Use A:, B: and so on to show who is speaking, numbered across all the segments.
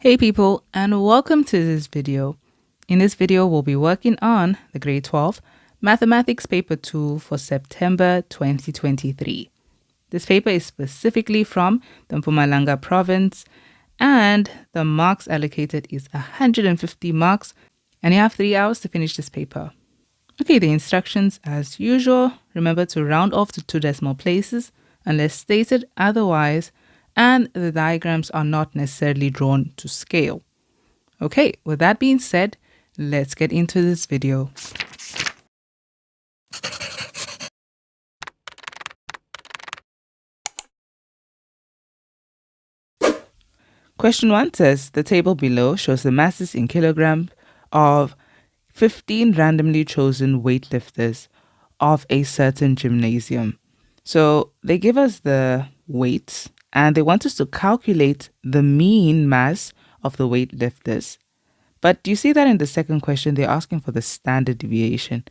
A: Hey people, and welcome to this video. In this video, we'll be working on the grade 12 Mathematics Paper 2 for September 2023. This paper is specifically from the Mpumalanga province, and the marks allocated is 150 marks, and you have 3 hours to finish this paper. Okay, the instructions as usual. Remember to round off to 2 decimal places unless stated otherwise, and the diagrams are not necessarily drawn to scale. Okay, with that being said, let's get into this video. Question 1 says, the table below shows the masses in kilograms of 15 randomly chosen weightlifters of a certain gymnasium. So they give us the weights and they want us to calculate the mean mass of the weightlifters. But do you see that in the second question, they're asking for the standard deviation.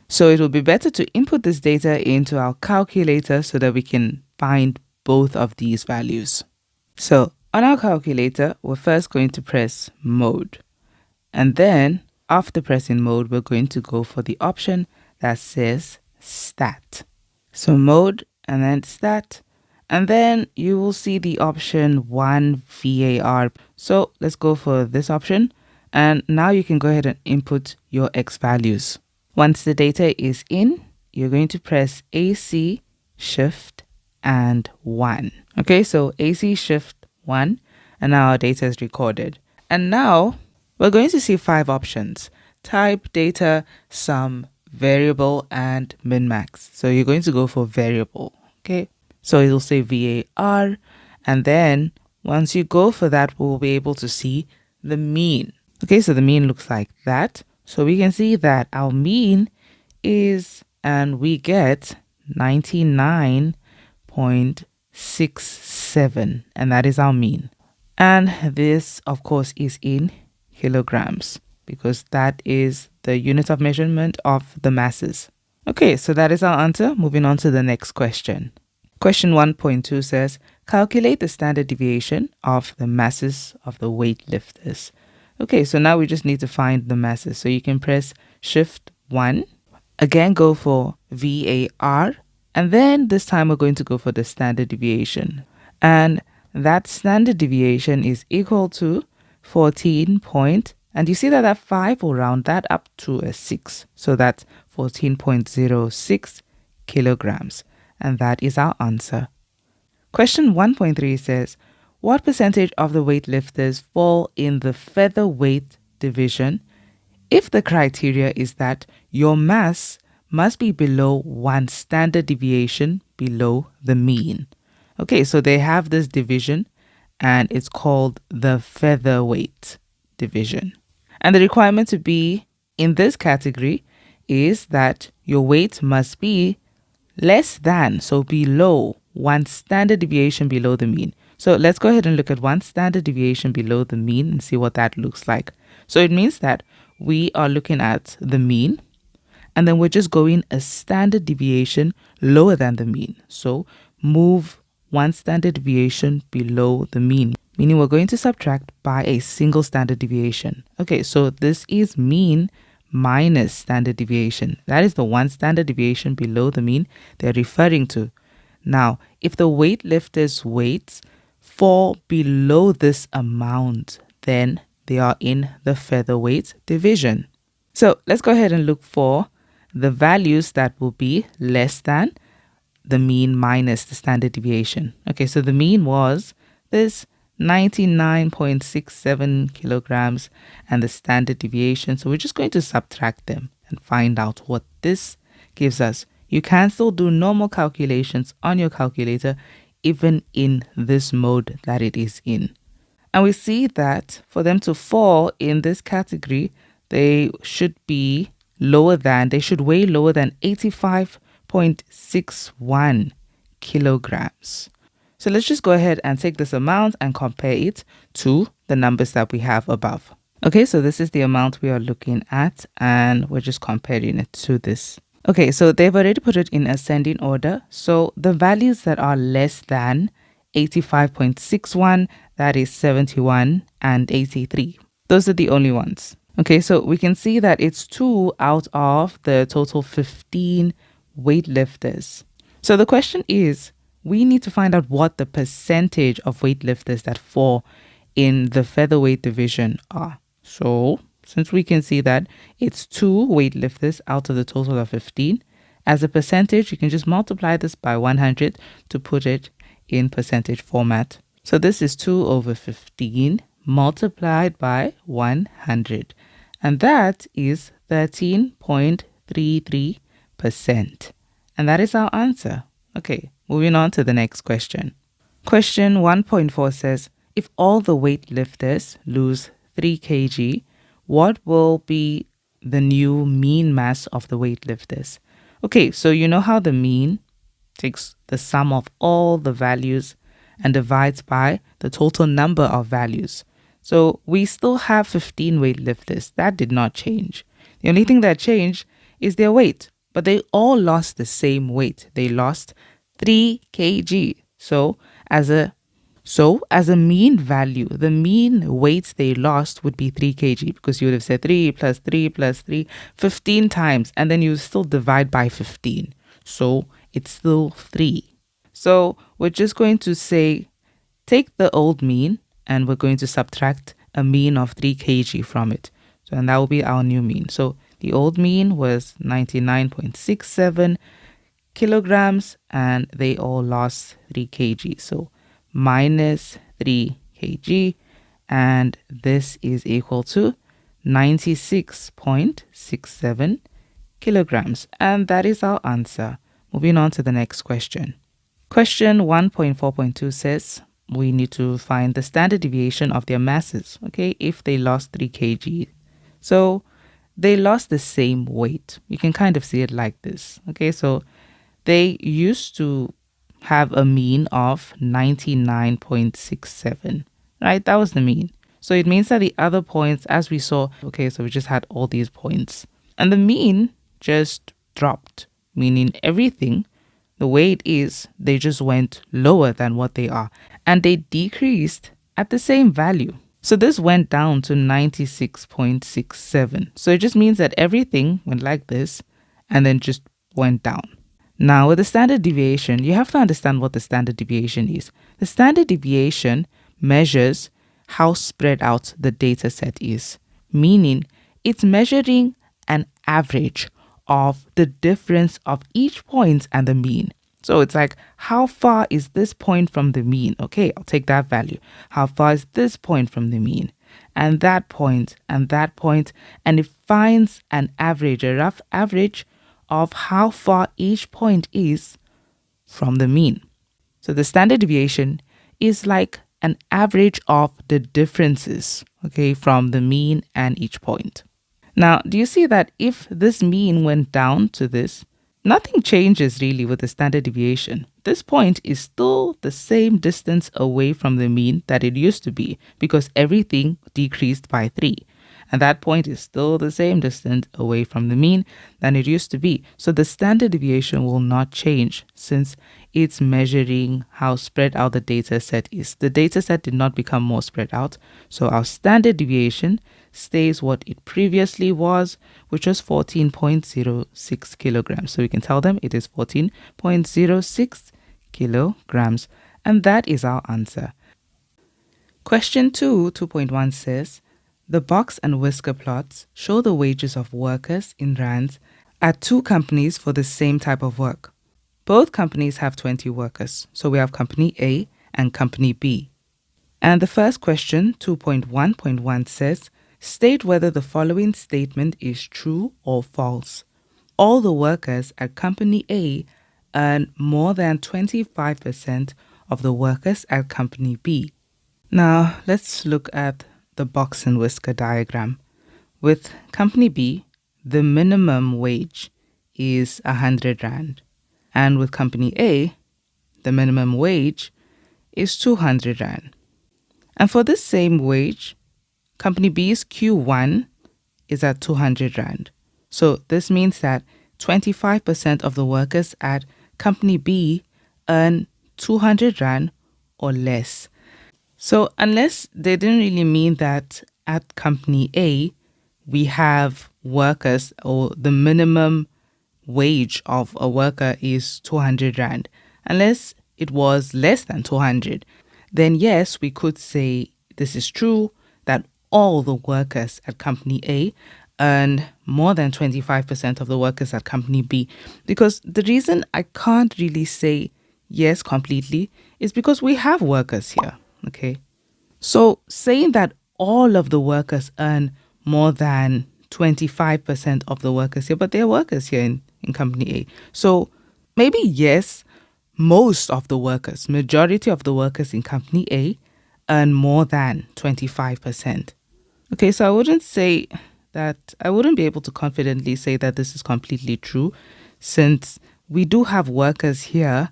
A: So it will be better to input this data into our calculator so that we can find both of these values. So on our calculator, we're first going to press mode. And then after pressing mode, we're going to go for the option that says stat. So mode and then stat. And then you will see the option 1 VAR. So let's go for this option. And now you can go ahead and input your X values. Once the data is in, you're going to press AC, Shift, and 1. Okay, so AC, Shift, 1. And now our data is recorded. And now we're going to see 5 options: type, data, sum, variable, and min-max. So you're going to go for variable. Okay. So it'll say VAR, and then once you go for that, we'll be able to see the mean. Okay, so the mean looks like that. So we can see that our mean is, and we get 99.67, and that is our mean. And this, of course, is in kilograms because that is the unit of measurement of the masses. Okay, so that is our answer. Moving on to the next question. Question 1.2 says, calculate the standard deviation of the masses of the weightlifters. Okay, so now we just need to find the masses. So you can press Shift 1, again go for VAR, and then this time we're going to go for the standard deviation. And that standard deviation is equal to 14 point, and you see that 5 will round that up to a 6. So that's 14.06 kilograms. And that is our answer. Question 1.3 says, what percentage of the weightlifters fall in the featherweight division if the criteria is that your mass must be below 1 standard deviation below the mean? Okay, so they have this division and it's called the featherweight division. And the requirement to be in this category is that your weight must be less than, so below 1 standard deviation below the mean. So let's go ahead and look at 1 standard deviation below the mean and see what that looks like. So it means that we are looking at the mean and then we're just going a standard deviation lower than the mean. So move 1 standard deviation below the mean, meaning we're going to subtract by a single standard deviation. Okay, so this is mean minus standard deviation. That is the 1 standard deviation below the mean they're referring to. Now, if the weightlifters' weights fall below this amount, then they are in the featherweight division. So let's go ahead and look for the values that will be less than the mean minus the standard deviation. Okay, so the mean was this 99.67 kilograms and the standard deviation. So we're just going to subtract them and find out what this gives us. You can still do normal calculations on your calculator even in this mode that it is in. And we see that for them to fall in this category, they should be lower than, they should weigh lower than 85.61 kilograms. So let's just go ahead and take this amount and compare it to the numbers that we have above. Okay, so this is the amount we are looking at and we're just comparing it to this. Okay, so they've already put it in ascending order. So the values that are less than 85.61, that is 71 and 83. Those are the only ones. Okay, so we can see that it's 2 out of the total 15 weightlifters. So the question is, we need to find out what the percentage of weightlifters that fall in the featherweight division are. So since we can see that it's 2 weightlifters out of the total of 15, as a percentage, you can just multiply this by 100 to put it in percentage format. So this is 2 over 15 multiplied by 100. And that is 13.33%. And that is our answer. Okay, moving on to the next question. Question 1.4 says, if all the weightlifters lose 3 kg, what will be the new mean mass of the weightlifters? Okay, so you know how the mean takes the sum of all the values and divides by the total number of values. So we still have 15 weightlifters. That did not change. The only thing that changed is their weight, but they all lost the same weight. They lost 3 kg. So as a mean value, the mean weight they lost would be 3 kg, because you would have said 3 plus 3 plus 3 15 times, and then you still divide by 15. So it's still 3. So we're just going to say, take the old mean, and we're going to subtract a mean of 3 kg from it. So, and that will be our new mean. So the old mean was 99.67 kilograms, and they all lost 3 kg. So minus 3 kg, and this is equal to 96.67 kilograms. And that is our answer. Moving on to the next question. Question 1.4.2 says, we need to find the standard deviation of their masses, okay, if they lost 3 kg. So they lost the same weight. You can kind of see it like this, okay? So they used to have a mean of 99.67, right? That was the mean. So it means that the other points, as we saw, okay, so we just had all these points. And the mean just dropped, meaning everything, the way it is, they just went lower than what they are. And they decreased at the same value. So this went down to 96.67. So it just means that everything went like this and then just went down. Now with the standard deviation, you have to understand what the standard deviation is. The standard deviation measures how spread out the data set is, meaning it's measuring an average of the difference of each point and the mean. So it's like, how far is this point from the mean? Okay, I'll take that value. How far is this point from the mean? And that point, and that point, and it finds an average, a rough average of how far each point is from the mean. So the standard deviation is like an average of the differences, okay, from the mean and each point. Now, do you see that if this mean went down to this, nothing changes really with the standard deviation. This point is still the same distance away from the mean that it used to be, because everything decreased by 3. And that point is still the same distance away from the mean than it used to be. So the standard deviation will not change since it's measuring how spread out the data set is. The data set did not become more spread out. So our standard deviation stays what it previously was, which was 14.06 kilograms. So we can tell them it is 14.06 kilograms. And that is our answer. Question 2.1 says, the box and whisker plots show the wages of workers in rands at 2 companies for the same type of work. Both companies have 20 workers, so we have company A and company B. And the first question, 2.1.1 says, state whether the following statement is true or false. All the workers at company A earn more than 25% of the workers at company B. Now, let's look at the box and whisker diagram. With company B, the minimum wage is 100 Rand. And with company A, the minimum wage is 200 Rand. And for this same wage, company B's Q1 is at 200 Rand. So this means that 25% of the workers at company B earn 200 Rand or less. So unless they didn't really mean that at company A, we have workers or the minimum wage of a worker is 200 Rand. Unless it was less than 200, then yes, we could say this is true that all the workers at company A earn more than 25% of the workers at company B. Because the reason I can't really say yes completely is because we have workers here. Okay. So saying that all of the workers earn more than 25% of the workers here, but there are workers here in company A. So maybe yes, most of the workers, majority of the workers in company A earn more than 25%. Okay, so I wouldn't say that, I wouldn't be able to confidently say that this is completely true, since we do have workers here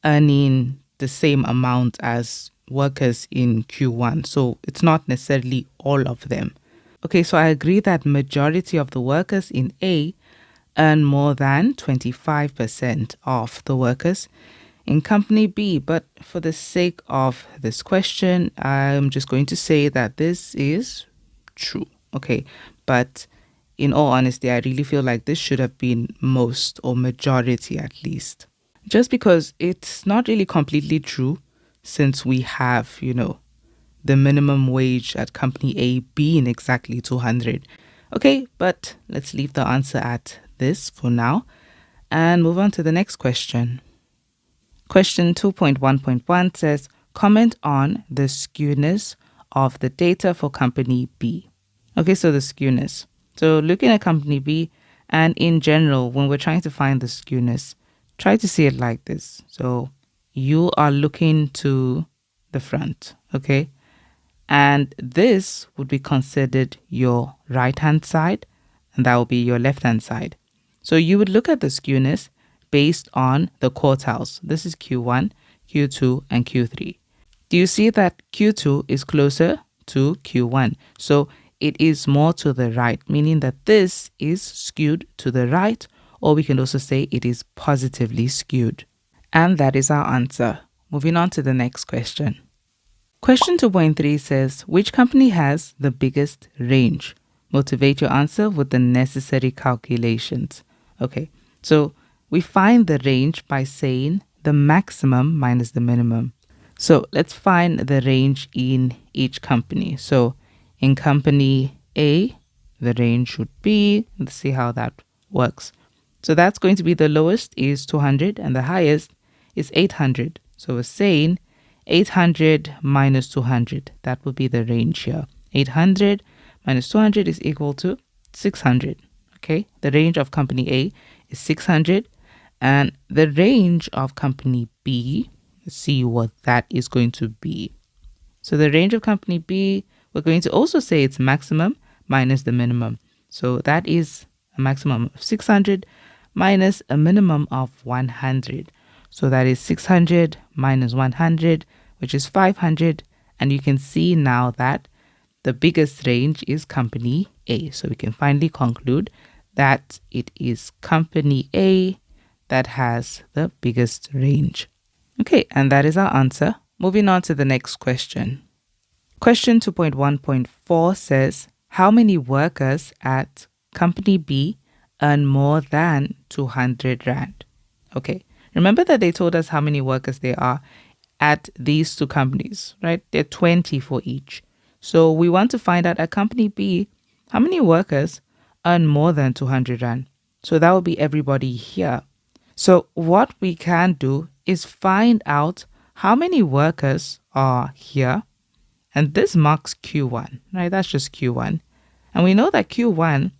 A: earning the same amount as workers in Q1. So it's not necessarily all of them. Okay, so I agree that majority of the workers in A earn more than 25% of the workers in company B. But for the sake of this question, I'm just going to say that this is true. Okay, but in all honesty, I really feel like this should have been most or majority at least. Just because it's not really completely true, since we have, the minimum wage at company A being exactly 200. Okay, but let's leave the answer at this for now and move on to the next question. Question 2.1.1 says, comment on the skewness of the data for company B. Okay, so the skewness. So looking at company B, and in general, when we're trying to find the skewness, try to see it like this. So you are looking to the front, okay? And this would be considered your right-hand side, and that will be your left-hand side. So you would look at the skewness based on the quartiles. This is Q1, Q2, and Q3. Do you see that Q2 is closer to Q1? So it is more to the right, meaning that this is skewed to the right, or we can also say it is positively skewed. And that is our answer. Moving on to the next question. Question 2.3 says, which company has the biggest range? Motivate your answer with the necessary calculations. Okay, so we find the range by saying the maximum minus the minimum. So let's find the range in each company. So in company A, the range would be, let's see how that works. So that's going to be the lowest is 200 and the highest is 800. So we're saying 800 minus 200. That would be the range here. 800 minus 200 is equal to 600. Okay, the range of company A is 600 and the range of company B, let's see what that is going to be. So the range of company B, we're going to also say it's maximum minus the minimum. So that is a maximum of 600 minus a minimum of 100. So that is 600 minus 100, which is 500. And you can see now that the biggest range is company A. So we can finally conclude that it is company A that has the biggest range. Okay, and that is our answer. Moving on to the next question. Question 2.1.4 says, how many workers at company B earn more than 200 Rand? Okay, remember that they told us how many workers there are at these two companies, right? There are 20 for each. So we want to find out at company B, how many workers earn more than 200 Rand? So that will be everybody here. So what we can do is find out how many workers are here. And this marks Q1, right? That's just Q1. And we know that Q1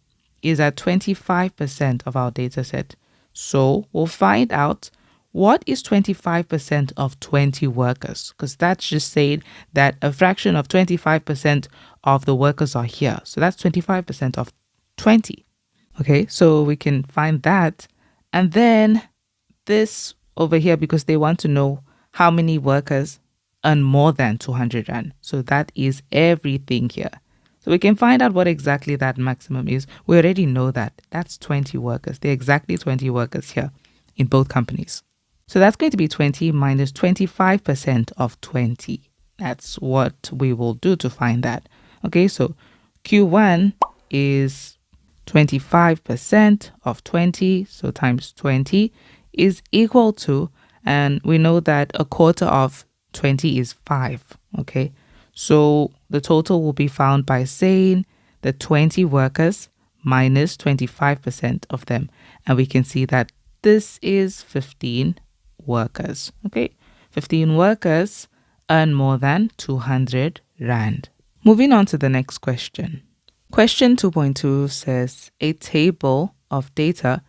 A: is at 25% of our data set. So we'll find out what is 25% of 20 workers, because that's just saying that a fraction of 25% of the workers are here. So that's 25% of 20. Okay, so we can find that. And then this over here, because they want to know how many workers earn more than 200 Rand. So that is everything here. So we can find out what exactly that maximum is. We already know that. That's 20 workers. There are exactly 20 workers here in both companies. So that's going to be 20 minus 25% of 20. That's what we will do to find that. Okay, so Q1 is 25% of 20, so times 20 is equal to, and we know that a quarter of 20 is 5. Okay, so the total will be found by saying the 20 workers minus 25% of them, and we can see that this is 15 workers. Okay, 15 workers earn more than 200 Rand. Moving on to the next question. Question 2.2 says a table of data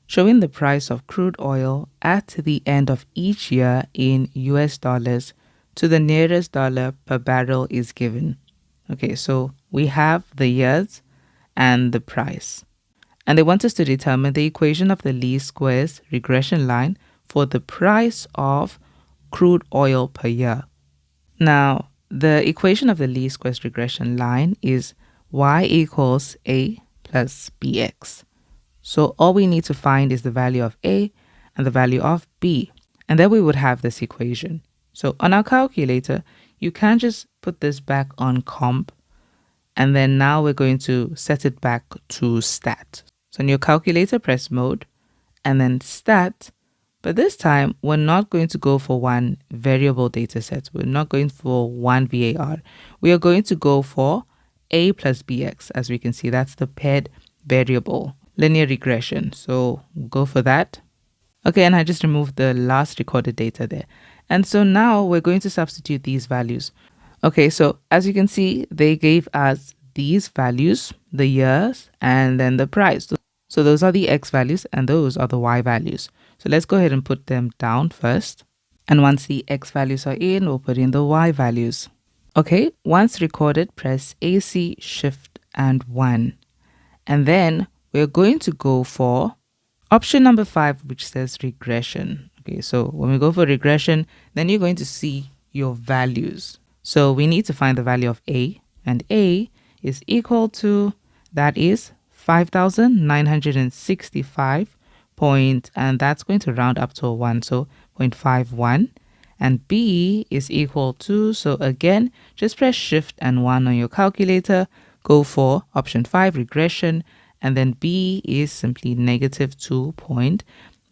A: showing the price of crude oil at the end of each year in US dollars to the nearest dollar per barrel is given. Okay, so we have the years and the price. And they want us to determine the equation of the least squares regression line for the price of crude oil per year. Now, the equation of the least squares regression line is y equals a plus bx. So all we need to find is the value of a and the value of b. And then we would have this equation. So on our calculator, you can just put this back on comp. And then now we're going to set it back to stat. So in your calculator, press mode and then stat. But this time, we're not going to go for one variable data set. We're not going for one VAR. We are going to go for a plus bx. As we can see, that's the paired variable, linear regression. So we'll go for that. Okay, and I just removed the last recorded data there. And so now we're going to substitute these values. Okay, so as you can see, they gave us these values, the years, and then the price. So those are the x values and those are the y values. So let's go ahead and put them down first. And once the x values are in, we'll put in the y values. Okay, once recorded, press AC, Shift, and 1. And then we're going to go for option number 5, which says regression. Okay, so when we go for regression, then you're going to see your values. So we need to find the value of A, and A is equal to, that is 5,965 point, and that's going to round up to a 1, so 0.51. And B is equal to, so again, just press Shift and 1 on your calculator, go for option 5, regression, and then B is simply negative 2 point.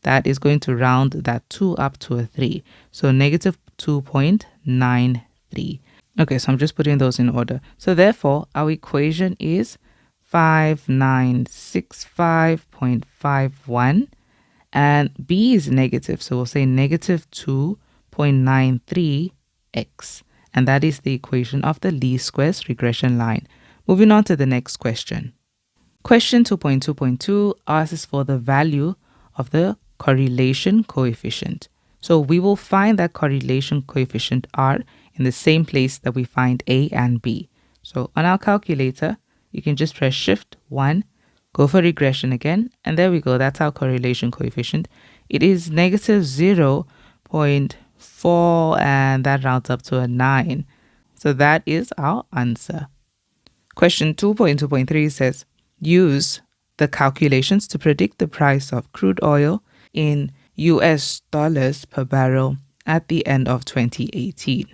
A: That is going to round that 2 up to a 3, so negative 2.93. Okay, so I'm just putting those in order. So therefore, our equation is 5965.51, and B is negative, so we'll say negative 2.93x, and that is the equation of the least squares regression line. Moving on to the next question. Question 2.2.2 asks for the value of the correlation coefficient. So we will find that correlation coefficient R in the same place that we find A and B. So on our calculator, you can just press Shift 1, go for regression again, and there we go. That's our correlation coefficient. It is negative 0.4, and that rounds up to a 9. So that is our answer. Question 2.2.3 says, use the calculations to predict the price of crude oil in US dollars per barrel at the end of 2018.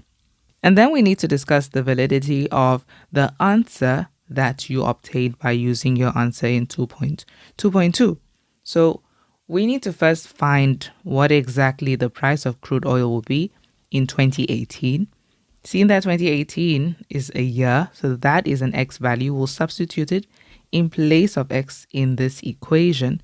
A: And then we need to discuss the validity of the answer that you obtained by using your answer in 2.2.2. So we need to first find what exactly the price of crude oil will be in 2018. Seeing that 2018 is a year, so that is an x value, we'll substitute it in place of x in this equation.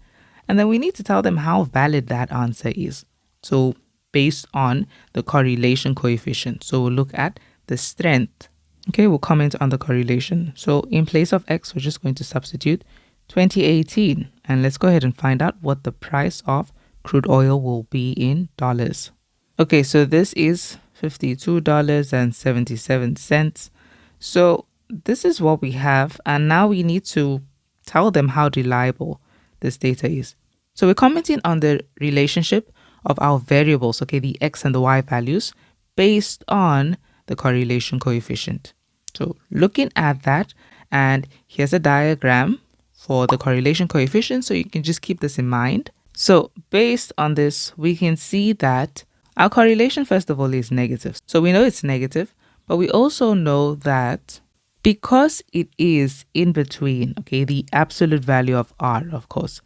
A: And then we need to tell them how valid that answer is. So based on the correlation coefficient. So we'll look at the strength. Okay, we'll comment on the correlation. So in place of x, we're just going to substitute 2018. And let's go ahead and find out what the price of crude oil will be in dollars. Okay, so this is $52.77. So this is what we have. And now we need to tell them how reliable this data is. So we're commenting on the relationship of our variables, okay, the x and the y values, based on the correlation coefficient. So looking at that, and here's a diagram for the correlation coefficient, so you can just keep this in mind. So based on this, we can see that our correlation, first of all, is negative. So we know it's negative, But we also know that because it is in between, okay, the absolute value of r, of course,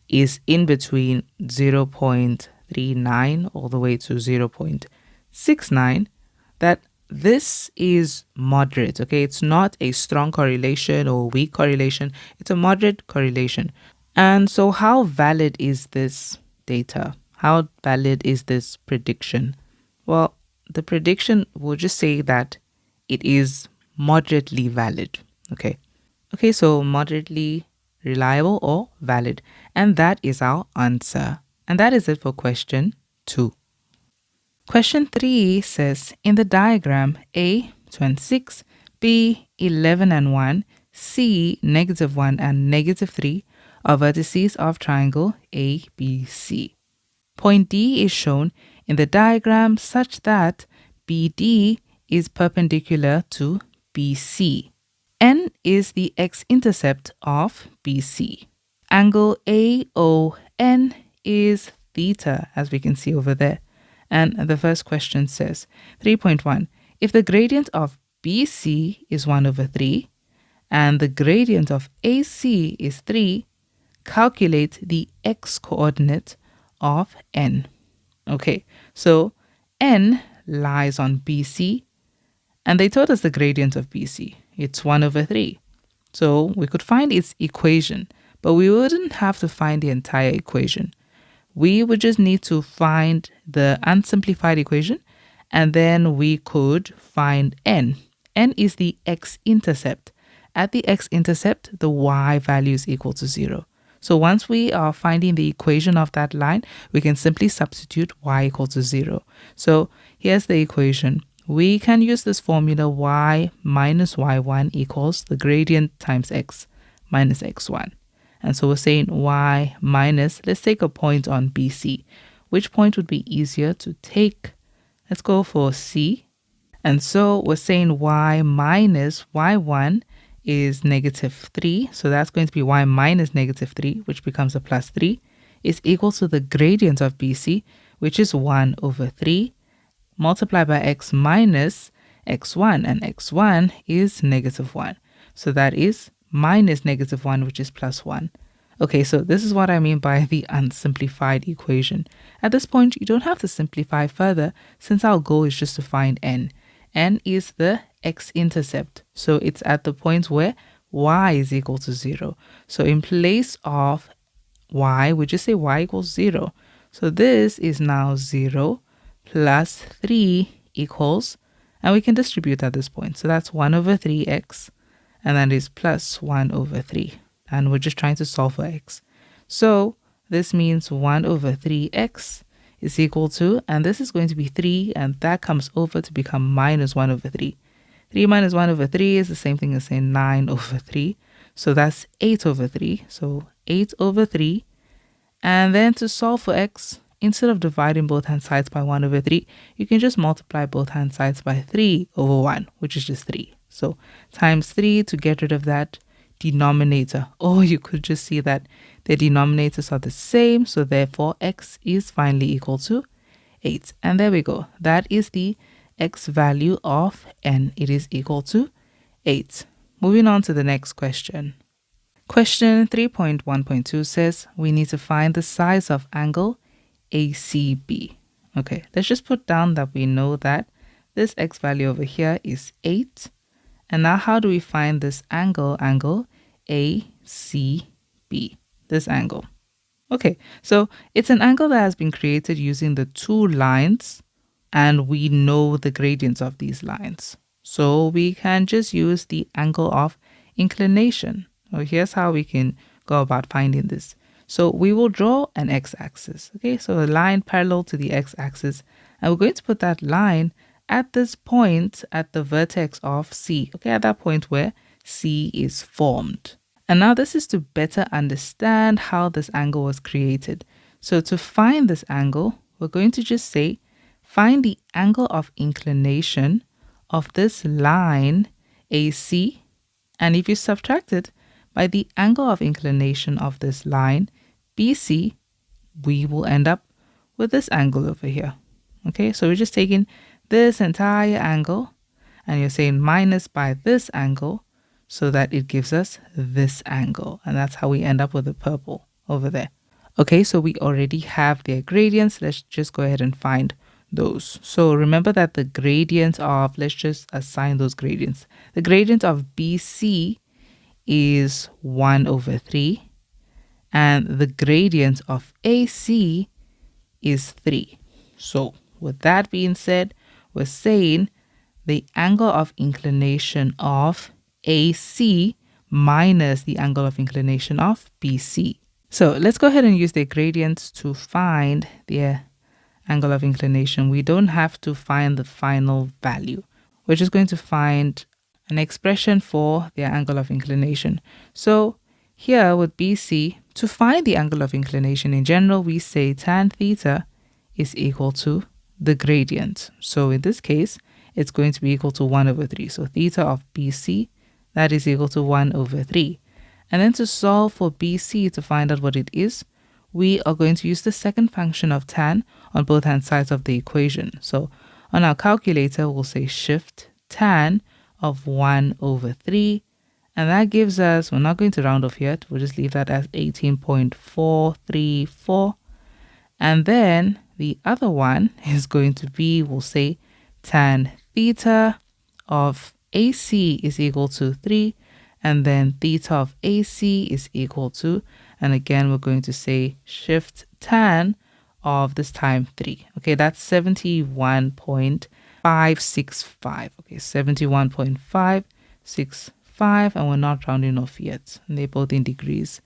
A: is in between 0.39 all the way to 0.69, that this is moderate, okay? It's not a strong correlation or weak correlation. It's a moderate correlation. And so how valid is this data? How valid is this prediction? Well, the prediction will just say that it is moderately valid, okay? Okay, so moderately reliable or valid. And that is our answer. And that is it for question 2. Question 3 says, in the diagram A, 2 and 6, B, 11 and 1, C, -1 and -3 are vertices of triangle ABC. Point D is shown in the diagram such that BD is perpendicular to BC. N is the x-intercept of BC. Angle AON is theta, as we can see over there. And the first question says, 3.1, if the gradient of BC is 1 over 3 and the gradient of AC is 3, calculate the x-coordinate of N. Okay, so N lies on BC, and they told us the gradient of BC. It's 1 over 3. So we could find its equation, but we wouldn't have to find the entire equation. We would just need to find the unsimplified equation, and then we could find N. N is the x-intercept. At the x-intercept, the y value is equal to 0. So once we are finding the equation of that line, we can simply substitute y equal to 0. So here's the equation. We can use this formula y minus y1 equals the gradient times x minus x1. And so we're saying y minus, let's take a point on BC. Which point would be easier to take? Let's go for C. And so we're saying y minus y1 is -3. So that's going to be y minus -3, which becomes a plus 3, is equal to the gradient of BC, which is 1 over 3, multiplied by x minus x1. And x1 is -1. So that is minus -1, which is plus 1. Okay, so this is what I mean by the unsimplified equation. At this point, you don't have to simplify further since our goal is just to find n. N is the x-intercept. So it's at the point where y is equal to 0. So in place of y, we just say y equals 0. So this is now 0 plus 3 equals, and we can distribute at this point. So that's 1 over 3x, and that is plus 1 over 3. And we're just trying to solve for x. So this means 1 over 3x is equal to, and this is going to be 3, and that comes over to become minus 1 over 3. 3 minus 1 over 3 is the same thing as saying 9 over 3. So that's 8 over 3. So 8 over 3. And then to solve for x, instead of dividing both hand sides by 1 over 3, you can just multiply both hand sides by 3 over 1, which is just 3. So times 3 to get rid of that denominator. Or you could just see that the denominators are the same. So therefore, x is finally equal to 8. And there we go. That is the x value of n. It is equal to 8. Moving on to the next question. Question 3.1.2 says we need to find the size of angle ACB. Okay, let's just put down that we know that this x value over here is 8. And now how do we find this angle ACB, this angle? Okay, so it's an angle that has been created using the two lines, and we know the gradients of these lines. So we can just use the angle of inclination. So here's how we can go about finding this. So we will draw an x-axis. Okay, so a line parallel to the x-axis, and we're going to put that line at this point at the vertex of C. Okay, at that point where C is formed. And now this is to better understand how this angle was created. So to find this angle, we're going to just say, find the angle of inclination of this line AC. And if you subtract it by the angle of inclination of this line BC, we will end up with this angle over here. Okay, so we're just taking this entire angle and you're saying minus by this angle so that it gives us this angle. And that's how we end up with the purple over there. Okay, so we already have their gradients. Let's just go ahead and find those. So remember that the gradient of, let's just assign those gradients. The gradient of BC is 1 over 3. And the gradient of AC is 3. So with that being said, we're saying the angle of inclination of AC minus the angle of inclination of BC. So let's go ahead and use the gradients to find their angle of inclination. We don't have to find the final value. We're just going to find an expression for their angle of inclination. So here with BC, to find the angle of inclination in general, we say tan theta is equal to the gradient. So in this case, it's going to be equal to 1 over 3. So theta of BC, that is equal to 1 over 3. And then to solve for BC to find out what it is, we are going to use the second function of tan on both hand sides of the equation. So on our calculator, we'll say shift tan of 1 over 3. And that gives us, we're not going to round off yet, we'll just leave that as 18.434. And then the other one is going to be, we'll say tan theta of AC is equal to 3. And then theta of AC is equal to, and again, we're going to say shift tan of this time 3. Okay, that's 71.565. Okay, 71.565, and we're not rounding off yet. And they're both in degrees.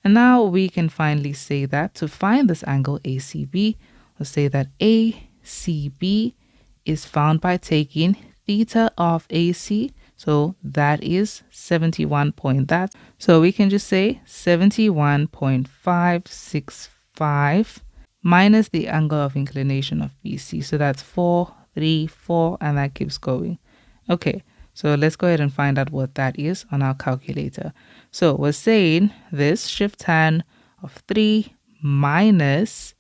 A: And now we can finally say that to find this angle ACB, we'll say that ACB is found by taking theta of AC. So that is 71 point that. So we can just say 71.565 minus the angle of inclination of BC. So that's 434, and that keeps going. Okay, so let's go ahead and find out what that is on our calculator. So we're saying this shift tan of 3 minus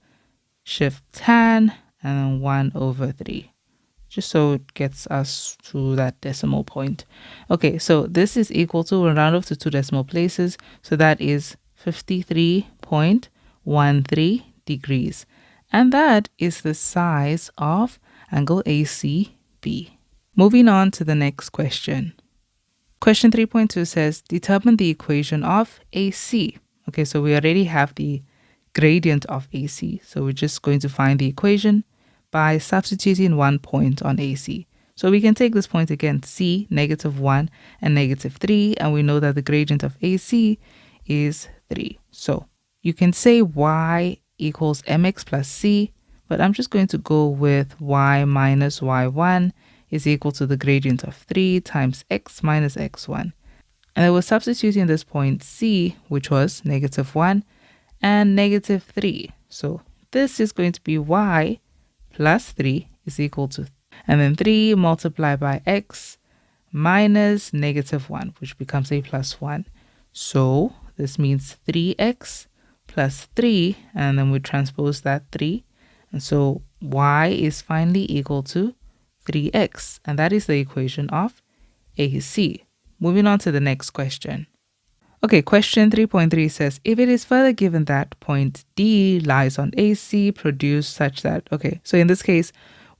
A: shift tan and then 1 over 3. Just so it gets us to that decimal point. Okay, so this is equal to, we'll round off to 2 decimal places. So that is 53.13 degrees. And that is the size of angle ACB. Moving on to the next question. Question 3.2 says, determine the equation of AC. Okay, so we already have the gradient of AC. So we're just going to find the equation by substituting 1 point on AC. So we can take this point again, C, -1 and -3, and we know that the gradient of AC is 3. So you can say y equals mx plus c, but I'm just going to go with y minus y1 is equal to the gradient of 3 times x minus x1. And then we're substituting this point C, which was -1 and -3. So this is going to be y plus 3 is equal to, and then 3 multiplied by x minus -1, which becomes a plus 1. So this means 3x plus 3, and then we transpose that 3. And so y is finally equal to 3x, and that is the equation of AC. Moving on to the next question. Okay, question 3.3 says, if it is further given that point D lies on AC, produce such that, okay, so in this case,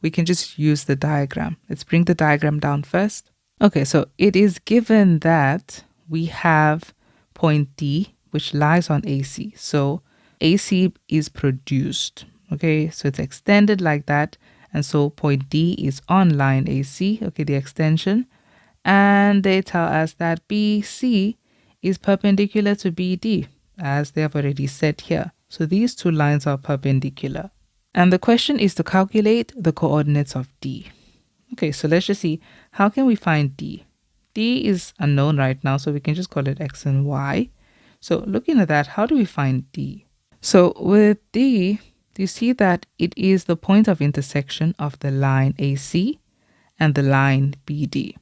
A: we can just use the diagram. Let's bring the diagram down first. Okay, so it is given that we have point D, which lies on AC. So AC is produced, okay, so it's extended like that. And so point D is on line AC, okay, the extension. And they tell us that BC is perpendicular to BD, as they have already said here. So these two lines are perpendicular. And the question is to calculate the coordinates of D. Okay, so let's just see, how can we find D? D is unknown right now, so we can just call it X and Y. So looking at that, how do we find D? So with D, you see that it is the point of intersection of the line AC and the line BD.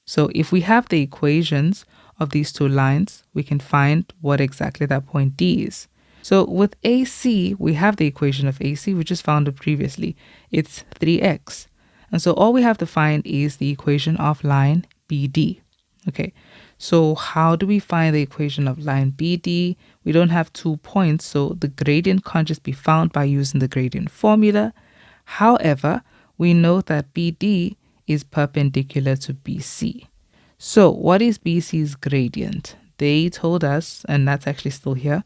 A: So if we have the equations of these two lines, we can find what exactly that point D is. So with AC, we have the equation of AC, we just found it previously. It's 3x. And so all we have to find is the equation of line BD. Okay, so how do we find the equation of line BD? We don't have 2 points, so the gradient can't just be found by using the gradient formula. However, we know that BD is perpendicular to BC. So what is BC's gradient? They told us, and that's actually still here,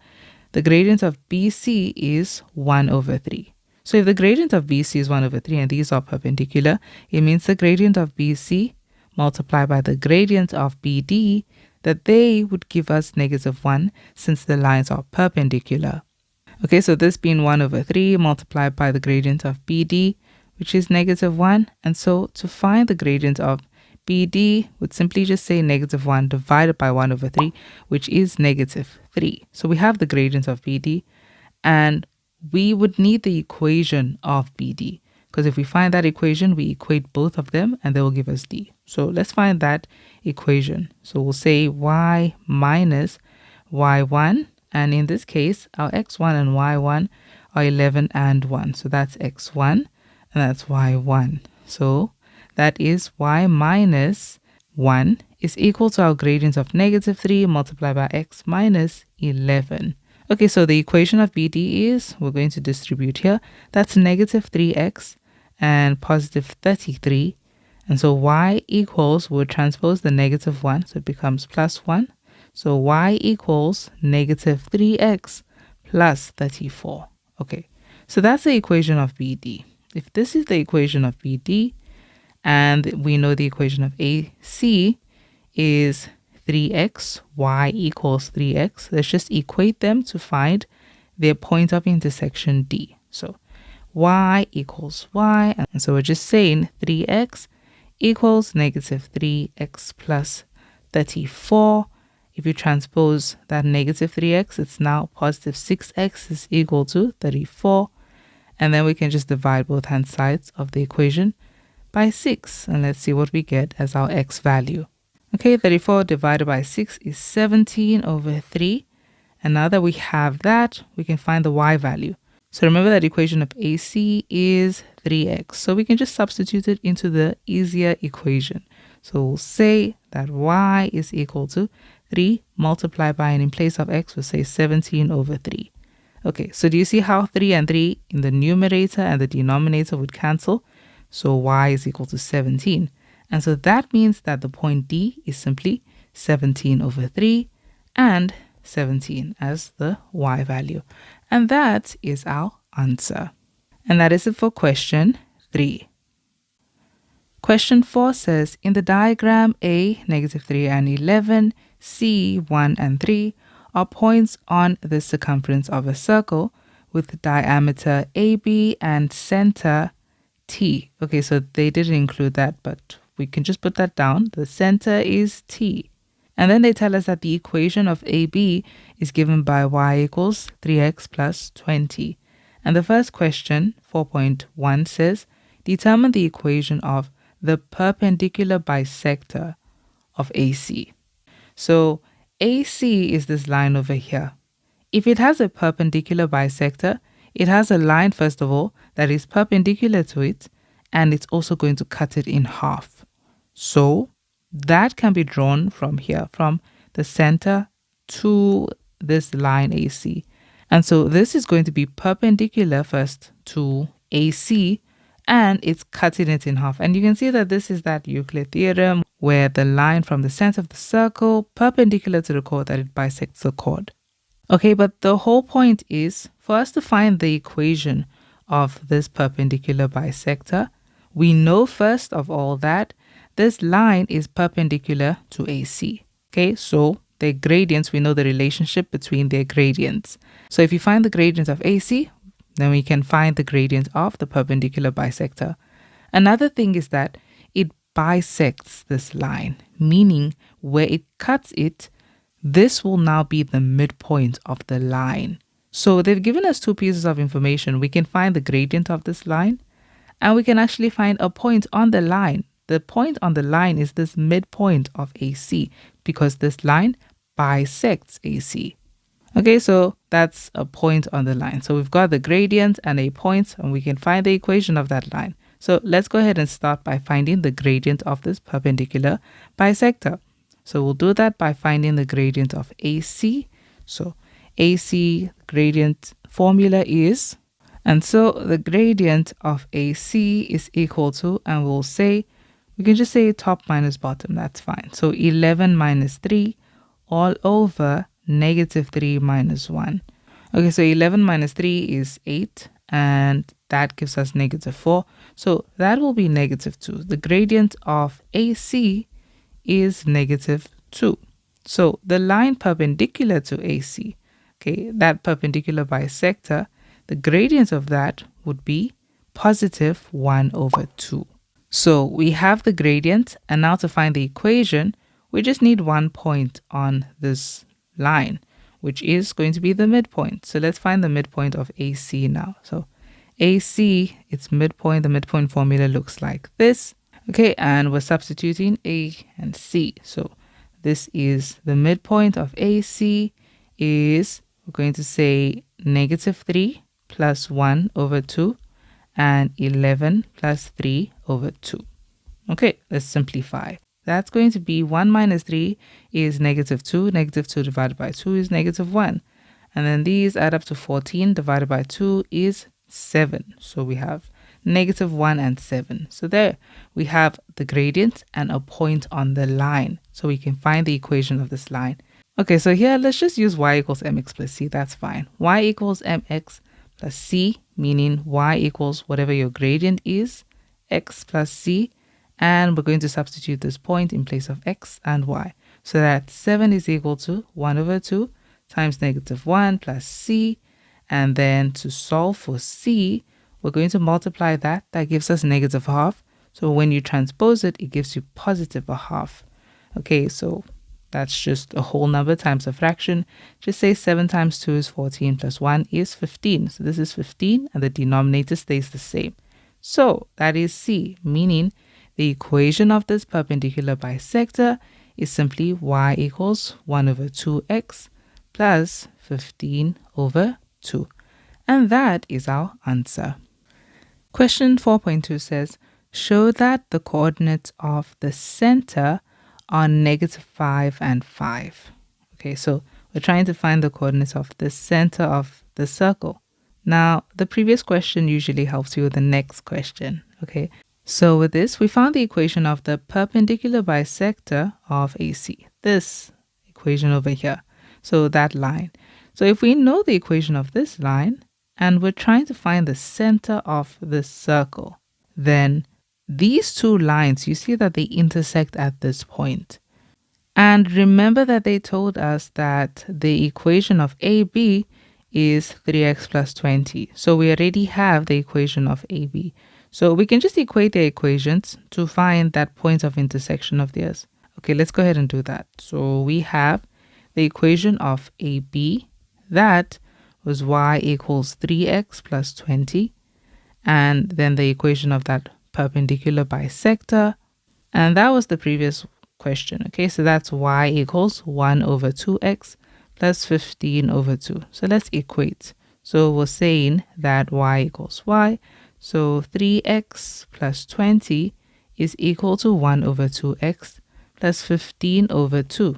A: the gradient of BC is 1 over 3. So if the gradient of BC is 1 over 3 and these are perpendicular, it means the gradient of BC multiplied by the gradient of BD, that they would give us -1 since the lines are perpendicular. Okay, so this being 1 over 3 multiplied by the gradient of BD, which is -1. And so to find the gradient of BD would simply just say -1 divided by 1 over 3, which is -3. So we have the gradient of BD, and we would need the equation of BD, because if we find that equation, we equate both of them and they will give us D. So let's find that equation. So we'll say y minus y1, and in this case, our x1 and y1 are 11 and 1. So that's x1 and that's y1. So that is y minus 1 is equal to our gradient of -3 multiplied by x minus 11. Okay, so the equation of BD is, we're going to distribute here, that's -3x and positive 33. And so y equals, we'll transpose the -1, so it becomes +1. So y equals -3x plus 34. Okay, so that's the equation of BD. If this is the equation of BD, and we know the equation of AC is 3x, y equals 3x, let's just equate them to find their point of intersection D. So y equals y, and so we're just saying 3x equals -3x plus 34. If you transpose that -3x, it's now positive 6x is equal to 34. And then we can just divide both hand sides of the equation by 6. And let's see what we get as our x value. Okay, 34 divided by 6 is 17 over 3. And now that we have that, we can find the y value. So remember that equation of AC is 3x. So we can just substitute it into the easier equation. So we'll say that y is equal to 3 multiplied by, and in place of x, we'll say 17 over 3. Okay, so do you see how 3 and 3 in the numerator and the denominator would cancel? So y is equal to 17. And so that means that the point D is simply 17 over 3 and 17 as the y value. And that is our answer. And that is it for question 3. Question 4 says, in the diagram A, -3 and 11, C, 1 and 3 are points on the circumference of a circle with diameter AB and center T. Okay, so they didn't include that, but we can just put that down. The center is T. And then they tell us that the equation of AB is given by y equals 3x plus 20. And the first question, 4.1, says, determine the equation of the perpendicular bisector of AC. So AC is this line over here. If it has a perpendicular bisector, it has a line, first of all, that is perpendicular to it, and it's also going to cut it in half. So that can be drawn from here, from the center to this line AC. And so this is going to be perpendicular first to AC, and it's cutting it in half. And you can see that this is that Euclid theorem where the line from the center of the circle perpendicular to the chord, that it bisects the chord. Okay, but the whole point is for us to find the equation of this perpendicular bisector, we know first of all that this line is perpendicular to AC. Okay, so their gradients, we know the relationship between their gradients. So if you find the gradient of AC, then we can find the gradient of the perpendicular bisector. Another thing is that it bisects this line, meaning where it cuts it, this will now be the midpoint of the line. So they've given us two pieces of information. We can find the gradient of this line, and we can actually find a point on the line. The point on the line is this midpoint of AC because this line bisects AC. Okay, so that's a point on the line. So we've got the gradient and a point, and we can find the equation of that line. So let's go ahead and start by finding the gradient of this perpendicular bisector. So we'll do that by finding the gradient of AC. So AC gradient formula is, and so the gradient of AC is equal to, and we'll say, we can just say top minus bottom, that's fine. So 11 minus 3 all over negative 3 minus 1. Okay, so 11 minus 3 is 8, and that gives us negative 4. So that will be negative 2. The gradient of AC is negative 2. So the line perpendicular to AC, okay, that perpendicular bisector, the gradient of that would be positive 1 over 2. So we have the gradient, and now to find the equation, we just need 1 point on this line, which is going to be the midpoint. So let's find the midpoint of AC now. So AC, its midpoint, the midpoint formula looks like this. Okay, and we're substituting A and C. So this is the midpoint of AC is, we're going to say negative 3 plus 1 over 2 and 11 plus 3 over 2. Okay, let's simplify. That's going to be 1 minus 3 is negative 2. Negative 2 divided by 2 is negative 1. And then these add up to 14 divided by 2 is 7. So we have negative 1 and 7. So there we have the gradient and a point on the line. So we can find the equation of this line. Okay, so here let's just use y equals mx plus c. That's fine. Y equals mx plus c, meaning y equals whatever your gradient is, x plus c. And we're going to substitute this point in place of x and y. So that 7 is equal to 1 over 2 times negative 1 plus c. And then to solve for c, we're going to multiply that. That gives us negative half. So when you transpose it, it gives you positive a half. Okay, so that's just a whole number times a fraction. Just say 7 times 2 is 14 plus 1 is 15. So this is 15 and the denominator stays the same. So that is C, meaning the equation of this perpendicular bisector is simply y equals 1 over 2x plus 15 over 2. And that is our answer. Question 4.2 says, show that the coordinates of the center are negative 5 and 5. Okay, so we're trying to find the coordinates of the center of the circle. Now, the previous question usually helps you with the next question. Okay, so with this, we found the equation of the perpendicular bisector of AC. This equation over here. So that line. So if we know the equation of this line, and we're trying to find the center of the circle, then these two lines, you see that they intersect at this point. And remember that they told us that the equation of AB is 3x plus 20. So we already have the equation of AB. So we can just equate the equations to find that point of intersection of theirs. Okay, let's go ahead and do that. So we have the equation of AB, that was y equals 3x plus 20. And then the equation of that perpendicular bisector, and that was the previous question. Okay, so that's y equals 1 over 2x plus 15 over 2. So let's equate. So we're saying that y equals y, so 3x plus 20 is equal to 1 over 2x plus 15 over 2.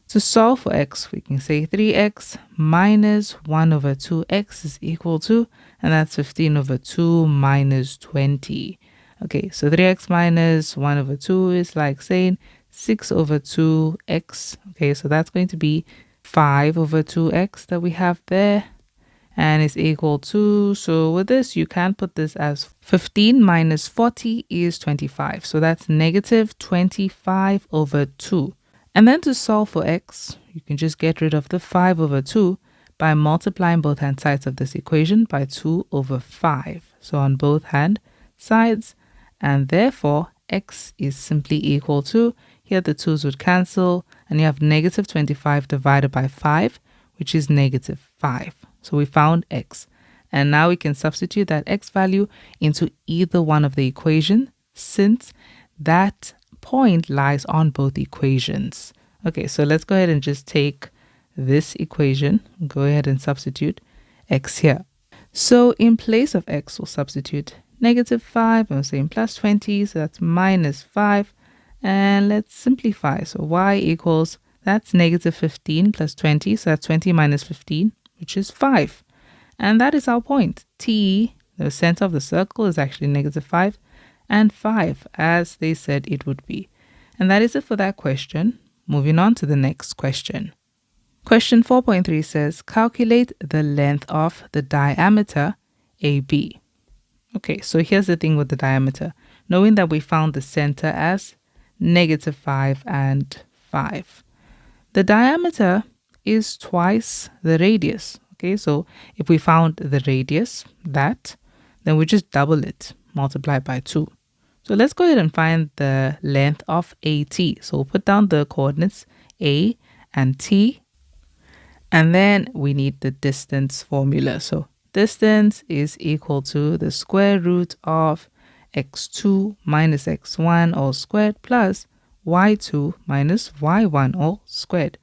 A: To solve for x, we can say 3x minus 1 over 2x is equal to, and that's 15 over 2 minus 20. Okay, so 3x minus 1 over 2 is like saying 6 over 2x. Okay, so that's going to be 5 over 2x that we have there. And it's equal to, so with this, you can put this as 15 minus 40 is 25. So that's negative 25 over 2. And then to solve for x, you can just get rid of the 5 over 2 by multiplying both hand sides of this equation by 2 over 5. So on both hand sides, and therefore x is simply equal to, here the 2's would cancel, and you have negative 25 divided by 5, which is negative 5. So we found x. And now we can substitute that x value into either one of the equations, since that point lies on both equations. Okay, so let's go ahead and just take this equation, go ahead and substitute x here. So in place of x, we'll substitute negative 5, and we're saying plus 20, so that's minus 5. And let's simplify. So y equals, that's negative 15 plus 20, so that's 20 minus 15, which is 5. And that is our point. T, the center of the circle, is actually negative 5 and 5, as they said it would be. And that is it for that question. Moving on to the next question. Question 4.3 says, calculate the length of the diameter AB. Okay, so here's the thing with the diameter. Knowing that we found the center as negative 5 and 5. The diameter is twice the radius. Okay, so if we found the radius, then we just double it, multiply by 2. So let's go ahead and find the length of AT. So we'll put down the coordinates A and T. And then we need the distance formula. So distance is equal to the square root of x2 minus x1 all squared plus y2 minus y1 all squared.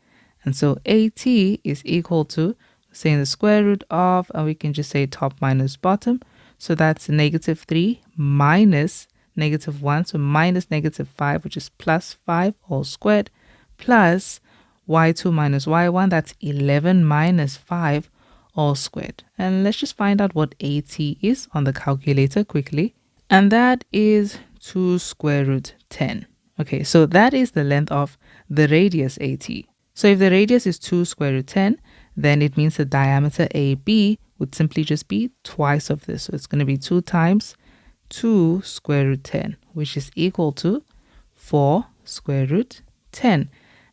A: And so AT is equal to, saying the square root of, and we can just say top minus bottom. So that's negative 3 minus negative 1, so minus negative 5, which is plus 5 all squared, plus y2 minus y1, that's 11 minus 5 all squared. And let's just find out what AT is on the calculator quickly. And that is 2 square root 10. Okay, so that is the length of the radius AT. So if the radius is 2 square root 10, then it means the diameter AB would simply just be twice of this. So it's going to be 2 times 2 square root 10, which is equal to 4 square root 10.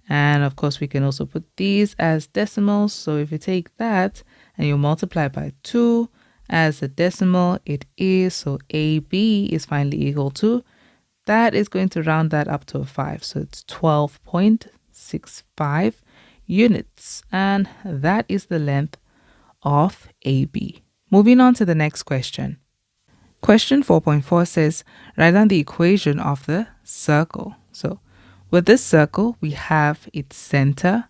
A: And of course, we can also put these as decimals. So if you take that and you multiply by 2 as a decimal, it is, so AB is finally equal to, that is going to round that up to a 5. So it's 12.65 units. And that is the length of AB. Moving on to the next question. Question 4.4 says, write down the equation of the circle. So with this circle, we have its center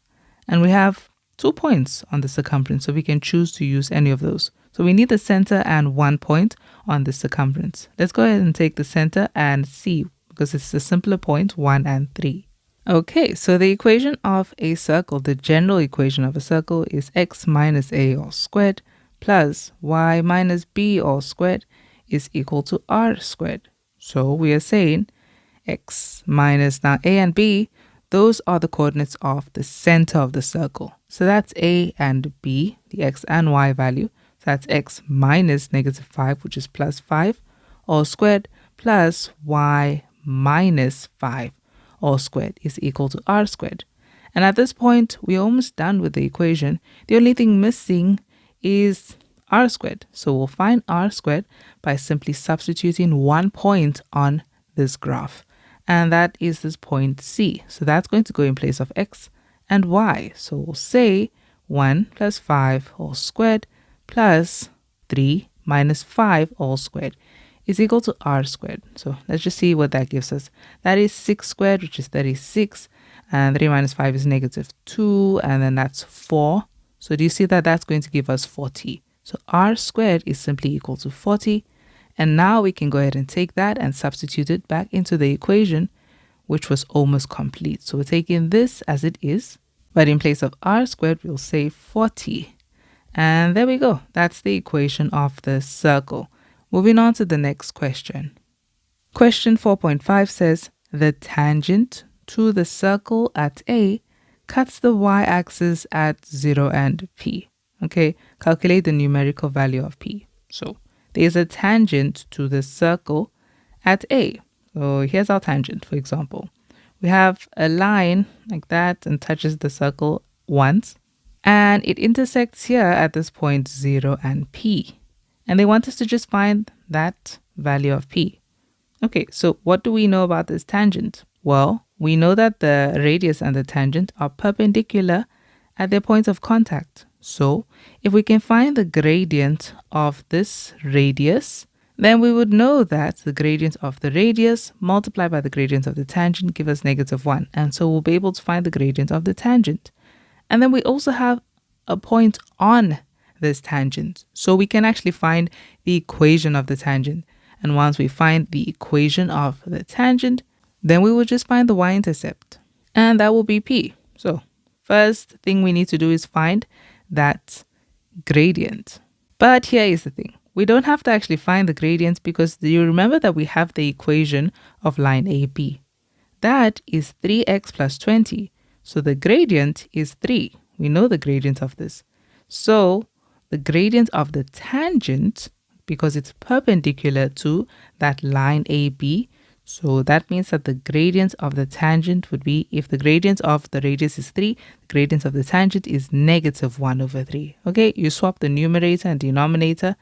A: and we have 2 points on the circumference. So we can choose to use any of those. So we need the center and 1 point on the circumference. Let's go ahead and take the center and see, because it's the simpler point, 1 and 3. Okay, so the equation of a circle, the general equation of a circle is x minus a all squared plus y minus b all squared is equal to r squared. So we are saying x minus, now a and b, those are the coordinates of the center of the circle. So that's a and b, the x and y value. So that's x minus negative 5, which is plus 5 all squared, plus y minus 5 all squared is equal to r squared. And at this point, we're almost done with the equation. The only thing missing is r squared. So we'll find r squared by simply substituting 1 point on this graph. And that is this point C. So that's going to go in place of x and y. So we'll say 1 plus 5 all squared plus 3 minus 5 all squared is equal to r squared. So let's just see what that gives us. That is 6 squared, which is 36. And 3 minus 5 is negative 2. And then that's 4. So do you see that that's going to give us 40? So r squared is simply equal to 40. And now we can go ahead and take that and substitute it back into the equation, which was almost complete. So we're taking this as it is, but in place of r squared, we'll say 40. And there we go. That's the equation of the circle. Moving on to the next question. Question 4.5 says, the tangent to the circle at A cuts the y-axis at 0 and P. Okay, calculate the numerical value of P. So there's a tangent to the circle at A. So here's our tangent, for example. We have a line like that and touches the circle once. And it intersects here at this point 0 and P. And they want us to just find that value of P. Okay, so what do we know about this tangent? Well, we know that the radius and the tangent are perpendicular at their points of contact. So if we can find the gradient of this radius, then we would know that the gradient of the radius multiplied by the gradient of the tangent give us negative 1. And so we'll be able to find the gradient of the tangent. And then we also have a point on this tangent. So we can actually find the equation of the tangent. And once we find the equation of the tangent, then we will just find the y-intercept. And that will be p. So first thing we need to do is find that gradient. But here is the thing. We don't have to actually find the gradient because you remember that we have the equation of line AB. That is 3x plus 20. So the gradient is 3. We know the gradient of this. So the gradient of the tangent, because it's perpendicular to that line AB, so that means that the gradient of the tangent would be, if the gradient of the radius is 3, the gradient of the tangent is negative 1 over 3. Okay, you swap the numerator and denominator,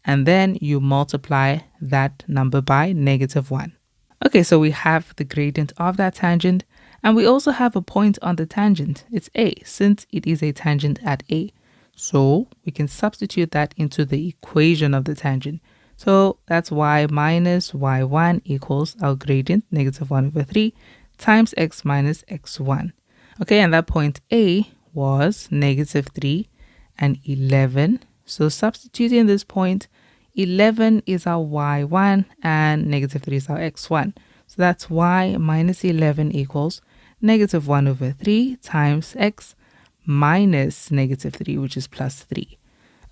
A: and then you multiply that number by negative 1. Okay, so we have the gradient of that tangent, and we also have a point on the tangent. It's A, since it is a tangent at A. So we can substitute that into the equation of the tangent. So that's y minus y1 equals our gradient, negative 1 over 3, times x minus x1. Okay, and that point A was negative 3 and 11. So substituting this point, 11 is our y1 and negative 3 is our x1. So that's y minus 11 equals negative 1 over 3 times x minus negative 3, which is plus 3.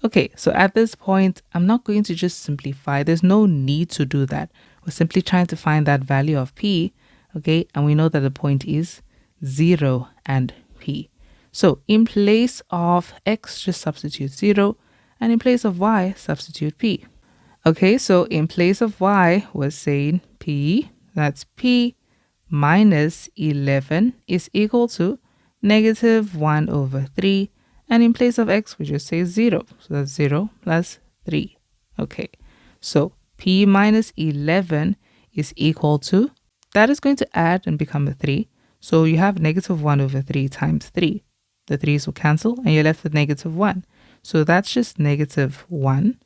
A: Okay, so at this point, I'm not going to just simplify. There's no need to do that. We're simply trying to find that value of p, okay? And we know that the point is 0 and p. So in place of x, just substitute 0. And in place of y, substitute p. Okay, so in place of y, we're saying p, that's p minus 11 is equal to negative 1 over 3. And in place of x, we just say 0. So that's 0 plus 3. Okay, so p minus 11 is equal to, that is going to add and become a 3. So you have negative 1 over 3 times 3. The 3's will cancel and you're left with negative 1. So that's just negative 1.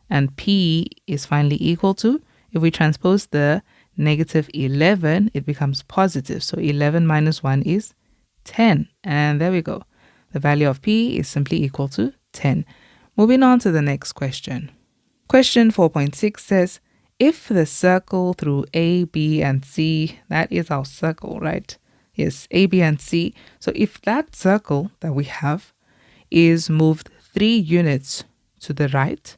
A: And p is finally equal to, if we transpose the negative 11, it becomes positive. So 11 minus 1 is 10. And there we go. The value of p is simply equal to 10. Moving on to the next question. Question 4.6 says, if the circle through A, B, and C, that is our circle, right? Yes, A, B, and C. So if that circle that we have is moved 3 units to the right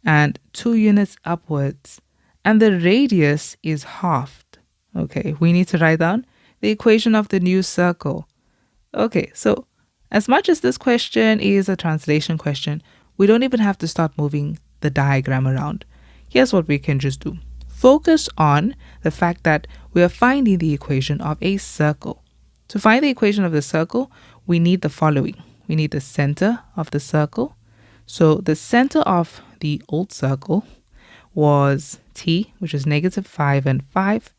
A: and 2 units upwards, and the radius is halved, okay, we need to write down the equation of the new circle. Okay, so as much as this question is a translation question, we don't even have to start moving the diagram around. Here's what we can just do. Focus on the fact that we are finding the equation of a circle. To find the equation of the circle, we need the following. We need the center of the circle. So the center of the old circle was t, which is negative 5 and 5.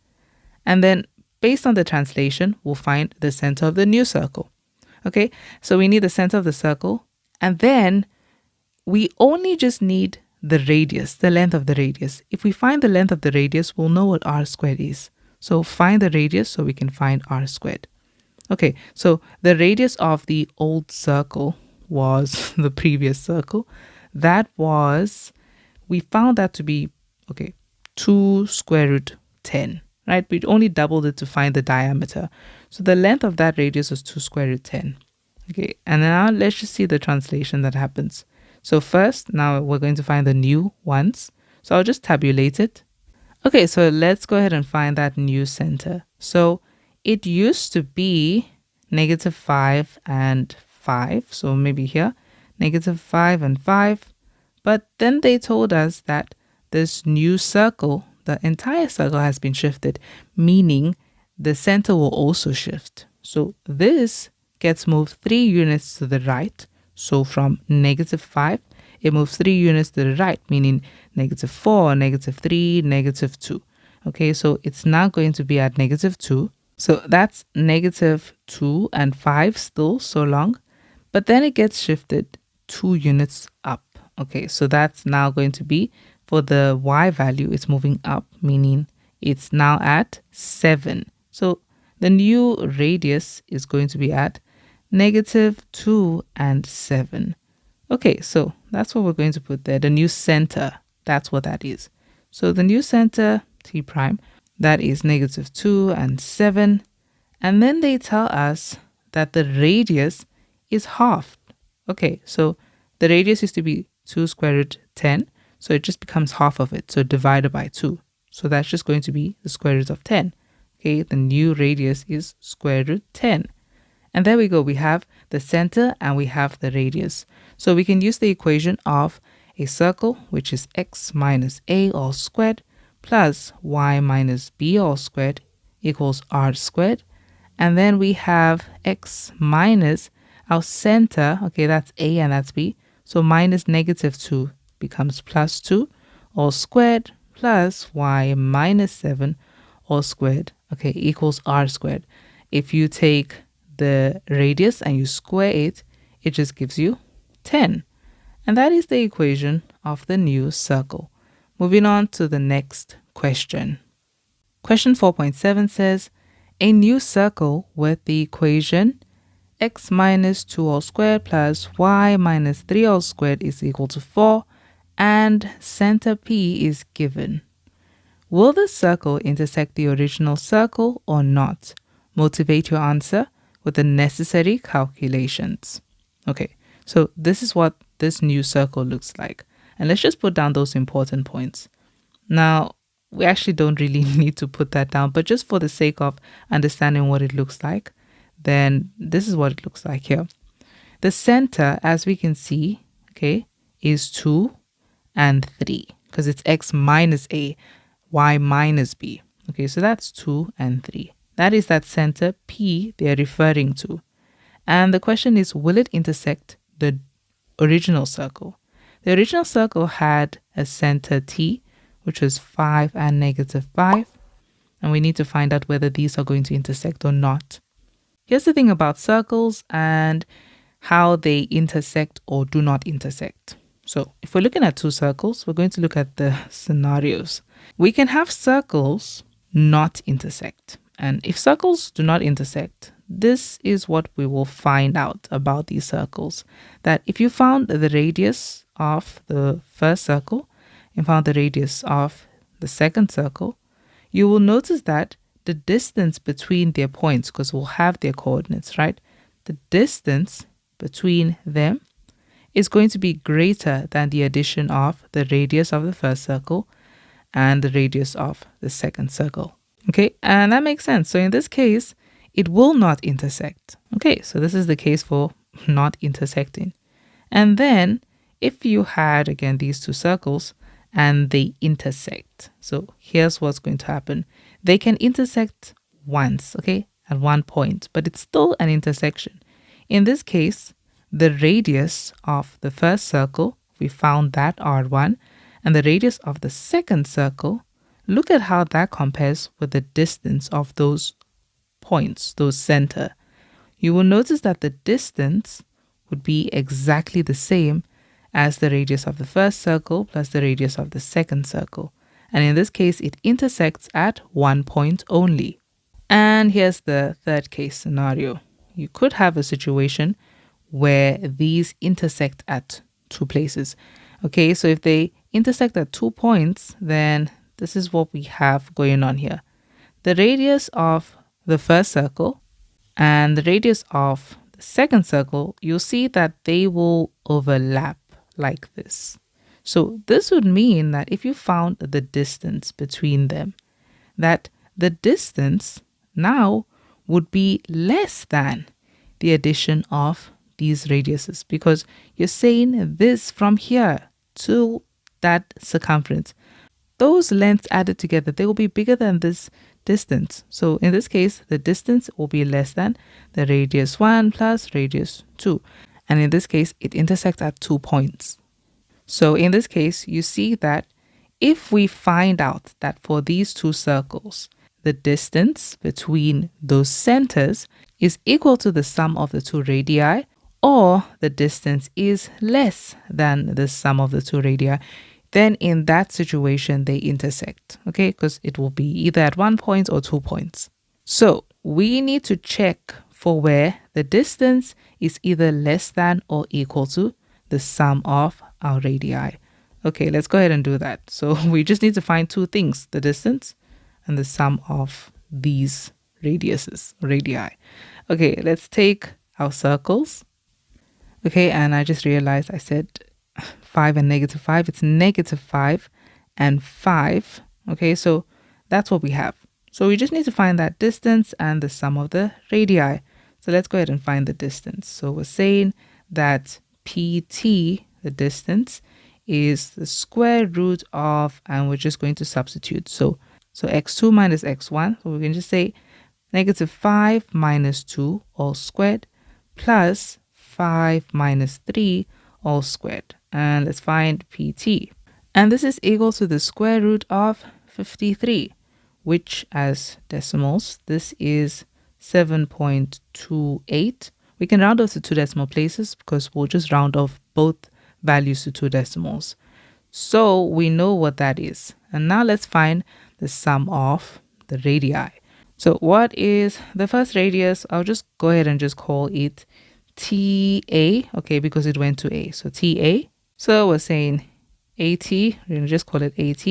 A: And then based on the translation, we'll find the center of the new circle. Okay, so we need the center of the circle, and then we only just need the radius, the length of the radius. If we find the length of the radius, we'll know what r squared is. So find the radius so we can find r squared. Okay, so the radius of the old circle was the previous circle. That was, we found that to be, okay, 2 square root 10. Right? We only doubled it to find the diameter. So the length of that radius is 2 square root 10. Okay, and now let's just see the translation that happens. So first, now we're going to find the new ones. So I'll just tabulate it. Okay, so let's go ahead and find that new center. So it used to be negative 5 and 5. So maybe here, negative 5 and 5. But then they told us that this new circle, the entire circle has been shifted, meaning the center will also shift. So this gets moved 3 units to the right. So from negative 5, it moves 3 units to the right, meaning negative 4, negative 3, negative 2. Okay, so it's now going to be at negative 2. So that's negative 2 and 5 still so long. But then it gets shifted 2 units up. Okay, so that's now going to be, for the y value, it's moving up, meaning it's now at 7. So the new radius is going to be at negative 2 and 7. Okay, so that's what we're going to put there. The new center, that's what that is. So the new center T prime, that is -2 and 7. And then they tell us that the radius is halved. Okay, so the radius used to be 2 square root 10. So it just becomes half of it. So divided by 2. So that's just going to be the square root of 10. Okay, the new radius is square root 10. And there we go. We have the center and we have the radius. So we can use the equation of a circle, which is x minus a all squared plus y minus b all squared equals r squared. And then we have x minus our center. Okay, that's a and that's b. So minus -2 becomes plus 2 all squared plus y minus 7 all squared, okay, equals r squared. If you take the radius and you square it, it just gives you 10. And that is the equation of the new circle. Moving on to the next question. Question 4.7 says, a new circle with the equation x minus 2 all squared plus y minus 3 all squared is equal to 4, and center P is given. Will the circle intersect the original circle or not? Motivate your answer with the necessary calculations. Okay, so this is what this new circle looks like. And let's just put down those important points. Now, we actually don't really need to put that down, but just for the sake of understanding what it looks like, then this is what it looks like here. The center, as we can see, okay, is 2 and 3 because it's x minus a, y minus b. Okay, so that's 2 and 3. That is that center P they're referring to. And the question is, will it intersect the original circle? The original circle had a center T, which was 5 and -5. And we need to find out whether these are going to intersect or not. Here's the thing about circles and how they intersect or do not intersect. So if we're looking at two circles, we're going to look at the scenarios. We can have circles not intersect. And if circles do not intersect, this is what we will find out about these circles. That if you found the radius of the first circle and found the radius of the second circle, you will notice that the distance between their points, because we'll have their coordinates, right? The distance between them is going to be greater than the addition of the radius of the first circle and the radius of the second circle. Okay, and that makes sense. So in this case, it will not intersect. Okay, so this is the case for not intersecting. And then if you had, again, these two circles and they intersect. So here's what's going to happen. They can intersect once, okay, at one point, but it's still an intersection. In this case, the radius of the first circle, we found that R1, and the radius of the second circle, look at how that compares with the distance of those points, those center. You will notice that the distance would be exactly the same as the radius of the first circle plus the radius of the second circle. And in this case, it intersects at one point only. And here's the third case scenario. You could have a situation where these intersect at two places. Okay, so if they intersect at 2 points, then this is what we have going on here. The radius of the first circle and the radius of the second circle, you'll see that they will overlap like this. So this would mean that if you found the distance between them, that the distance now would be less than the addition of these radiuses, because you're saying this from here to that circumference. Those lengths added together, they will be bigger than this distance. So in this case, the distance will be less than the radius 1 plus radius 2. And in this case, it intersects at 2 points. So in this case, you see that if we find out that for these two circles, the distance between those centers is equal to the sum of the two radii, or the distance is less than the sum of the two radii, then in that situation, they intersect, okay? Because it will be either at 1 point or 2 points. So we need to check for where the distance is either less than or equal to the sum of our radii. Okay, let's go ahead and do that. So we just need to find two things, the distance and the sum of these radii. Okay, let's take our circles. Okay, and I just realized I said 5 and negative 5. It's negative 5 and 5. Okay, so that's what we have. So we just need to find that distance and the sum of the radii. So let's go ahead and find the distance. So we're saying that PT, the distance, is the square root of, and we're just going to substitute. So x2 minus x1. So we can just say negative 5 minus 2 all squared plus 5 minus 3 all squared. And let's find PT. And this is equal to the square root of 53, which as decimals, this is 7.28. We can round off to 2 decimal places because we'll just round off both values to 2 decimals. So we know what that is. And now let's find the sum of the radii. So what is the first radius? I'll just go ahead and just call it TA, okay, because it went to A. So TA. So we're saying AT, we're going to just call it AT,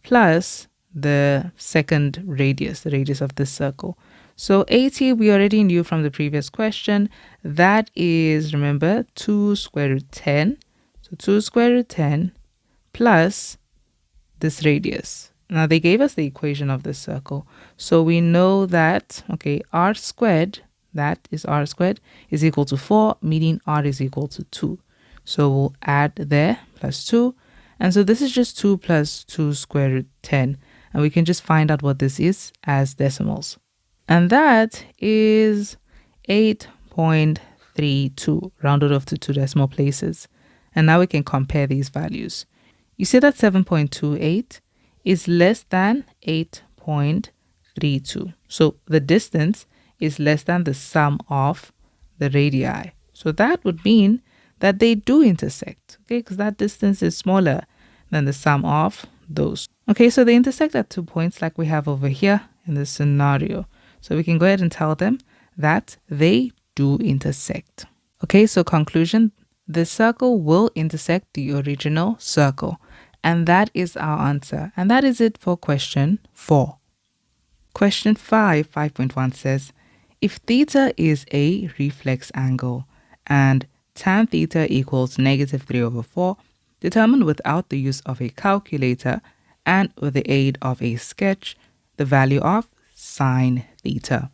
A: plus the second radius, the radius of this circle. So AT, we already knew from the previous question. That is, remember, 2 square root 10. So 2 square root 10 plus this radius. Now they gave us the equation of this circle. So we know that, okay, r squared, that is r squared, is equal to 4, meaning r is equal to 2. So we'll add there, plus 2. And so this is just 2 plus 2 square root 10. And we can just find out what this is as decimals. And that is 8.32, rounded off to 2 decimal places. And now we can compare these values. You see that 7.28 is less than 8.32. So the distance is less than the sum of the radii. So that would mean that they do intersect, okay, because that distance is smaller than the sum of those. Okay, so they intersect at 2 points like we have over here in this scenario. So we can go ahead and tell them that they do intersect. Okay, so conclusion, the circle will intersect the original circle. And that is our answer. And that is it for question 4. Question 5.1 says, if theta is a reflex angle and tan theta equals negative 3/4, determine without the use of a calculator and with the aid of a sketch the value of sine theta.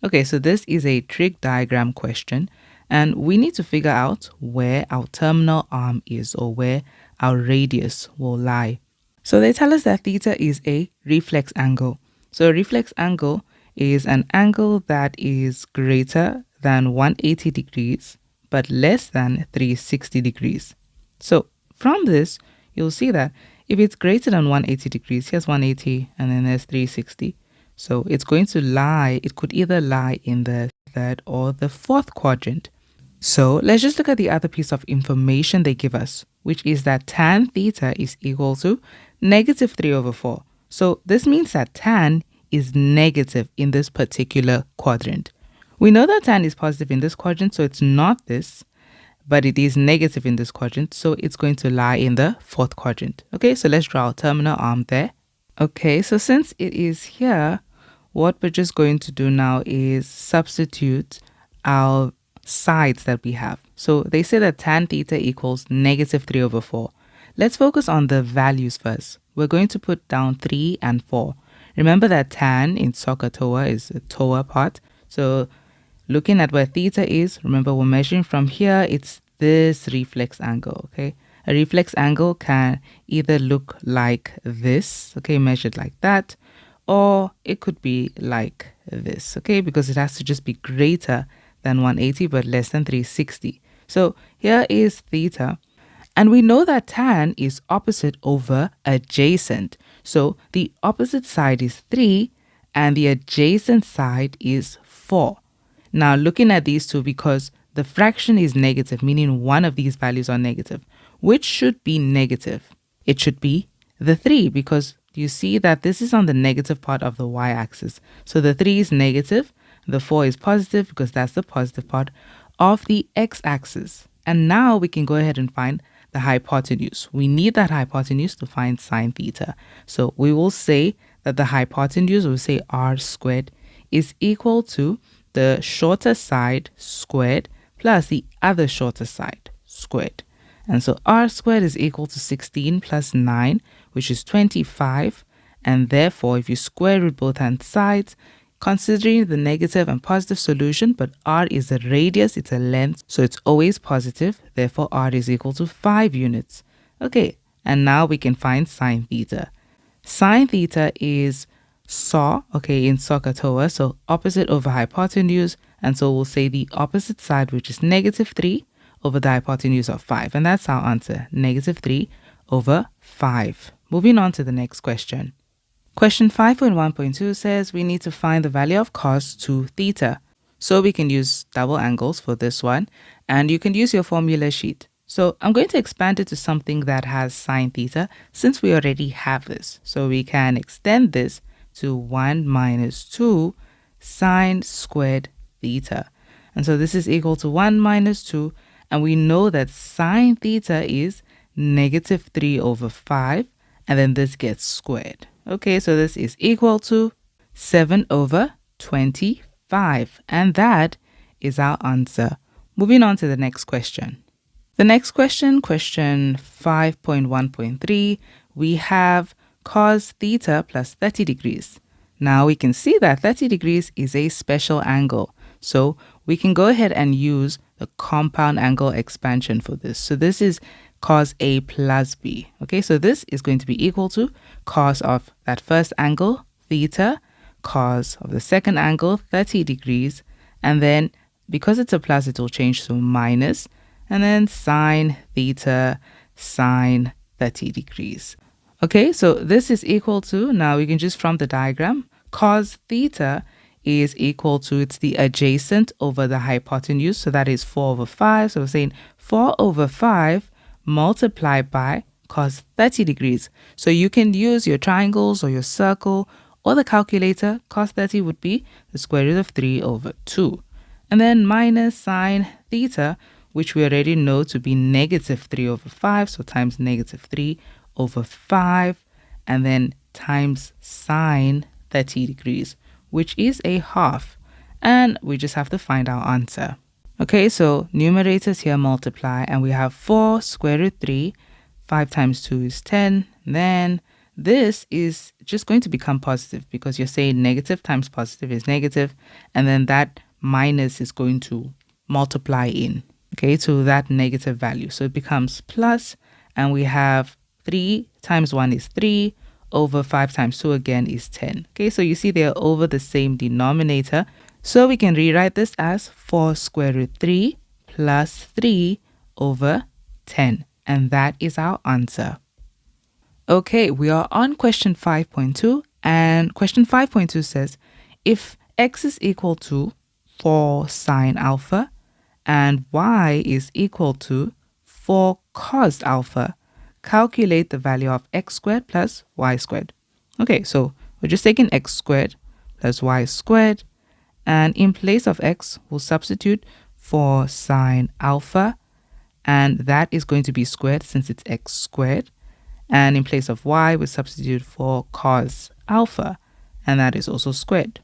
A: Okay, so this is a trig diagram question, and we need to figure out where our terminal arm is or where our radius will lie. So they tell us that theta is a reflex angle. So a reflex angle is an angle that is greater than 180 degrees but less than 360 degrees. So from this, you'll see that if it's greater than 180 degrees, here's 180 and then there's 360. So it's going to lie, it could either lie in the third or the fourth quadrant. So let's just look at the other piece of information they give us, which is that tan theta is equal to negative 3/4. So this means that tan is negative in this particular quadrant. We know that tan is positive in this quadrant, so it's not this, but it is negative in this quadrant, so it's going to lie in the fourth quadrant. Okay, so let's draw our terminal arm there. Okay, so since it is here, what we're just going to do now is substitute our sides that we have. So they say that tan theta equals negative 3/4. Let's focus on the values first. We're going to put down 3 and 4. Remember that tan in soccer toa is a toa part. So looking at where theta is, remember we're measuring from here, it's this reflex angle, okay? A reflex angle can either look like this, okay, measured like that, or it could be like this, okay, because it has to just be greater than 180 but less than 360. So here is theta, and we know that tan is opposite over adjacent. So the opposite side is 3 and the adjacent side is 4. Now looking at these two, because the fraction is negative, meaning one of these values are negative, which should be negative? It should be the 3, because you see that this is on the negative part of the y-axis. So the 3 is negative, the 4 is positive because that's the positive part of the x-axis. And now we can go ahead and find the hypotenuse. We need that hypotenuse to find sine theta. So we will say that the hypotenuse, we'll say r squared, is equal to the shorter side squared plus the other shorter side squared. And so r squared is equal to 16 plus 9, which is 25. And therefore, if you square root both hand sides, considering the negative and positive solution, but r is a radius, it's a length, so it's always positive. Therefore, r is equal to 5 units. Okay, and now we can find sine theta. Sine theta is saw, okay, in SOHCAHTOA, so opposite over hypotenuse. And so we'll say the opposite side, which is negative 3 over the hypotenuse of 5. And that's our answer, negative 3 over 5. Moving on to the next question. Question 5.1.2 says we need to find the value of cos 2 theta. So we can use double angles for this one, and you can use your formula sheet. So I'm going to expand it to something that has sine theta since we already have this. So we can extend this to 1 minus 2 sine squared theta. And so this is equal to 1 minus 2, and we know that sine theta is negative 3 over 5, and then this gets squared. Okay, so this is equal to 7 over 25, and that is our answer. Moving on to the next question. The next question, question 5.1.3, we have cos theta plus 30 degrees. Now we can see that 30 degrees is a special angle. So we can go ahead and use the compound angle expansion for this. So this is cos A plus B. Okay, so this is going to be equal to cos of that first angle, theta, cos of the second angle, 30 degrees. And then because it's a plus, it will change to minus. And then sine theta, sine 30 degrees. Okay, so this is equal to, now we can just from the diagram, cos theta is equal to, it's the adjacent over the hypotenuse. So that is 4 over 5. So we're saying 4 over 5 multiplied by cos 30 degrees. So you can use your triangles or your circle or the calculator. Cos 30 would be the square root of 3 over 2. And then minus sine theta, which we already know to be negative 3 over 5. So times negative 3 over 5. And then times sine 30 degrees, which is a half. And we just have to find our answer. Okay, so numerators here multiply, and we have 4 square root 3. 5 times 2 is 10. Then this is just going to become positive because you're saying negative times positive is negative. And then that minus is going to multiply in, okay, to that negative value. So it becomes plus, and we have 3 times 1 is 3. Over 5 times 2 again is 10. Okay, so you see they're over the same denominator. So we can rewrite this as 4 square root 3 plus 3 over 10. And that is our answer. Okay, we are on question 5.2. And question 5.2 says, if x is equal to 4 sine alpha and y is equal to 4 cos alpha, calculate the value of x squared plus y squared. Okay, so we're just taking x squared plus y squared, and in place of x, we'll substitute for sine alpha, and that is going to be squared since it's x squared. And in place of y, we substitute for cos alpha, and that is also squared.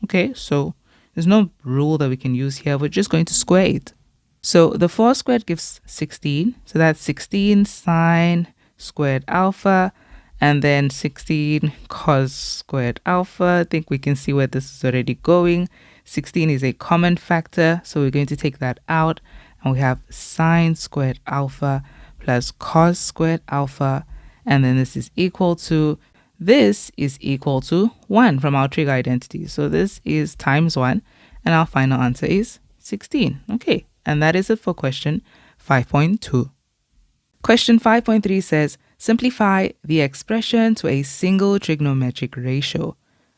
A: Okay, so there's no rule that we can use here. We're just going to square it. So the 4 squared gives 16. So that's 16 sine squared alpha, and then 16 cos squared alpha. I think we can see where this is already going. 16 is a common factor, so we're going to take that out. And we have sine squared alpha plus cos squared alpha. And then this is equal to 1 from our trig identity. So this is times 1, and our final answer is 16. Okay. And that is it for question 5.2. Question 5.3 says, simplify the expression to a single trigonometric ratio.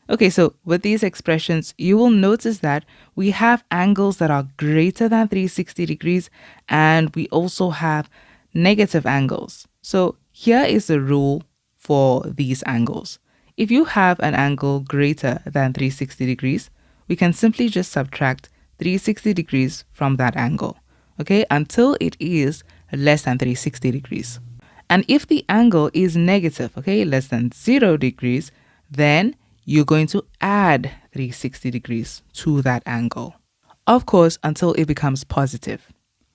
A: Okay, so with these expressions, you will notice that we have angles that are greater than 360 degrees, and we also have negative angles. So here is the rule for these angles. If you have an angle greater than 360 degrees, we can simply just subtract 360 degrees from that angle, okay, until it is less than 360 degrees. And if the angle is negative, okay, less than 0 degrees, then you're going to add 360 degrees to that angle. Of course, until it becomes positive.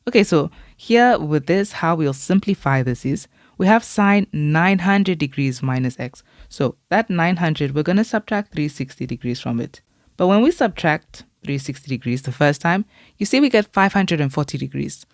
A: Okay, so here with this, how we'll simplify this is, we have sine 900 degrees minus x. So that 900, we're going to subtract 360 degrees from it. But when we subtract 360 degrees the first time, you see we get 540 degrees.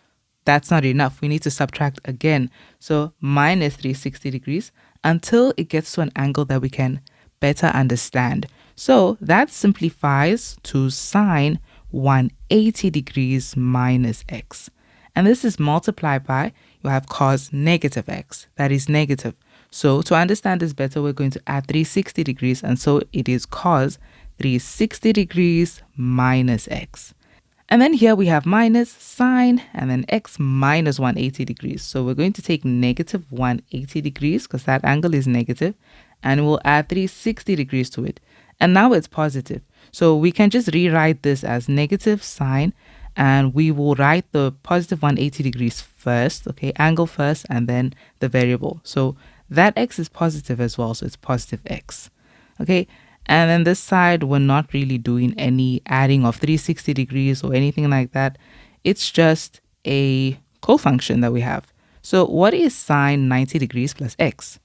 A: That's not enough. We need to subtract again. So minus 360 degrees until it gets to an angle that we can better understand. So that simplifies to sine 180 degrees minus x. And this is multiplied by, you have cos negative x. That is negative. So to understand this better, we're going to add 360 degrees. And so it is cos 360 degrees minus x. And then here we have minus sine and then x minus 180 degrees. So we're going to take negative 180 degrees because that angle is negative, and we'll add 360 degrees to it. And now it's positive. So we can just rewrite this as negative sine, and we will write the positive 180 degrees first, okay, angle first, and then the variable. So that x is positive as well, so it's positive x, okay. And then this side, we're not really doing any adding of 360 degrees or anything like that. It's just a cofunction that we have. So what is sine 90 degrees plus x?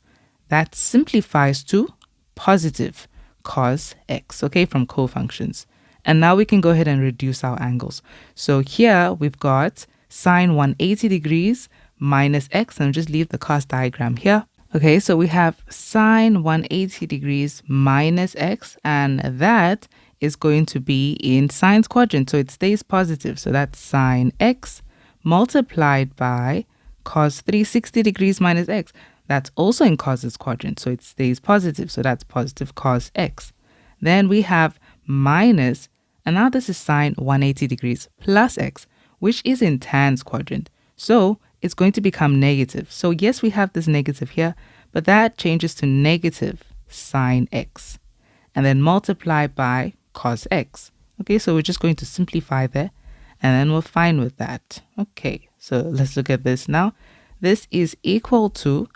A: That simplifies to positive cos x, okay, from cofunctions. And now we can go ahead and reduce our angles. So here we've got sine 180 degrees minus x, and just leave the cos diagram here. Okay, so we have sine 180 degrees minus x, and that is going to be in sine's quadrant, so it stays positive. So that's sine x multiplied by cos 360 degrees minus x. That's also in cos's quadrant, so it stays positive. So that's positive cos x. Then we have minus, and now this is sine 180 degrees plus x, which is in tan's quadrant. So it's going to become negative. So yes, we have this negative here, but that changes to negative sine x, and then multiply by cos x. Okay, so we're just going to simplify there, and then we're fine with that. Okay, so let's look at this now. This is equal to,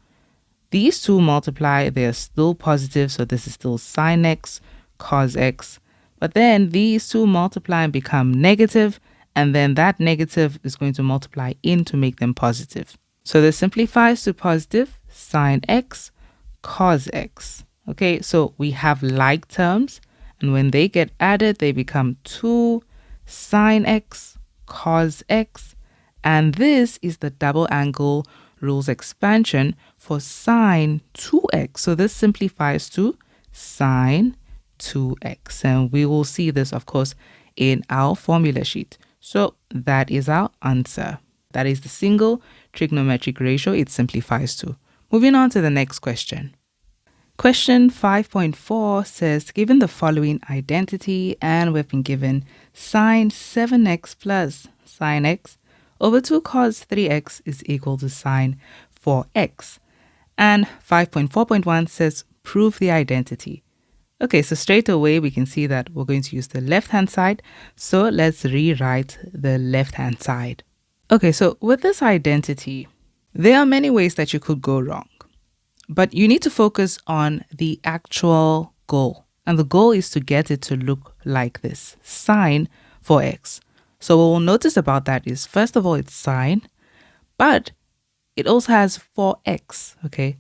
A: these two multiply, they're still positive, so this is still sine x, cos x. But then these two multiply and become negative, and then that negative is going to multiply in to make them positive. So this simplifies to positive sine x, cos x. Okay, so we have like terms, and when they get added, they become 2 sine x, cos x, and this is the double angle rules expansion for sine 2x. So this simplifies to sine 2x, and we will see this, of course, in our formula sheet. So that is our answer. That is the single trigonometric ratio it simplifies to. Moving on to the next question. Question 5.4 says, given the following identity, and we've been given sine 7x plus sine x over 2 cos 3x is equal to sine 4x. And 5.4.1 says, prove the identity. Okay, so straight away we can see that we're going to use the left-hand side. So let's rewrite the left-hand side. Okay, so with this identity, there are many ways that you could go wrong, but you need to focus on the actual goal. And the goal is to get it to look like this, sine 4x. So what we'll notice about that is, first of all, it's sine, but it also has 4x, okay?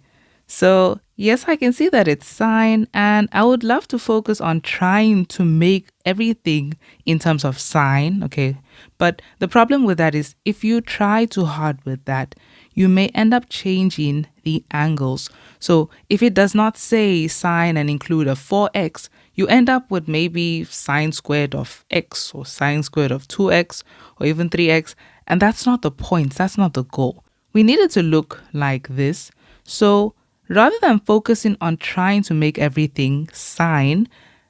A: So yes, I can see that it's sine, and I would love to focus on trying to make everything in terms of sine, okay? But the problem with that is, if you try too hard with that, you may end up changing the angles. So if it does not say sine and include a 4x, you end up with maybe sine squared of x or sine squared of 2x or even 3x. And that's not the point. That's not the goal. We need it to look like this. So rather than focusing on trying to make everything sine,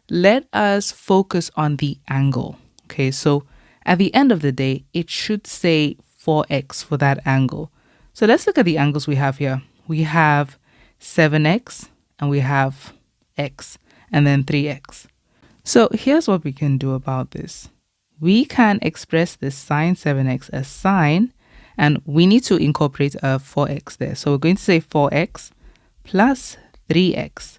A: let us focus on the angle. Okay, so at the end of the day, it should say 4x for that angle. So let's look at the angles we have here. We have 7x and we have x and then 3x. So here's what we can do about this. We can express this sine 7x as sine, And we need to incorporate a 4x there. So we're going to say 4x plus 3x.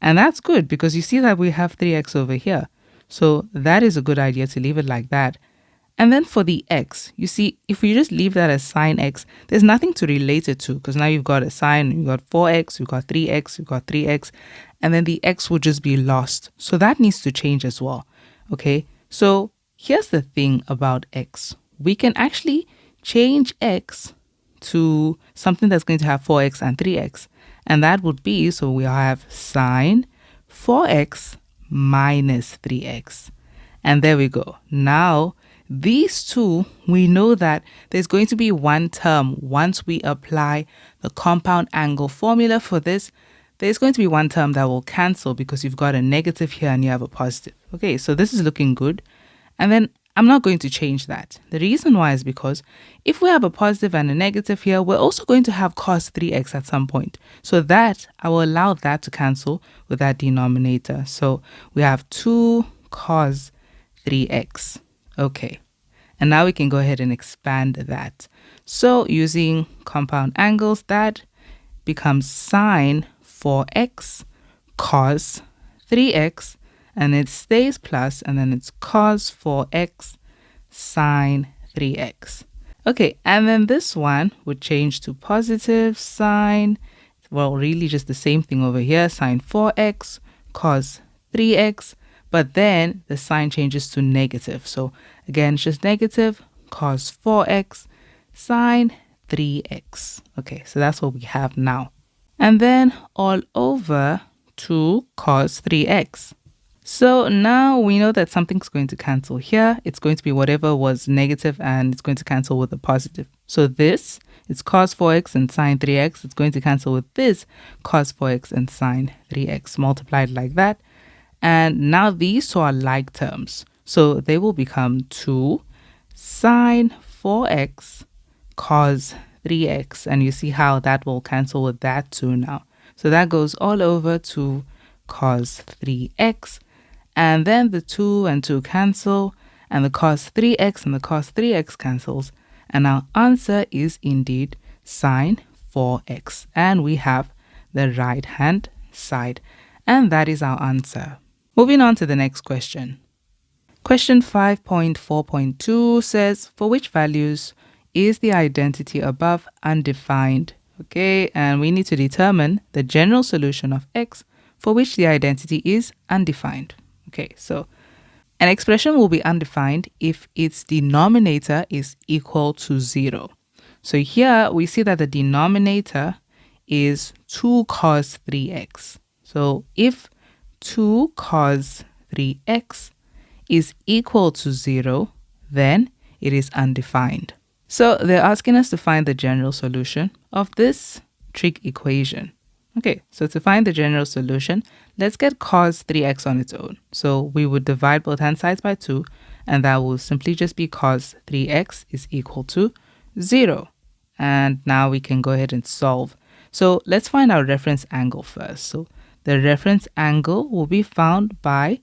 A: And that's good because you see that we have 3x over here. So that is a good idea to leave it like that. And then for the x, you see, if we just leave that as sine x, there's nothing to relate it to because now you've got a sine, you've got 4x, you've got 3x, you've got 3x, and then the x will just be lost. So that needs to change as well. Okay, so here's the thing about x. We can actually change x to something that's going to have 4x and 3x. And that would be, so we have sine 4x minus 3x. And there we go. Now, these two, we know that there's going to be one term once we apply the compound angle formula for this. There's going to be one term that will cancel because you've got a negative here and you have a positive. Okay, so this is looking good. And then I'm not going to change that. The reason why is because if we have a positive and a negative here, we're also going to have cos 3x at some point. So that, I will allow that to cancel with that denominator. So we have 2 cos 3x. Okay, and now we can go ahead and expand that. So using compound angles, that becomes sine 4x cos 3x, and it stays plus, and then it's cos 4x sine 3x. Okay, and then this one would change to positive sine, well, really just the same thing over here, sine 4x cos 3x, but then the sign changes to negative. So again, it's just negative cos 4x sine 3x. Okay, so that's what we have now. And then all over 2 cos 3x. So now we know that something's going to cancel here. It's going to be whatever was negative and it's going to cancel with a positive. So this is cos 4x and sine 3x. It's going to cancel with this cos 4x and sine 3x multiplied like that. And now these two are like terms. So they will become 2 sine 4x cos 3x. And you see how that will cancel with that 2 now. So that goes all over to cos 3x. And then the 2 and 2 cancel. And the cos 3x and the cos 3x cancels. And our answer is indeed sine 4x. And we have the right hand side. And that is our answer. Moving on to the next question. Question 5.4.2 says, for which values is the identity above undefined? Okay, and we need to determine the general solution of x for which the identity is undefined. Okay, so an expression will be undefined if its denominator is equal to 0. So here we see that the denominator is 2 cos 3x. So if 2 cos 3x is equal to 0, then it is undefined. So they're asking us to find the general solution of this trig equation. Okay, so to find the general solution, let's get cos 3x on its own. So we would divide both hand sides by 2, and that will simply just be cos 3x is equal to 0. And now we can go ahead and solve. So let's find our reference angle first. So the reference angle will be found by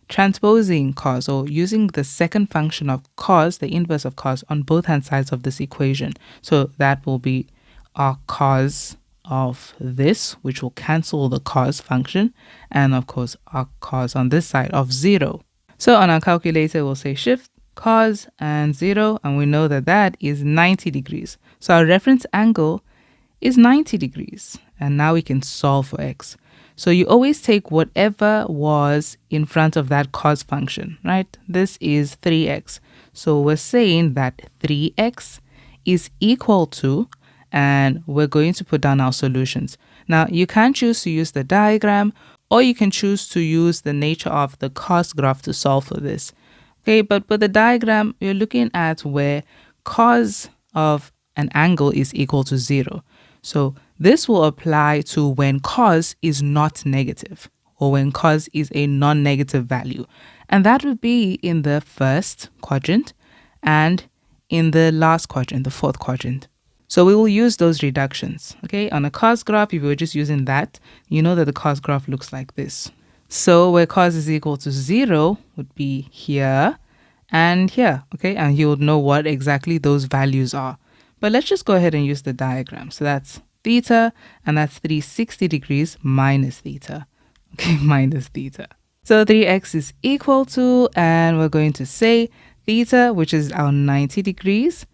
A: transposing cos, or using the second function of cos, the inverse of cos, on both hand sides of this equation. So that will be our cos of this, which will cancel the cos function, and of course our cos on this side of 0. So on our calculator, we'll say shift cos and 0, and we know that that is 90 degrees. So our reference angle is 90 degrees, and now we can solve for x. So you always take whatever was in front of that cos function, right? This is 3x. So we're saying that 3x is equal to, and we're going to put down our solutions. Now, you can choose to use the diagram, or you can choose to use the nature of the cos graph to solve for this. Okay, but with the diagram, you're looking at where cos of an angle is equal to 0. So this will apply to when cos is not negative, or when cos is a non-negative value. And that would be in the first quadrant and in the last quadrant, the fourth quadrant. So we will use those reductions. Okay, on a cos graph, if we were just using that, you know that the cos graph looks like this. So where cos is equal to 0 would be here and here. Okay, and you would know what exactly those values are. But let's just go ahead and use the diagram. So that's theta, and that's 360 degrees minus theta. Okay, minus theta. So 3x is equal to, and we're going to say theta, which is our 90 degrees.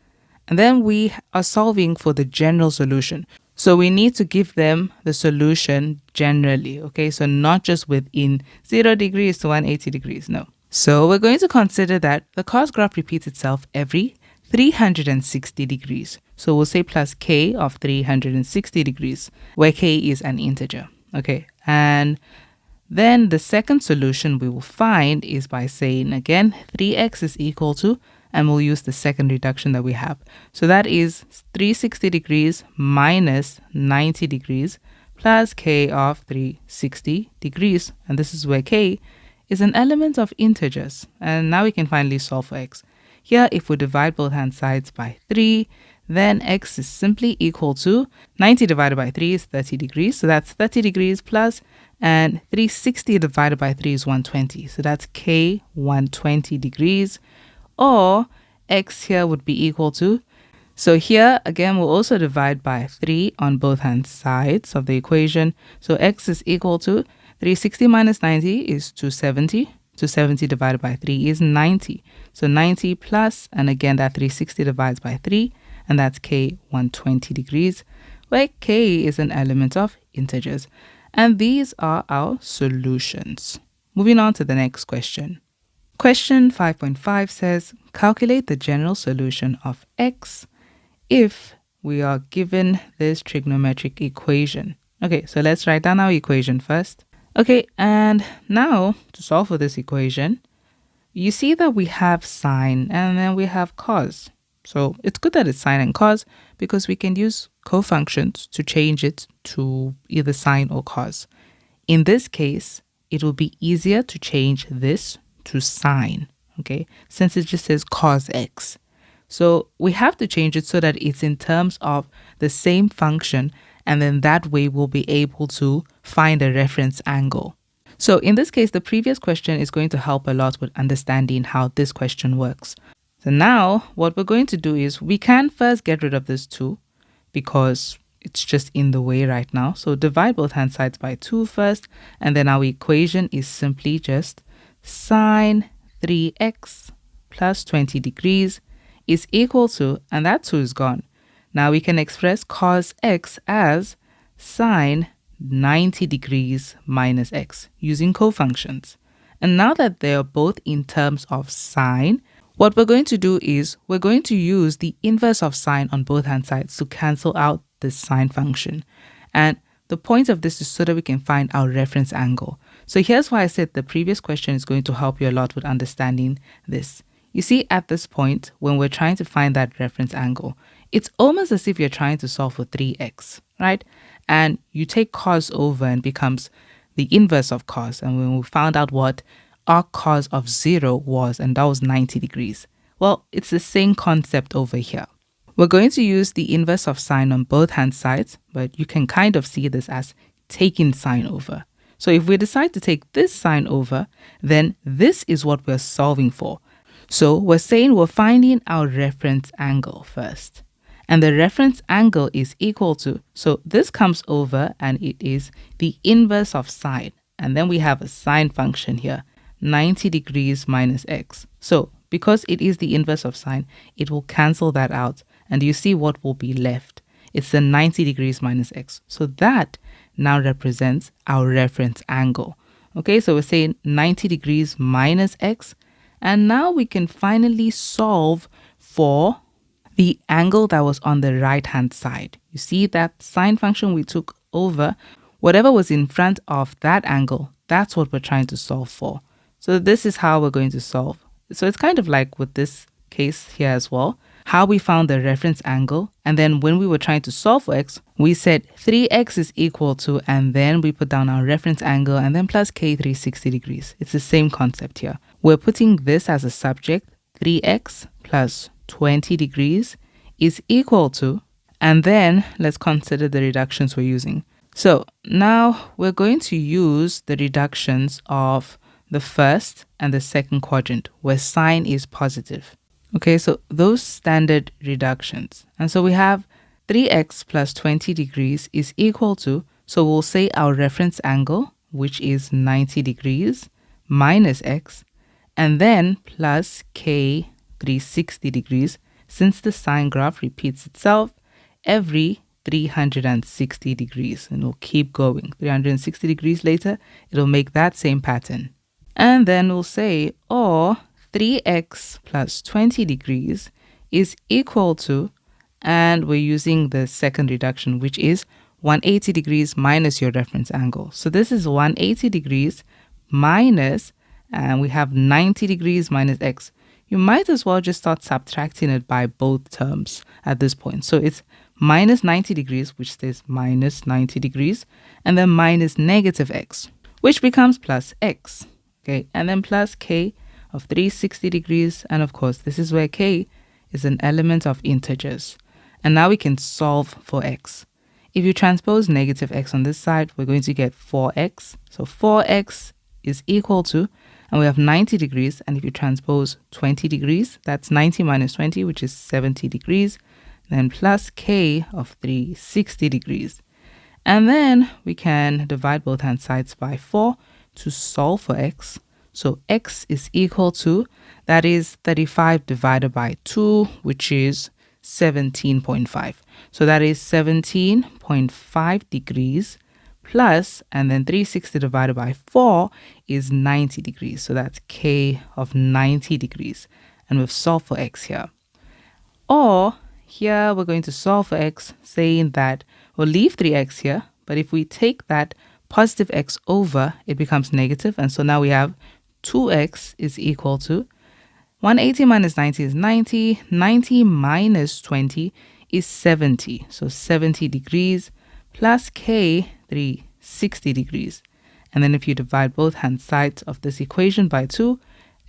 A: And then we are solving for the general solution. So we need to give them the solution generally, okay? So not just within 0 degrees to 180 degrees, no. So we're going to consider that the cos graph repeats itself every 360 degrees. So we'll say plus k of 360 degrees, where k is an integer, okay? And then the second solution we will find is by saying, again, 3x is equal to, and we'll use the second reduction that we have. So that is 360 degrees minus 90 degrees plus k of 360 degrees. And this is where k is an element of integers. And now we can finally solve for x. Here, if we divide both hand sides by 3, then x is simply equal to 90 divided by 3 is 30 degrees. So that's 30 degrees plus, and 360 divided by 3 is 120. So that's k 120 degrees, or x here would be equal to, so here again we'll also divide by 3 on both hand sides of the equation. So x is equal to 360 minus 90 is 270. 270 divided by 3 is 90. So 90 plus, and again that 360 divides by 3, and that's k 120 degrees, where k is an element of integers. And these are our solutions. Moving on to the next question. Question 5.5 says, calculate the general solution of x if we are given this trigonometric equation. Okay, so let's write down our equation first. Okay, and now to solve for this equation, you see that we have sine and then we have cos. So it's good that it's sine and cos because we can use cofunctions to change it to either sine or cos. In this case, it will be easier to change this to sine, okay, since it just says cos x. So we have to change it so that it's in terms of the same function, and then that way we'll be able to find a reference angle. So in this case, the previous question is going to help a lot with understanding how this question works. So now what we're going to do is we can first get rid of this 2 because it's just in the way right now. So divide both hand sides by 2 first, and then our equation is simply just sine 3x plus 20 degrees is equal to, and that 2 is gone. Now we can express cos x as sine 90 degrees minus x using cofunctions. And now that they are both in terms of sine, what we're going to do is we're going to use the inverse of sine on both hand sides to cancel out this sine function. And the point of this is so that we can find our reference angle. So here's why I said the previous question is going to help you a lot with understanding this. You see, at this point, when we're trying to find that reference angle, it's almost as if you're trying to solve for 3x, right? And you take cos over and becomes the inverse of cos. And when we found out what arc cos of 0 was, and that was 90 degrees. Well, it's the same concept over here. We're going to use the inverse of sine on both hand sides, but you can kind of see this as taking sine over. So if we decide to take this sine over, then this is what we're solving for. So we're saying we're finding our reference angle first. And the reference angle is equal to, so this comes over and it is the inverse of sine. And then we have a sine function here, 90 degrees minus x. So because it is the inverse of sine, it will cancel that out. And you see what will be left. It's the 90 degrees minus x. So that now represents our reference angle. Okay, so we're saying 90 degrees minus x. And now we can finally solve for the angle that was on the right hand side. You see that sine function we took over, whatever was in front of that angle, that's what we're trying to solve for. So this is how we're going to solve. So it's kind of like with this case here as well, how we found the reference angle. And then when we were trying to solve for x, we said 3x is equal to, and then we put down our reference angle and then plus k 360 degrees. It's the same concept here. We're putting this as a subject, 3x plus 20 degrees is equal to, and then let's consider the reductions we're using. So now we're going to use the reductions of the first and the second quadrant where sine is positive. Okay, so those standard reductions. And so we have 3x plus 20 degrees is equal to, so we'll say our reference angle, which is 90 degrees, minus x, and then plus k 360 degrees, since the sine graph repeats itself every 360 degrees, and it'll keep going. 360 degrees later, it'll make that same pattern. And then we'll say, or 3x plus 20 degrees is equal to, and we're using the second reduction, which is 180 degrees minus your reference angle. So this is 180 degrees minus, and we have 90 degrees minus x. You might as well just start subtracting it by both terms at this point. So it's minus 90 degrees, which stays minus 90 degrees, and then minus negative x, which becomes plus x. Okay, and then plus k of 360 degrees. And of course, this is where k is an element of integers. And now we can solve for x. If you transpose negative x on this side, we're going to get 4x. So 4x is equal to, and we have 90 degrees. And if you transpose 20 degrees, that's 90 minus 20, which is 70 degrees. Then plus k of 360 degrees. And then we can divide both hand sides by 4 to solve for x. So x is equal to, that is 35 divided by 2, which is 17.5. So that is 17.5 degrees plus, and then 360 divided by 4 is 90 degrees. So that's k of 90 degrees. And we've solved for x here. Or here we're going to solve for x, saying that we'll leave 3x here, but if we take that positive x over, it becomes negative. And so now we have 2x is equal to 180 minus 90 is 90. 90 minus 20 is 70. So 70 degrees plus k 360 degrees. And then if you divide both hand sides of this equation by 2,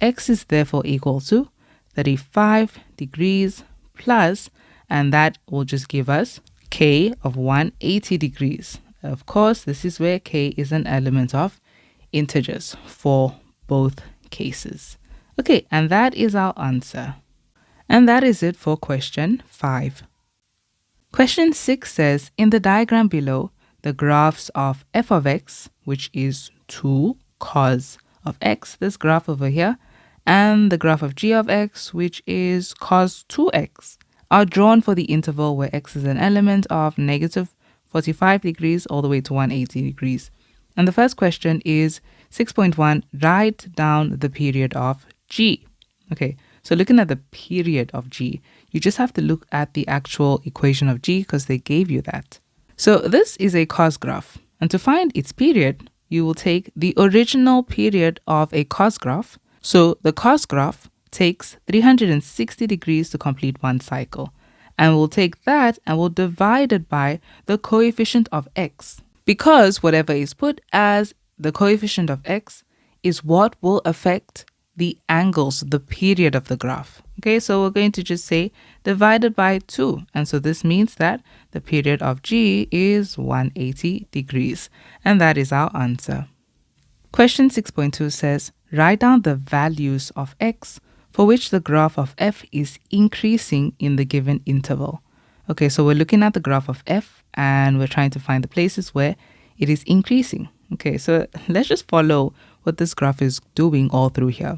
A: x is therefore equal to 35 degrees plus, and that will just give us k of 180 degrees. Of course, this is where k is an element of integers for both cases. Okay, and that is our answer. And that is it for question 5. Question 6 says, in the diagram below, the graphs of f of x, which is 2 cos of x, this graph over here, and the graph of g of x, which is cos 2x, are drawn for the interval where x is an element of negative 45 degrees all the way to 180 degrees. And the first question is 6.1, write down the period of g. Okay, so looking at the period of g, you just have to look at the actual equation of g because they gave you that. So this is a cos graph. And to find its period, you will take the original period of a cos graph. So the cos graph takes 360 degrees to complete one cycle. And we'll take that and we'll divide it by the coefficient of x. Because whatever is put as the coefficient of x is what will affect the angles, the period of the graph. Okay, so we're going to just say divided by 2. And so this means that the period of g is 180 degrees. And that is our answer. Question 6.2 says, write down the values of x for which the graph of f is increasing in the given interval. Okay, so we're looking at the graph of f and we're trying to find the places where it is increasing. Okay, so let's just follow what this graph is doing all through here.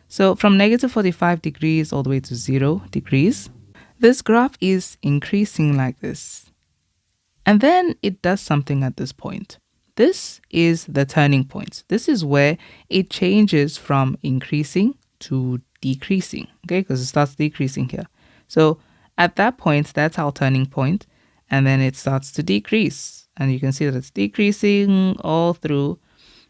A: So from negative 45 degrees all the way to 0 degrees, this graph is increasing like this. And then it does something at this point. This is the turning point. This is where it changes from increasing to decreasing, okay, because it starts decreasing here. So at that point, that's our turning point, and then it starts to decrease. And you can see that it's decreasing all through,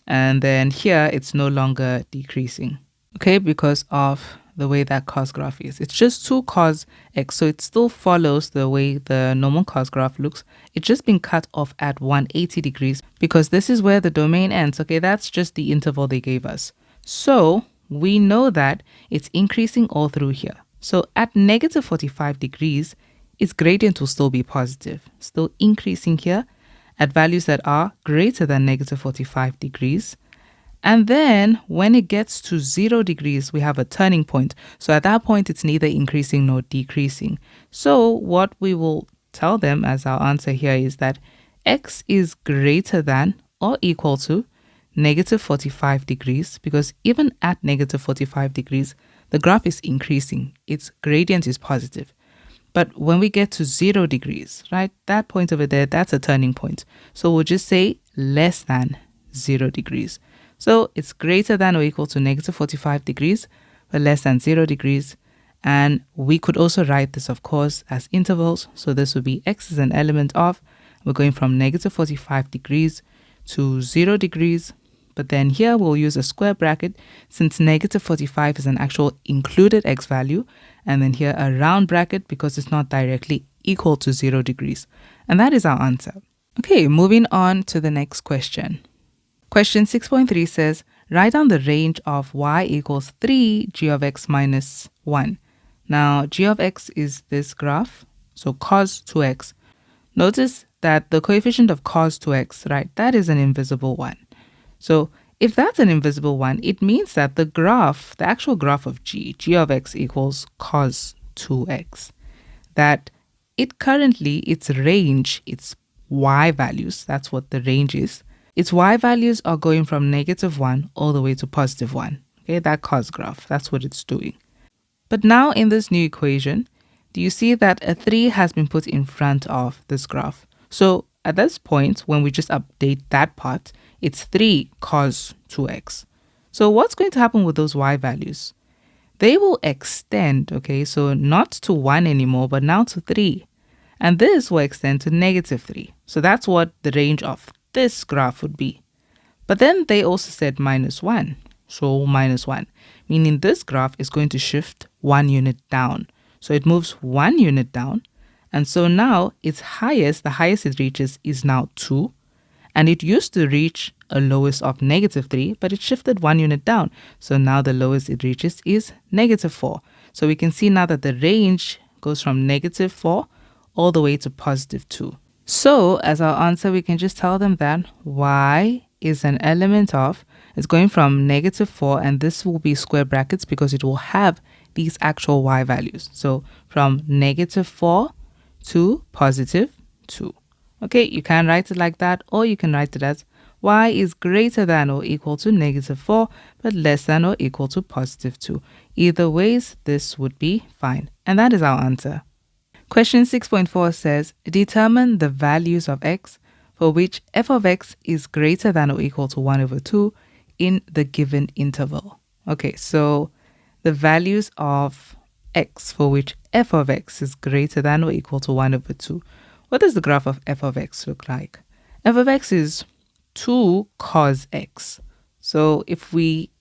A: and then here it's no longer decreasing, okay, because of the way that cos graph is. It's just 2 cos x, so it still follows the way the normal cos graph looks. It's just been cut off at 180 degrees because this is where the domain ends. Okay, that's just the interval they gave us. So we know that it's increasing all through here. So at negative 45 degrees, its gradient will still be positive, still increasing here at values that are greater than negative 45 degrees. And then when it gets to 0 degrees, we have a turning point. So at that point, it's neither increasing nor decreasing. So what we will tell them as our answer here is that x is greater than or equal to negative 45 degrees, because even at negative 45 degrees, the graph is increasing. Its gradient is positive. But when we get to 0 degrees, right, that point over there, that's a turning point. So we'll just say less than 0 degrees. So it's greater than or equal to negative 45 degrees, but less than 0 degrees. And we could also write this, of course, as intervals. So this would be x is an element of, we're going from negative 45 degrees to 0 degrees. But then here we'll use a square bracket since negative 45 is an actual included x value. And then here a round bracket because it's not directly equal to 0 degrees. And that is our answer. Okay, moving on to the next question. Question 6.3 says, write down the range of y equals 3 g of x minus 1. Now, g of x is this graph, so cos 2x. Notice that the coefficient of cos 2x, right, that is an invisible one. So if that's an invisible one, it means that the graph, the actual graph of g of x equals cos 2x, that it currently, its range, its y values, that's what the range is, its y values are going from negative 1 all the way to positive 1. Okay, that cos graph, that's what it's doing. But now in this new equation, do you see that a 3 has been put in front of this graph? So at this point, when we just update that part, it's 3 cos 2x. So what's going to happen with those y values? They will extend, okay, so not to 1 anymore, but now to 3. And this will extend to negative 3. So that's what the range of this graph would be. But then they also said minus 1. So minus 1, meaning this graph is going to shift 1 unit down. So it moves 1 unit down. And so now its highest, the highest it reaches is now 2. And it used to reach a lowest of negative 3, but it shifted 1 unit down. So now the lowest it reaches is negative 4. So we can see now that the range goes from negative 4 all the way to positive 2. So as our answer, we can just tell them that y is an element of, it's going from negative 4, and this will be square brackets because it will have these actual y values. So from negative 4 to positive 2. Okay, you can write it like that, or you can write it as y is greater than or equal to negative 4, but less than or equal to positive 2. Either ways, this would be fine. And that is our answer. Question 6.4 says, determine the values of x for which f of x is greater than or equal to 1 over 2 in the given interval. Okay, so the values of x for which f of x is greater than or equal to 1 over 2. What does the graph of f of x look like? F of x is 2 cos x. So if we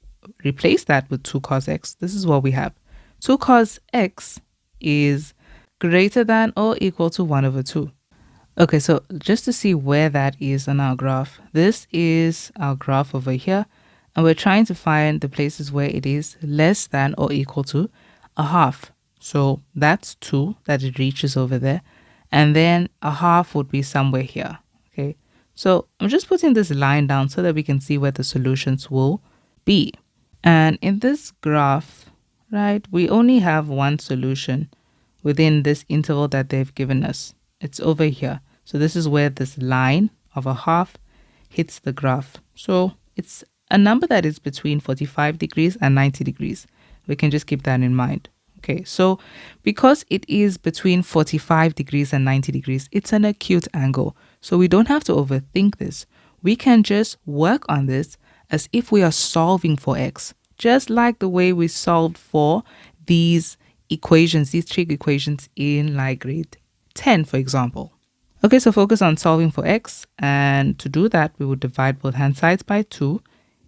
A: replace that with 2 cos x, this is what we have. 2 cos x is greater than or equal to 1 over 2. Okay, so just to see where that is on our graph, this is our graph over here, and we're trying to find the places where it is less than or equal to a half. So that's 2 that it reaches over there, and then a half would be somewhere here. Okay, so I'm just putting this line down so that we can see where the solutions will be. And in this graph, right, we only have one solution within this interval that they've given us. It's over here. So this is where this line of a half hits the graph. So it's a number that is between 45 degrees and 90 degrees. We can just keep that in mind. Okay, so because it is between 45 degrees and 90 degrees, it's an acute angle. So we don't have to overthink this. We can just work on this as if we are solving for x, just like the way we solved for these equations, these trig equations in like grade 10, for example. Okay, so focus on solving for x, and to do that, we would divide both hand sides by 2.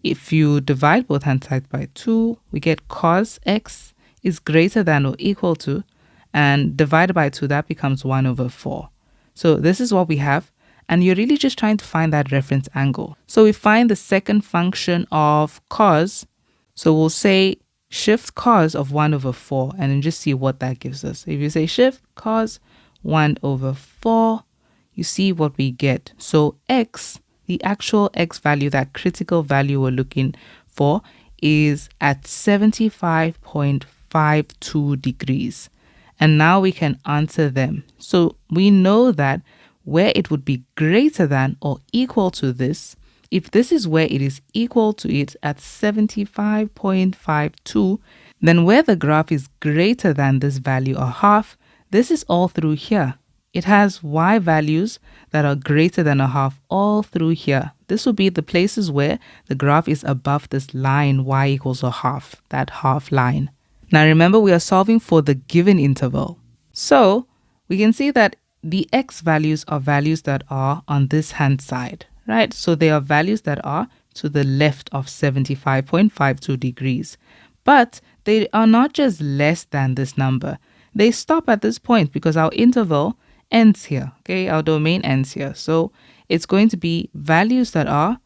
A: If you divide both hand sides by 2, we get cos x is greater than or equal to, and divided by 2, that becomes 1 over 4. So this is what we have, and you're really just trying to find that reference angle. So we find the second function of cos, so we'll say shift cos of 1 over 4, and then just see what that gives us. If you say shift cos 1 over 4, you see what we get. So x the actual x value, that critical value we're looking for, is at 75.52 degrees. And now we can answer them. So we know that where it would be greater than or equal to this, if this is where it is equal to it at 75.52, then where the graph is greater than this value or half, this is all through here. It has y values that are greater than a half all through here. This will be the places where the graph is above this line y equals a half, that half line. Now remember, we are solving for the given interval. So we can see that the x values are values that are on this hand side, right? So they are values that are to the left of 75.52 degrees. But they are not just less than this number. They stop at this point because our interval ends here, okay? Our domain ends here. So it's going to be values that are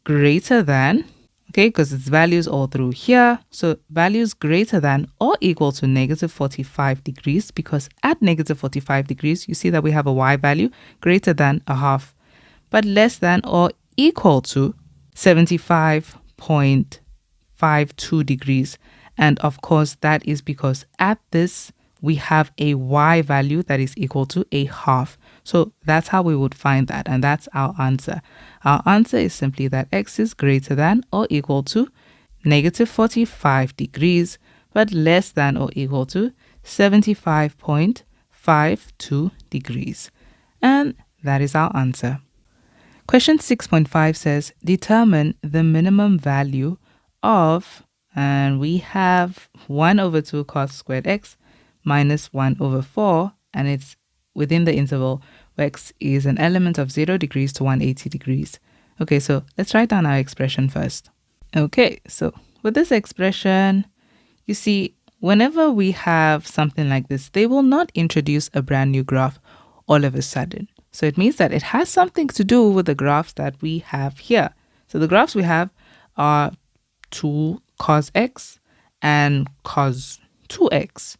A: greater than, okay, because it's values all through here. So values greater than or equal to negative 45 degrees, because at negative 45 degrees, you see that we have a y value greater than a half, but less than or equal to 75.52 degrees. And of course, that is because at this, we have a y value that is equal to a half. So that's how we would find that. And that's our answer. Our answer is simply that x is greater than or equal to negative 45 degrees, but less than or equal to 75.52 degrees. And that is our answer. Question 6.5 says, determine the minimum value of, and we have 1 over 2 cos squared x minus 1 over 4, and it's within the interval where x is an element of 0 degrees to 180 degrees. Okay, so let's write down our expression first. Okay, so with this expression, you see, whenever we have something like this, they will not introduce a brand new graph all of a sudden. So it means that it has something to do with the graphs that we have here. So the graphs we have are 2 cos x and cos 2x.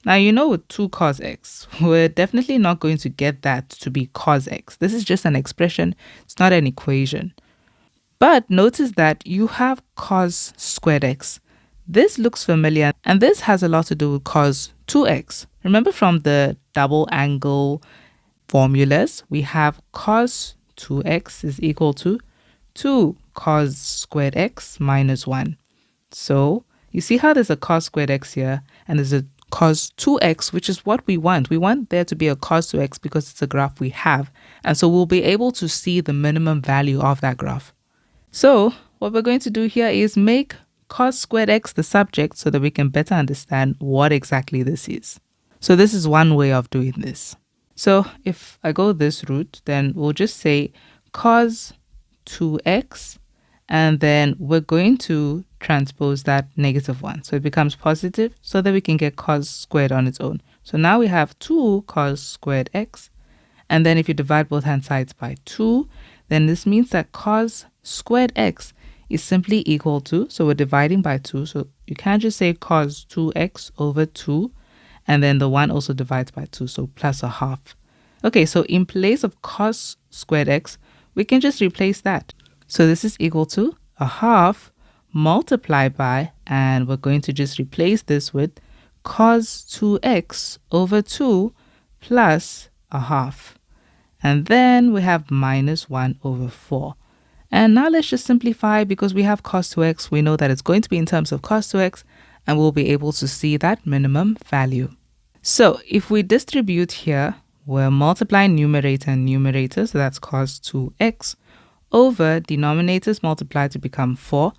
A: Now, you know, with 2 cos x, we're definitely not going to get that to be cos x. This is just an expression. It's not an equation. But notice that you have cos squared x. This looks familiar, and this has a lot to do with cos 2x. Remember from the double angle formulas, we have cos 2x is equal to 2 cos squared x minus 1. So you see how there's a cos squared x here, and there's a cos 2x, which is what we want. We want there to be a cos 2x because it's a graph we have. And so we'll be able to see the minimum value of that graph. So what we're going to do here is make cos squared x the subject so that we can better understand what exactly this is. So this is one way of doing this. So if I go this route, then we'll just say cos 2x, and then we're going to transpose that negative 1. So it becomes positive so that we can get cos squared on its own. So now we have 2 cos squared x. And then if you divide both hand sides by 2, then this means that cos squared x is simply equal to, so we're dividing by 2. So you can't just say cos 2x over 2. And then the 1 also divides by 2, so plus a half. Okay, so in place of cos squared x, we can just replace that. So this is equal to a half multiplied by, and we're going to just replace this with cos 2x over 2 plus a half. And then we have minus 1 over 4. And now let's just simplify, because we have cos 2x. We know that it's going to be in terms of cos 2x, and we'll be able to see that minimum value. So if we distribute here, we're multiplying numerator and numerator, so that's cos 2x, over denominators multiplied to become 4.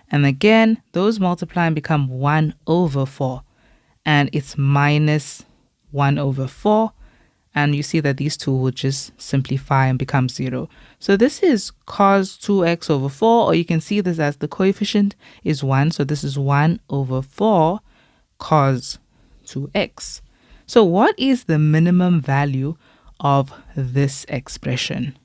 A: And again, those multiply and become 1 over 4. And it's minus 1 over 4. And you see that these two will just simplify and become 0. So this is cos 2x over 4, or you can see this as the coefficient is 1. So this is 1 over 4 cos 2x. So what is the minimum value of this expression?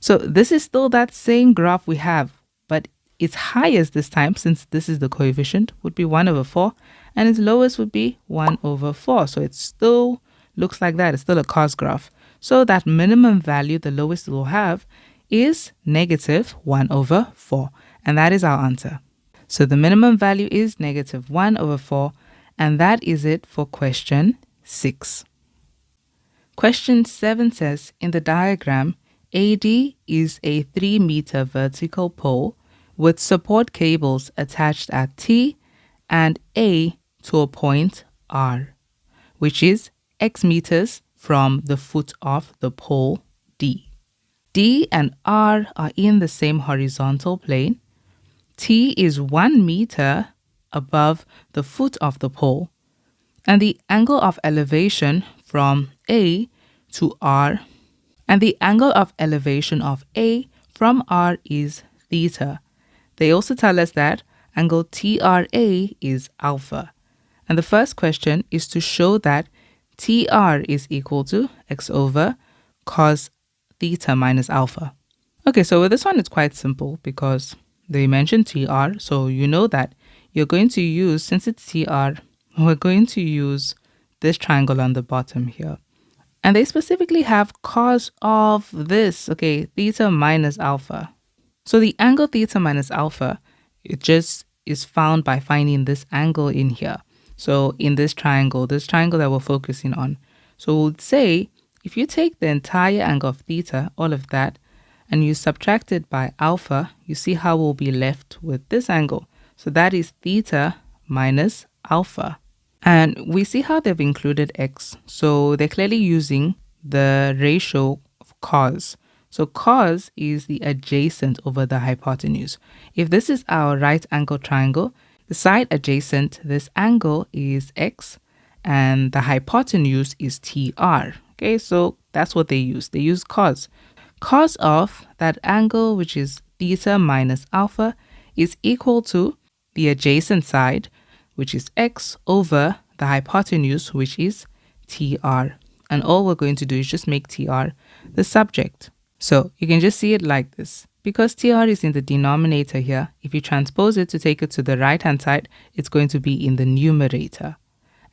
A: So this is still that same graph we have, but its highest this time, since this is the coefficient, would be 1 over 4, and its lowest would be 1 over 4. So it still looks like that. It's still a cos graph. So that minimum value, the lowest it will have, is negative 1 over 4. And that is our answer. So the minimum value is negative 1 over 4. And that is it for question 6. Question 7 says, in the diagram, AD is a 3-meter vertical pole with support cables attached at T and A to a point R, which is X meters from the foot of the pole D. D and R are in the same horizontal plane. T is 1 meter above the foot of the pole, and the angle of elevation from A to R, and the angle of elevation of A from R is theta. They also tell us that angle TRA is alpha. And the first question is to show that TR is equal to x over cos theta minus alpha. Okay, so with this one, it's quite simple because they mentioned TR. So you know that you're going to use, since it's TR, we're going to use this triangle on the bottom here. And they specifically have cos of this, okay, theta minus alpha. So the angle theta minus alpha, it just is found by finding this angle in here. So in this triangle that we're focusing on. So we'll say, if you take the entire angle of theta, all of that, and you subtract it by alpha, you see how we'll be left with this angle. So that is theta minus alpha. And we see how they've included x. So they're clearly using the ratio of cos. So cos is the adjacent over the hypotenuse. If this is our right angle triangle, the side adjacent this angle is x and the hypotenuse is TR. Okay, so that's what they use. They use cos. Cos of that angle, which is theta minus alpha, is equal to the adjacent side, which is x, over the hypotenuse, which is TR. And all we're going to do is just make TR the subject. So you can just see it like this. Because TR is in the denominator here, if you transpose it to take it to the right-hand side, it's going to be in the numerator.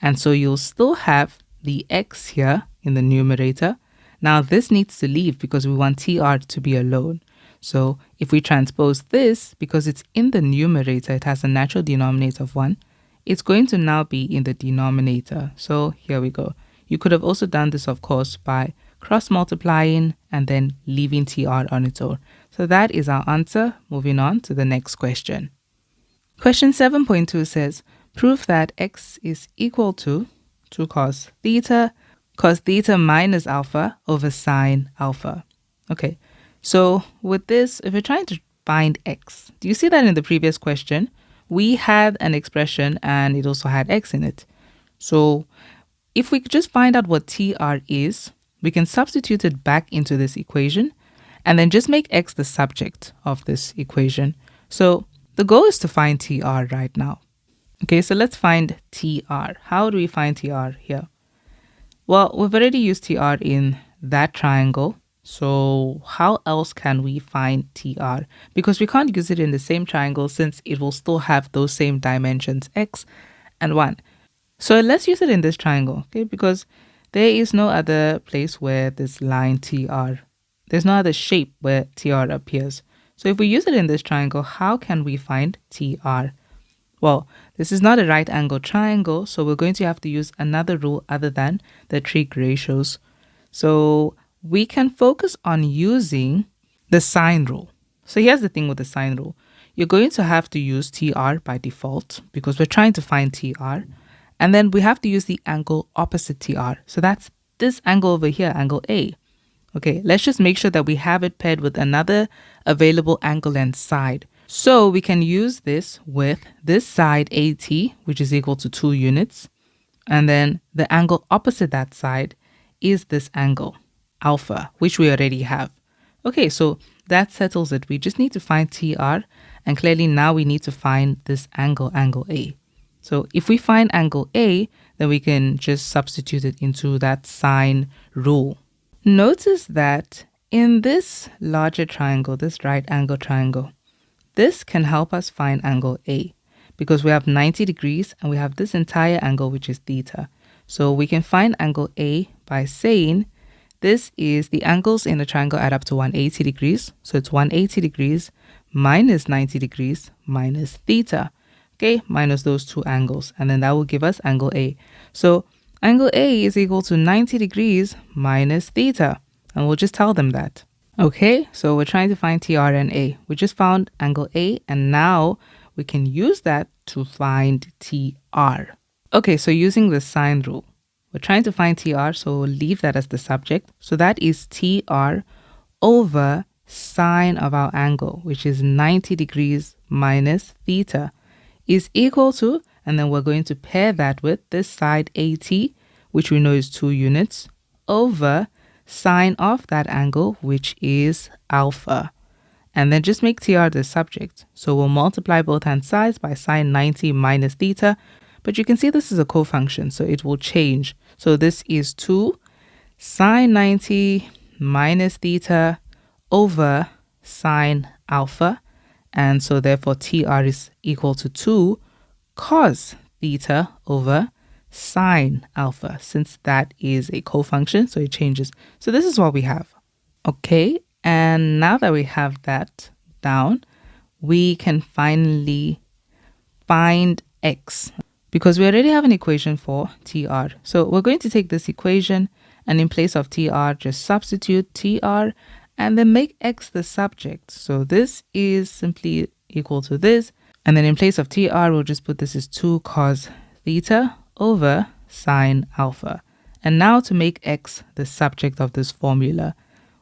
A: And so you'll still have the x here in the numerator. Now this needs to leave because we want TR to be alone. So if we transpose this, because it's in the numerator, it has a natural denominator of 1, it's going to now be in the denominator. So here we go. You could have also done this, of course, by cross multiplying and then leaving TR on its own. So that is our answer. Moving on to the next question. Question 7.2 says, prove that x is equal to 2 cos theta minus alpha over sine alpha. Okay, so with this, if we're trying to find x, do you see that in the previous question? We had an expression and it also had x in it. So if we could just find out what TR is, we can substitute it back into this equation and then just make x the subject of this equation. So the goal is to find TR right now. Okay, so let's find TR. How do we find TR here? Well, we've already used TR in that triangle. So how else can we find TR? Because we can't use it in the same triangle since it will still have those same dimensions, x and 1. So let's use it in this triangle, okay? Because there is no other place where this line TR, there's no other shape where TR appears. So if we use it in this triangle, how can we find TR? Well, this is not a right angle triangle, so we're going to have to use another rule other than the trig ratios. So we can focus on using the sine rule. So here's the thing with the sine rule. You're going to have to use TR by default because we're trying to find TR. And then we have to use the angle opposite TR. So that's this angle over here, angle A. Okay, let's just make sure that we have it paired with another available angle and side. So we can use this with this side AT, which is equal to 2 units. And then the angle opposite that side is this angle, alpha, which we already have. Okay, so that settles it. We just need to find TR. And clearly now we need to find this angle, angle A. So if we find angle A, then we can just substitute it into that sine rule. Notice that in this larger triangle, this right angle triangle, this can help us find angle A because we have 90 degrees and we have this entire angle, which is theta. So we can find angle A by saying this is the angles in the triangle add up to 180 degrees. So it's 180 degrees minus 90 degrees minus theta. Okay, minus those two angles. And then that will give us angle A. So angle A is equal to 90 degrees minus theta. And we'll just tell them that. Okay, so we're trying to find TR and A. We just found angle A, and now we can use that to find TR. Okay, so using the sine rule, we're trying to find TR, so we'll leave that as the subject. So that is TR over sine of our angle, which is 90 degrees minus theta, is equal to, and then we're going to pair that with this side AT, which we know is 2 units, over sine of that angle, which is alpha. And then just make TR the subject. So we'll multiply both hand sides by sine 90 minus theta. But you can see this is a cofunction, so it will change. So this is 2 sine 90 minus theta over sine alpha. And so therefore TR is equal to 2 cos theta over sine alpha, since that is a cofunction, so it changes. So this is what we have. Okay, and now that we have that down, we can finally find x, because we already have an equation for TR. So we're going to take this equation and in place of TR, just substitute TR and then make x the subject. So this is simply equal to this. And then in place of TR, we'll just put this as 2 cos theta over sine alpha. And now to make x the subject of this formula,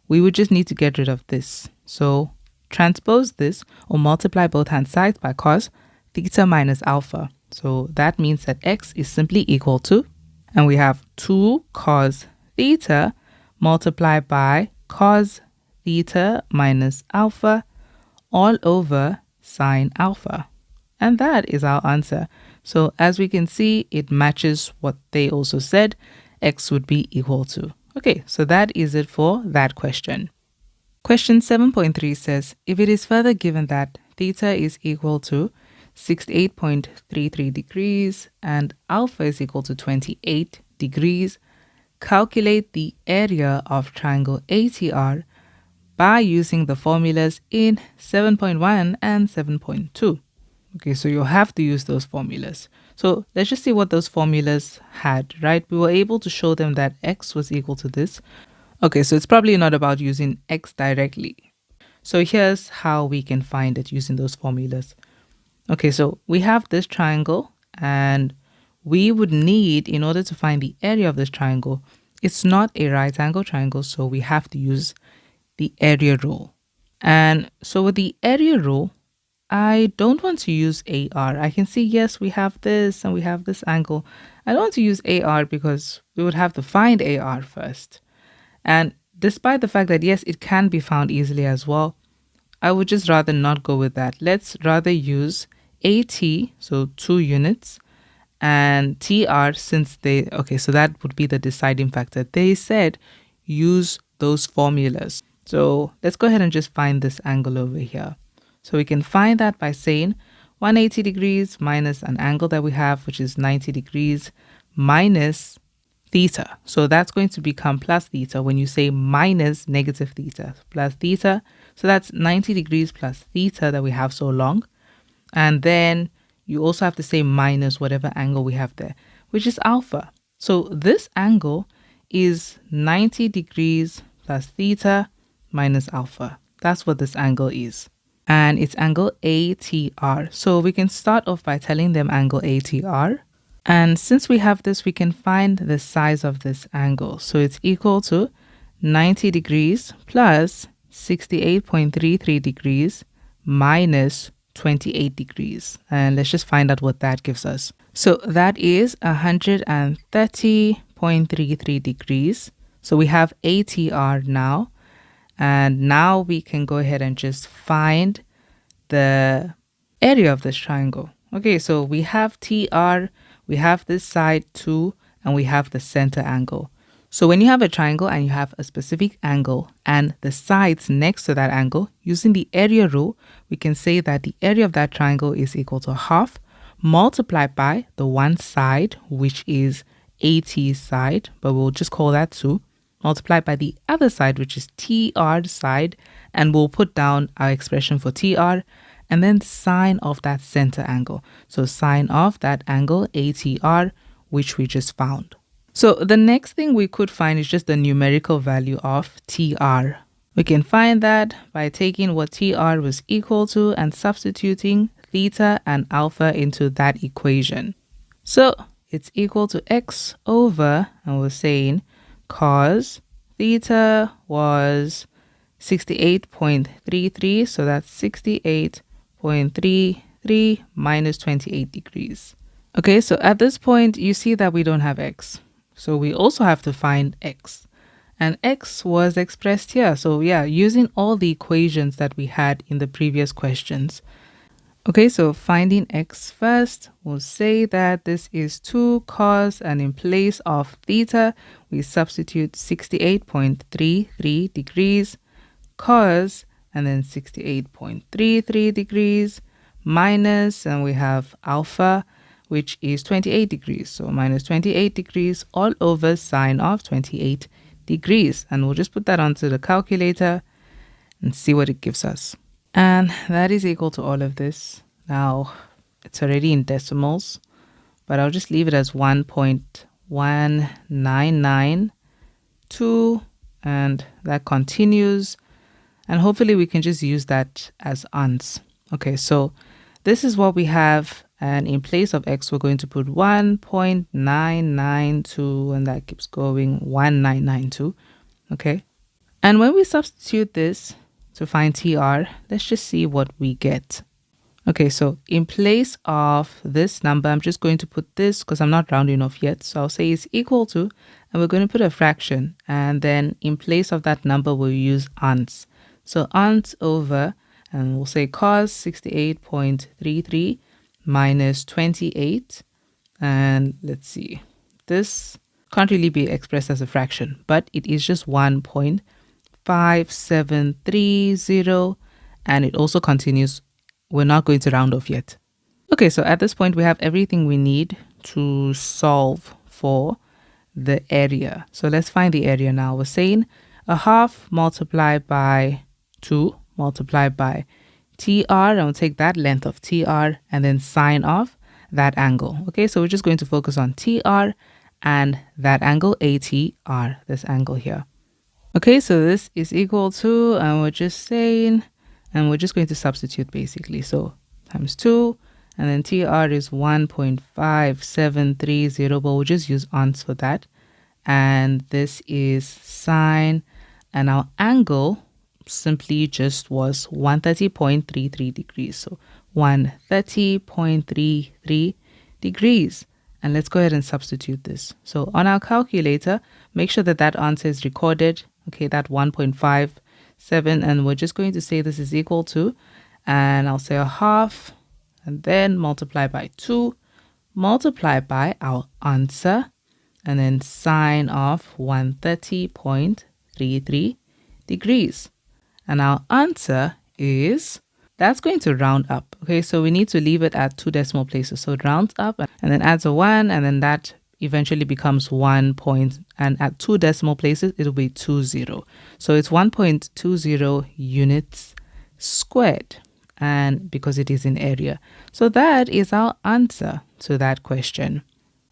A: we would just need to get rid of this. So transpose this or multiply both hand sides by cos theta minus alpha. So that means that x is simply equal to, and we have 2 cos theta multiplied by cos theta minus alpha all over sine alpha. And that is our answer. So as we can see, it matches what they also said, x would be equal to. Okay, so that is it for that question. Question 7.3 says, if it is further given that theta is equal to 68.33 degrees and alpha is equal to 28 degrees, calculate the area of triangle ATR by using the formulas in 7.1 and 7.2. Okay, so you'll have to use those formulas. So let's just see what those formulas had, right? We were able to show them that x was equal to this. Okay, so it's probably not about using x directly. So here's how we can find it using those formulas. Okay, so we have this triangle, and we would need, in order to find the area of this triangle, it's not a right angle triangle, so we have to use the area rule. And so with the area rule, I don't want to use AR. I can see, yes, we have this and we have this angle. I don't want to use AR because we would have to find AR first. And despite the fact that, yes, it can be found easily as well, I would just rather not go with that. Let's rather use AT, so 2 units, and TR, since they, okay, so that would be the deciding factor. They said use those formulas. So let's go ahead and just find this angle over here. So we can find that by saying 180 degrees minus an angle that we have, which is 90 degrees, minus theta. So that's going to become plus theta when you say minus negative theta, plus theta. So that's 90 degrees plus theta that we have so long. And then you also have to say minus whatever angle we have there, which is alpha. So this angle is 90 degrees plus theta minus alpha. That's what this angle is. And it's angle ATR. So we can start off by telling them angle ATR. And since we have this, we can find the size of this angle. So it's equal to 90 degrees plus 68.33 degrees minus 28 degrees. And let's just find out what that gives us. So that is 130.33 degrees. So we have ATR now. And now we can go ahead and just find the area of this triangle. Okay, so we have TR, we have this side 2, and we have the center angle. So when you have a triangle and you have a specific angle and the sides next to that angle, using the area rule, we can say that the area of that triangle is equal to half multiplied by the one side, which is AT side, but we'll just call that 2, multiply by the other side, which is TR side, and we'll put down our expression for TR, and then sine of that center angle. So sine of that angle ATR, which we just found. So the next thing we could find is just the numerical value of TR. We can find that by taking what TR was equal to and substituting theta and alpha into that equation. So it's equal to x over, and we're saying cos theta was 68.33, so that's 68.33 minus 28 degrees. Okay, so at this point, you see that we don't have x. So we also have to find x. And x was expressed here. So yeah, using all the equations that we had in the previous questions. Okay, so finding x first, we'll say that this is 2 cos, and in place of theta, we substitute 68.33 degrees cos, and then 68.33 degrees minus, and we have alpha, which is 28 degrees. So minus 28 degrees all over sine of 28 degrees. And we'll just put that onto the calculator and see what it gives us. And that is equal to all of this. Now, it's already in decimals, but I'll just leave it as 1.1992, and that continues. And hopefully we can just use that as unts. Okay, so this is what we have. And in place of x, we're going to put 1.992, and that keeps going, 1992. Okay. And when we substitute this to find TR, let's just see what we get. Okay, so in place of this number, I'm just going to put this because I'm not rounding off yet. So I'll say it's equal to, and we're going to put a fraction. And then in place of that number, we'll use unts. So unts over, and we'll say cos 68.33 minus 28. And let's see, this can't really be expressed as a fraction, but it is just 1.5730, and it also continues. We're not going to round off yet. Okay, so at this point, we have everything we need to solve for the area. So let's find the area now. We're saying a half multiplied by 2 multiplied by TR, and we'll take that length of TR and then sine of that angle. Okay, so we're just going to focus on TR and that angle ATR, this angle here. Okay, so this is equal to, and we're just saying, and we're just going to substitute basically. So times 2, and then TR is 1.5730, but we'll just use onts for that. And this is sine, and our angle simply just was 130.33 degrees. So 130.33 degrees. And let's go ahead and substitute this. So on our calculator, make sure that that answer is recorded. Okay, that 1.57, and we're just going to say this is equal to, and I'll say a half, and then multiply by 2, multiply by our answer, and then sine of 130.33 degrees. And our answer is, that's going to round up. Okay, so we need to leave it at 2 decimal places. So it rounds up and then adds a 1, and then that eventually becomes 1 point, and at 2 decimal places, it'll be 20. So it's 1.20 units squared, and because it is in area. So that is our answer to that question.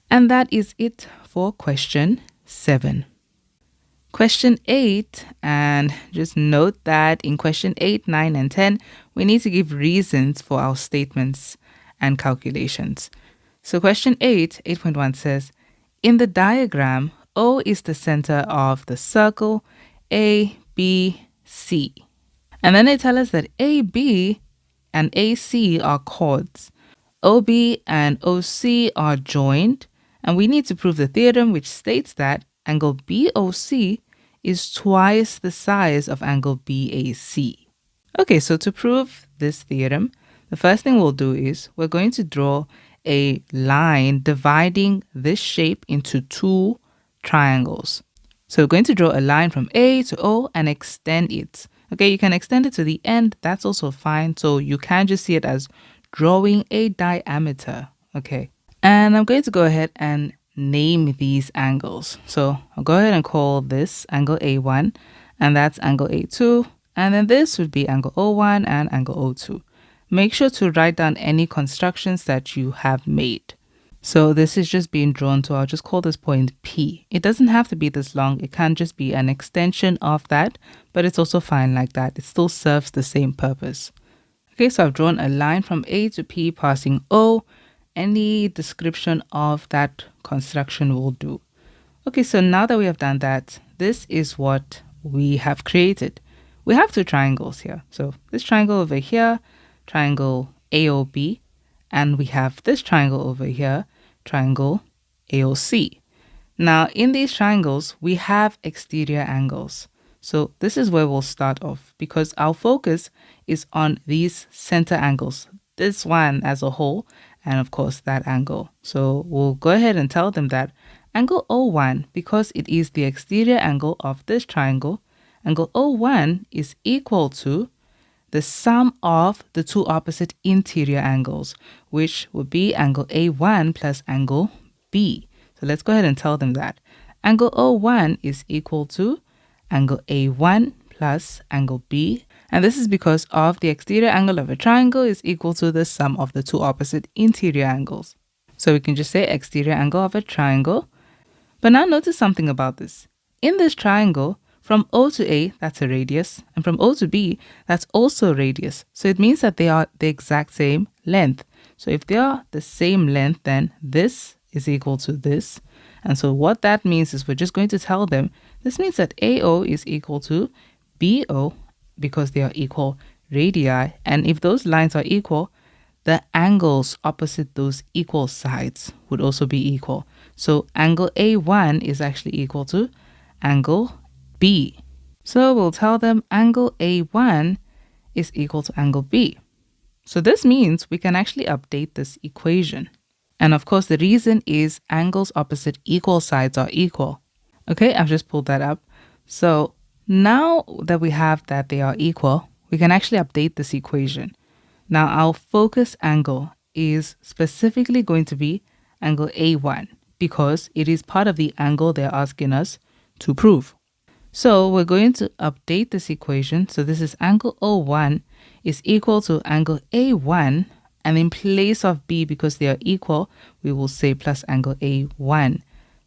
A: And that is it for question 7. Question 8, and just note that in question 8, 9, and 10, we need to give reasons for our statements and calculations. So question 8.1 says, in the diagram, O is the center of the circle A, B, C. And then they tell us that AB and AC are chords. OB and OC are joined, and we need to prove the theorem which states that angle BOC is twice the size of angle BAC. Okay, so to prove this theorem, the first thing we'll do is we're going to draw a line dividing this shape into 2 triangles. So we're going to draw a line from A to O and extend it. Okay, you can extend it to the end. That's also fine. So you can just see it as drawing a diameter. Okay, and I'm going to go ahead and name these angles. So I'll go ahead and call this angle A1, and that's angle A2, and then this would be angle O1 and angle O2. Make sure to write down any constructions that you have made. So this is just being drawn to, I'll just call this point P. It doesn't have to be this long. It can just be an extension of that, but it's also fine like that. It still serves the same purpose. Okay, so I've drawn a line from A to P passing O. Any description of that construction will do. Okay, so now that we have done that, this is what we have created. We have two triangles here. So this triangle over here, triangle AOB, and we have this triangle over here, triangle AOC. Now, in these triangles, we have exterior angles. So this is where we'll start off because our focus is on these center angles, this one as a whole, and of course that angle. So we'll go ahead and tell them that angle O1, because it is the exterior angle of this triangle, angle O1 is equal to the sum of the two opposite interior angles, which would be angle A1 plus angle B. So let's go ahead and tell them that. Angle O1 is equal to angle A1 plus angle B. And this is because of the exterior angle of a triangle is equal to the sum of the two opposite interior angles. So we can just say exterior angle of a triangle. But now notice something about this. In this triangle, from O to A, that's a radius, and from O to B, that's also a radius. So it means that they are the exact same length. So if they are the same length, then this is equal to this. And so what that means is we're just going to tell them, this means that AO is equal to BO because they are equal radii. And if those lines are equal, the angles opposite those equal sides would also be equal. So angle A1 is actually equal to angle B. So we'll tell them angle A1 is equal to angle B. So this means we can actually update this equation. And of course, the reason is angles opposite equal sides are equal. Okay, I've just pulled that up. So now that we have that they are equal, we can actually update this equation. Now our focus angle is specifically going to be angle A1 because it is part of the angle they're asking us to prove. So we're going to update this equation. So this is angle O1 is equal to angle A1, and in place of B, because they are equal, we will say plus angle A1.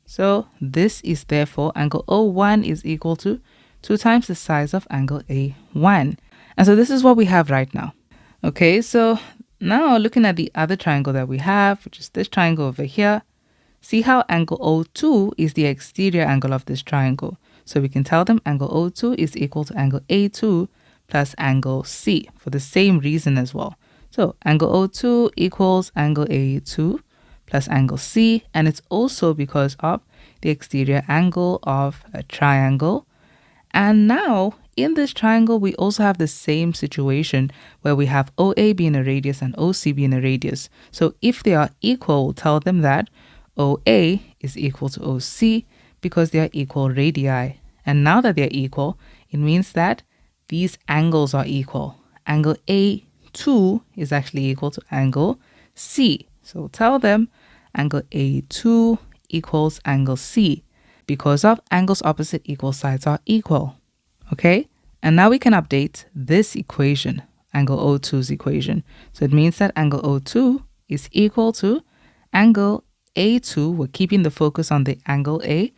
A: So this is therefore angle O1 is equal to 2 times the size of angle A1. And so this is what we have right now. Okay, so now looking at the other triangle that we have, which is this triangle over here, see how angle O2 is the exterior angle of this triangle. So we can tell them angle O2 is equal to angle A2 plus angle C for the same reason as well. So angle O2 equals angle A2 plus angle C, and it's also because of the exterior angle of a triangle. And now in this triangle, we also have the same situation where we have OA being a radius and OC being a radius. So if they are equal, we'll tell them that OA is equal to OC because they are equal radii. And now that they're equal, it means that these angles are equal. Angle A2 is actually equal to angle C. So we'll tell them angle A2 equals angle C because of angles opposite equal sides are equal. Okay? And now we can update this equation, angle O2's equation. So it means that angle O2 is equal to angle A2, we're keeping the focus on the angle A,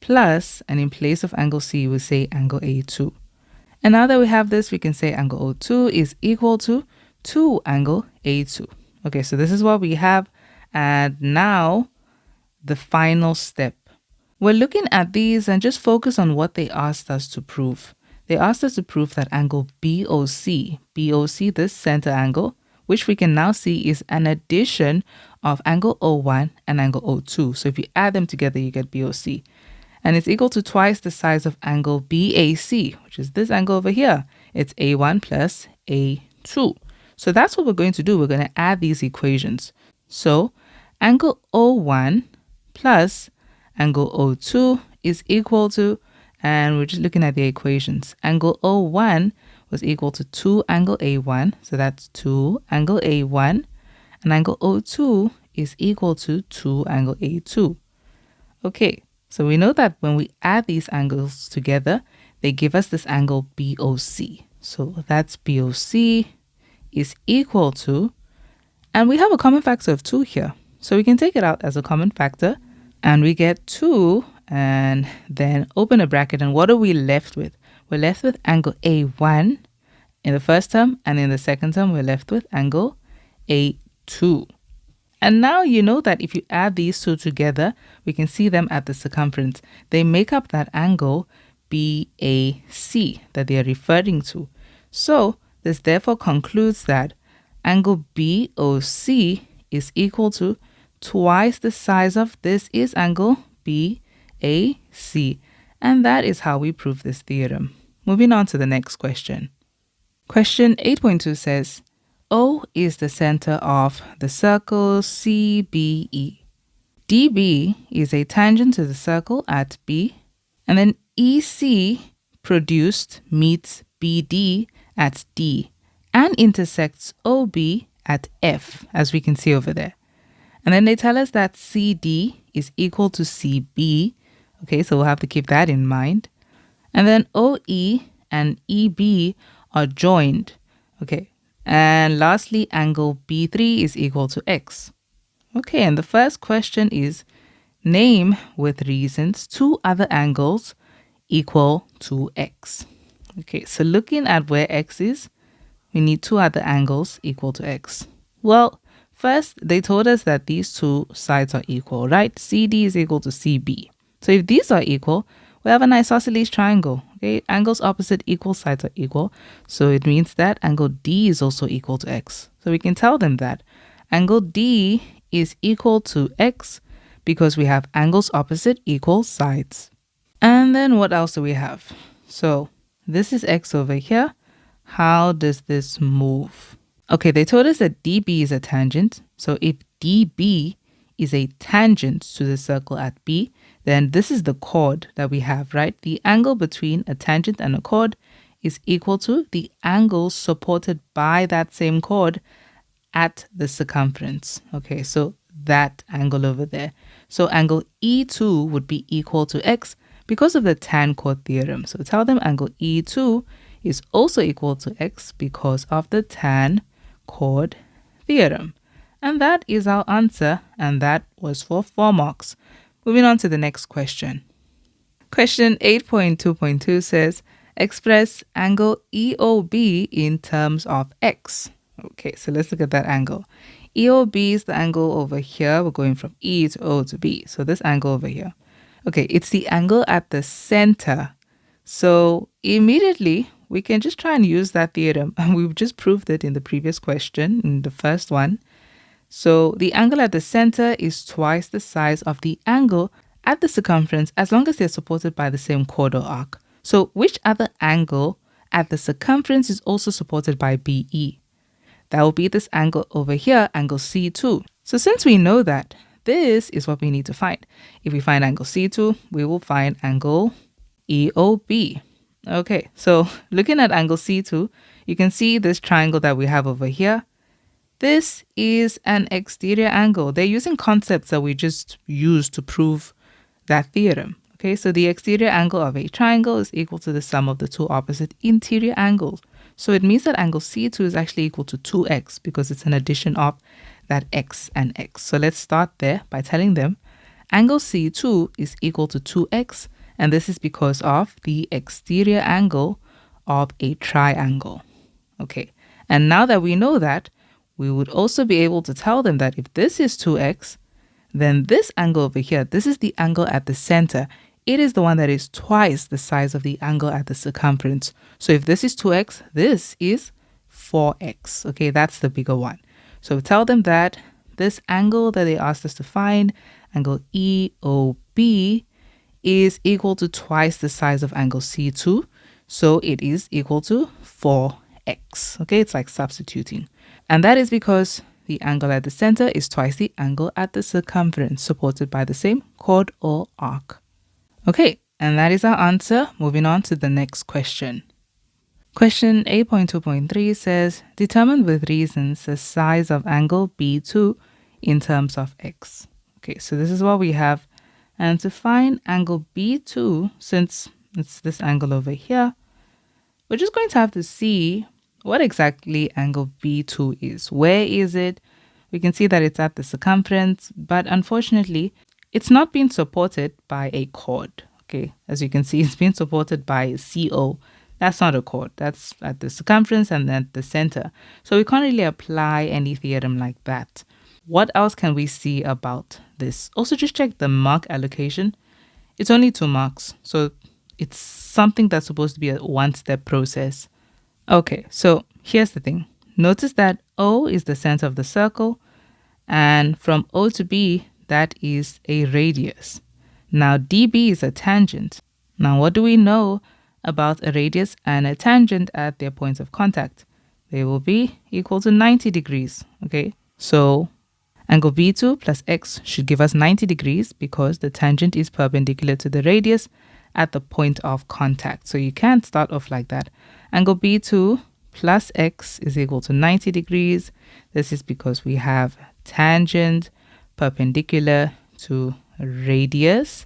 A: plus, and in place of angle C, we say angle A2. And now that we have this, we can say angle O2 is equal to 2 angle A2. Okay, so this is what we have. And now the final step. We're looking at these and just focus on what they asked us to prove. They asked us to prove that angle BOC, this center angle, which we can now see is an addition of angle O1 and angle O2. So if you add them together, you get BOC. And it's equal to twice the size of angle BAC, which is this angle over here. It's A1 plus A2. So that's what we're going to do. We're going to add these equations. So angle O1 plus angle O2 is equal to, and we're just looking at the equations. Angle O1 was equal to 2 angle A1. So that's 2 angle A1. And angle O2 is equal to 2 angle A2. Okay, so we know that when we add these angles together, they give us this angle BOC. So that's BOC is equal to, and we have a common factor of 2 here. So we can take it out as a common factor and we get 2 and then open a bracket. And what are we left with? We're left with angle A1 in the first term, and in the second term, we're left with angle A2. And now you know that if you add these two together, we can see them at the circumference. They make up that angle BAC that they are referring to. So this therefore concludes that angle BOC is equal to twice the size of this is angle BAC. And that is how we prove this theorem. Moving on to the next question. Question 8.2 says, O is the center of the circle CBE. DB is a tangent to the circle at B, and then EC produced meets BD at D and intersects OB at F, as we can see over there. And then they tell us that CD is equal to CB. Okay, so we'll have to keep that in mind. And then OE and EB are joined. Okay, and lastly, angle B3 is equal to X. Okay, and the first question is, name with reasons 2 other angles equal to X. Okay, so looking at where X is, we need 2 other angles equal to X. Well, first, they told us that these 2 sides are equal, right? CD is equal to CB. So if these are equal, we have an isosceles triangle. Okay, angles opposite equal sides are equal. So it means that angle D is also equal to X. So we can tell them that angle D is equal to X because we have angles opposite equal sides. And then what else do we have? So this is X over here. How does this move? Okay, they told us that DB is a tangent. So if DB is a tangent to the circle at B, then this is the chord that we have, right? The angle between a tangent and a chord is equal to the angle supported by that same chord at the circumference. Okay, so that angle over there. So angle E2 would be equal to X because of the tan chord theorem. So tell them angle E2 is also equal to X because of the tan chord theorem. And that is our answer, and that was for 4 marks. Moving on to the next question. Question 8.2.2 says, express angle EOB in terms of X. Okay, so let's look at that angle. EOB is the angle over here. We're going from E to O to B. So this angle over here. Okay, it's the angle at the center. So immediately, we can just try and use that theorem. And we've just proved it in the previous question, in the first one. So the angle at the center is twice the size of the angle at the circumference as long as they're supported by the same chord or arc. So which other angle at the circumference is also supported by BE? That will be this angle over here, angle C2. So since we know that, this is what we need to find. If we find angle C2, we will find angle EOB. Okay, so looking at angle C2, you can see this triangle that we have over here. This is an exterior angle. They're using concepts that we just used to prove that theorem. Okay, so the exterior angle of a triangle is equal to the sum of the 2 opposite interior angles. So it means that angle C2 is actually equal to 2x because it's an addition of that x and x. So let's start there by telling them angle C2 is equal to 2x, and this is because of the exterior angle of a triangle. Okay, and now that we know that, we would also be able to tell them that if this is 2x, then this angle over here, this is the angle at the center. It is the one that is twice the size of the angle at the circumference. So if this is 2x, this is 4x. Okay, that's the bigger one. So tell them that this angle that they asked us to find, angle EOB, is equal to twice the size of angle C2. So it is equal to 4x. Okay, it's like substituting. And that is because the angle at the center is twice the angle at the circumference, supported by the same chord or arc. Okay, and that is our answer. Moving on to the next question. Question 8.2.3 says, determine with reasons the size of angle B2 in terms of x. Okay, so this is what we have. And to find angle B2, since it's this angle over here, we're just going to have to see what exactly angle B2 is. Where is it? We can see that it's at the circumference, but unfortunately, it's not being supported by a chord. Okay, as you can see, it's being supported by CO. That's not a chord. That's at the circumference and at the center. So we can't really apply any theorem like that. What else can we see about this? Also, just check the mark allocation. It's only 2 marks. So it's something that's supposed to be a one-step process. Okay, so here's the thing. Notice that O is the center of the circle, and from O to B, that is a radius. Now DB is a tangent. Now what do we know about a radius and a tangent at their points of contact? They will be equal to 90 degrees, okay? So angle B2 plus X should give us 90 degrees because the tangent is perpendicular to the radius at the point of contact. So you can't start off like that. Angle B2 plus X is equal to 90 degrees. This is because we have tangent perpendicular to radius.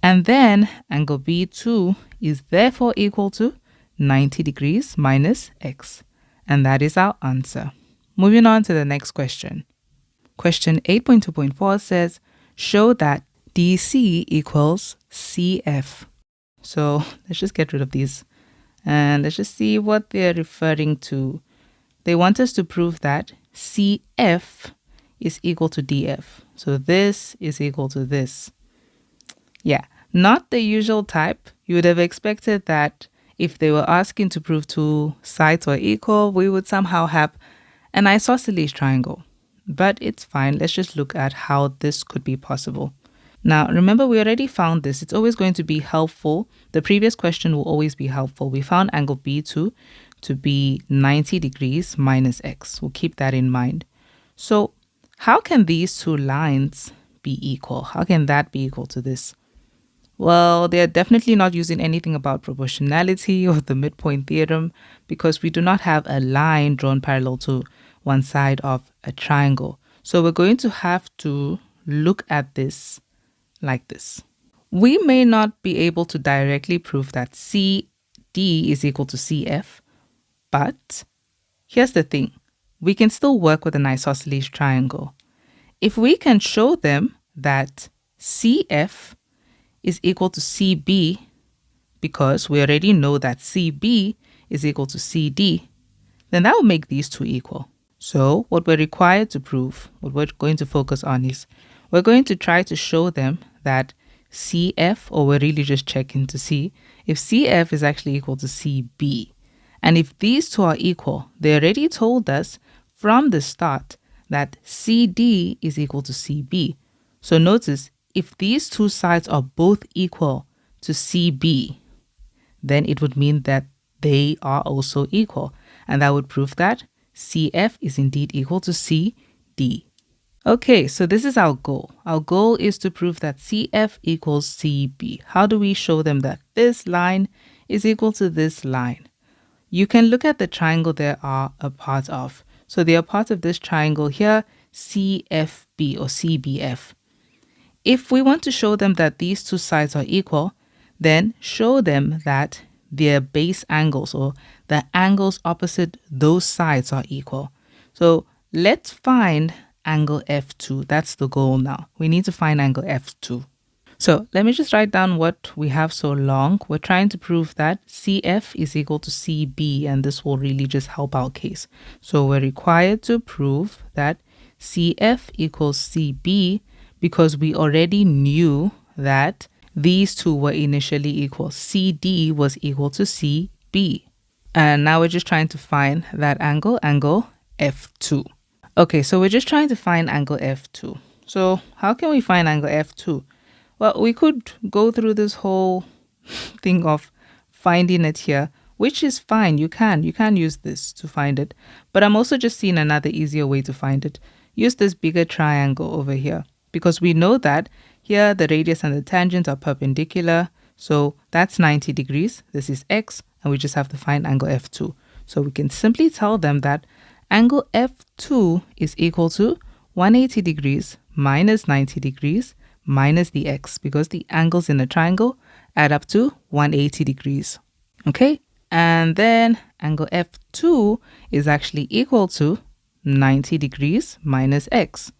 A: And then angle B2 is therefore equal to 90 degrees minus X. And that is our answer. Moving on to the next question. Question 8.2.4 says, show that DC equals CF. So let's just get rid of these and let's just see what they're referring to. They want us to prove that CF is equal to DF. So this is equal to this. Yeah, not the usual type. You would have expected that if they were asking to prove 2 sides were equal, we would somehow have an isosceles triangle. But it's fine. Let's just look at how this could be possible. Now, remember, we already found this. It's always going to be helpful. The previous question will always be helpful. We found angle B2 to be 90 degrees minus X. We'll keep that in mind. So how can these 2 lines be equal? How can that be equal to this? Well, they're definitely not using anything about proportionality or the midpoint theorem because we do not have a line drawn parallel to one side of a triangle. So we're going to have to look at this like this. We may not be able to directly prove that CD is equal to CF, but here's the thing. We can still work with an isosceles triangle. If we can show them that CF is equal to CB, because we already know that CB is equal to CD, then that will make these 2 equal. So what we're required to prove, what we're going to focus on is, we're going to try to show them that CF, or we're really just checking to see if CF is actually equal to CB. And if these 2 are equal, they already told us from the start that CD is equal to CB. So notice, if these 2 sides are both equal to CB, then it would mean that they are also equal. And that would prove that CF is indeed equal to CD. Okay, so this is our goal. Our goal is to prove that CF equals CB. How do we show them that this line is equal to this line? You can look at the triangle they are a part of. So they are part of this triangle here, CFB or CBF. If we want to show them that these 2 sides are equal, then show them that their base angles, or the angles opposite those sides, are equal. So let's find angle F2. That's the goal now. We need to find angle F2. So let me just write down what we have so long. We're trying to prove that CF is equal to CB, and this will really just help our case. So we're required to prove that CF equals CB because we already knew that these 2 were initially equal. CD was equal to CB. And now we're just trying to find that angle F2. Okay, so we're just trying to find angle F2. So how can we find angle F2? Well, we could go through this whole thing of finding it here, which is fine. You can use this to find it. But I'm also just seeing another easier way to find it. Use this bigger triangle over here, because we know that here the radius and the tangent are perpendicular. So that's 90 degrees. This is X, and we just have to find angle F2. So we can simply tell them that angle F2 is equal to 180 degrees minus 90 degrees minus the x, because the angles in a triangle add up to 180 degrees. Okay, and then angle F2 is actually equal to 90 degrees minus x.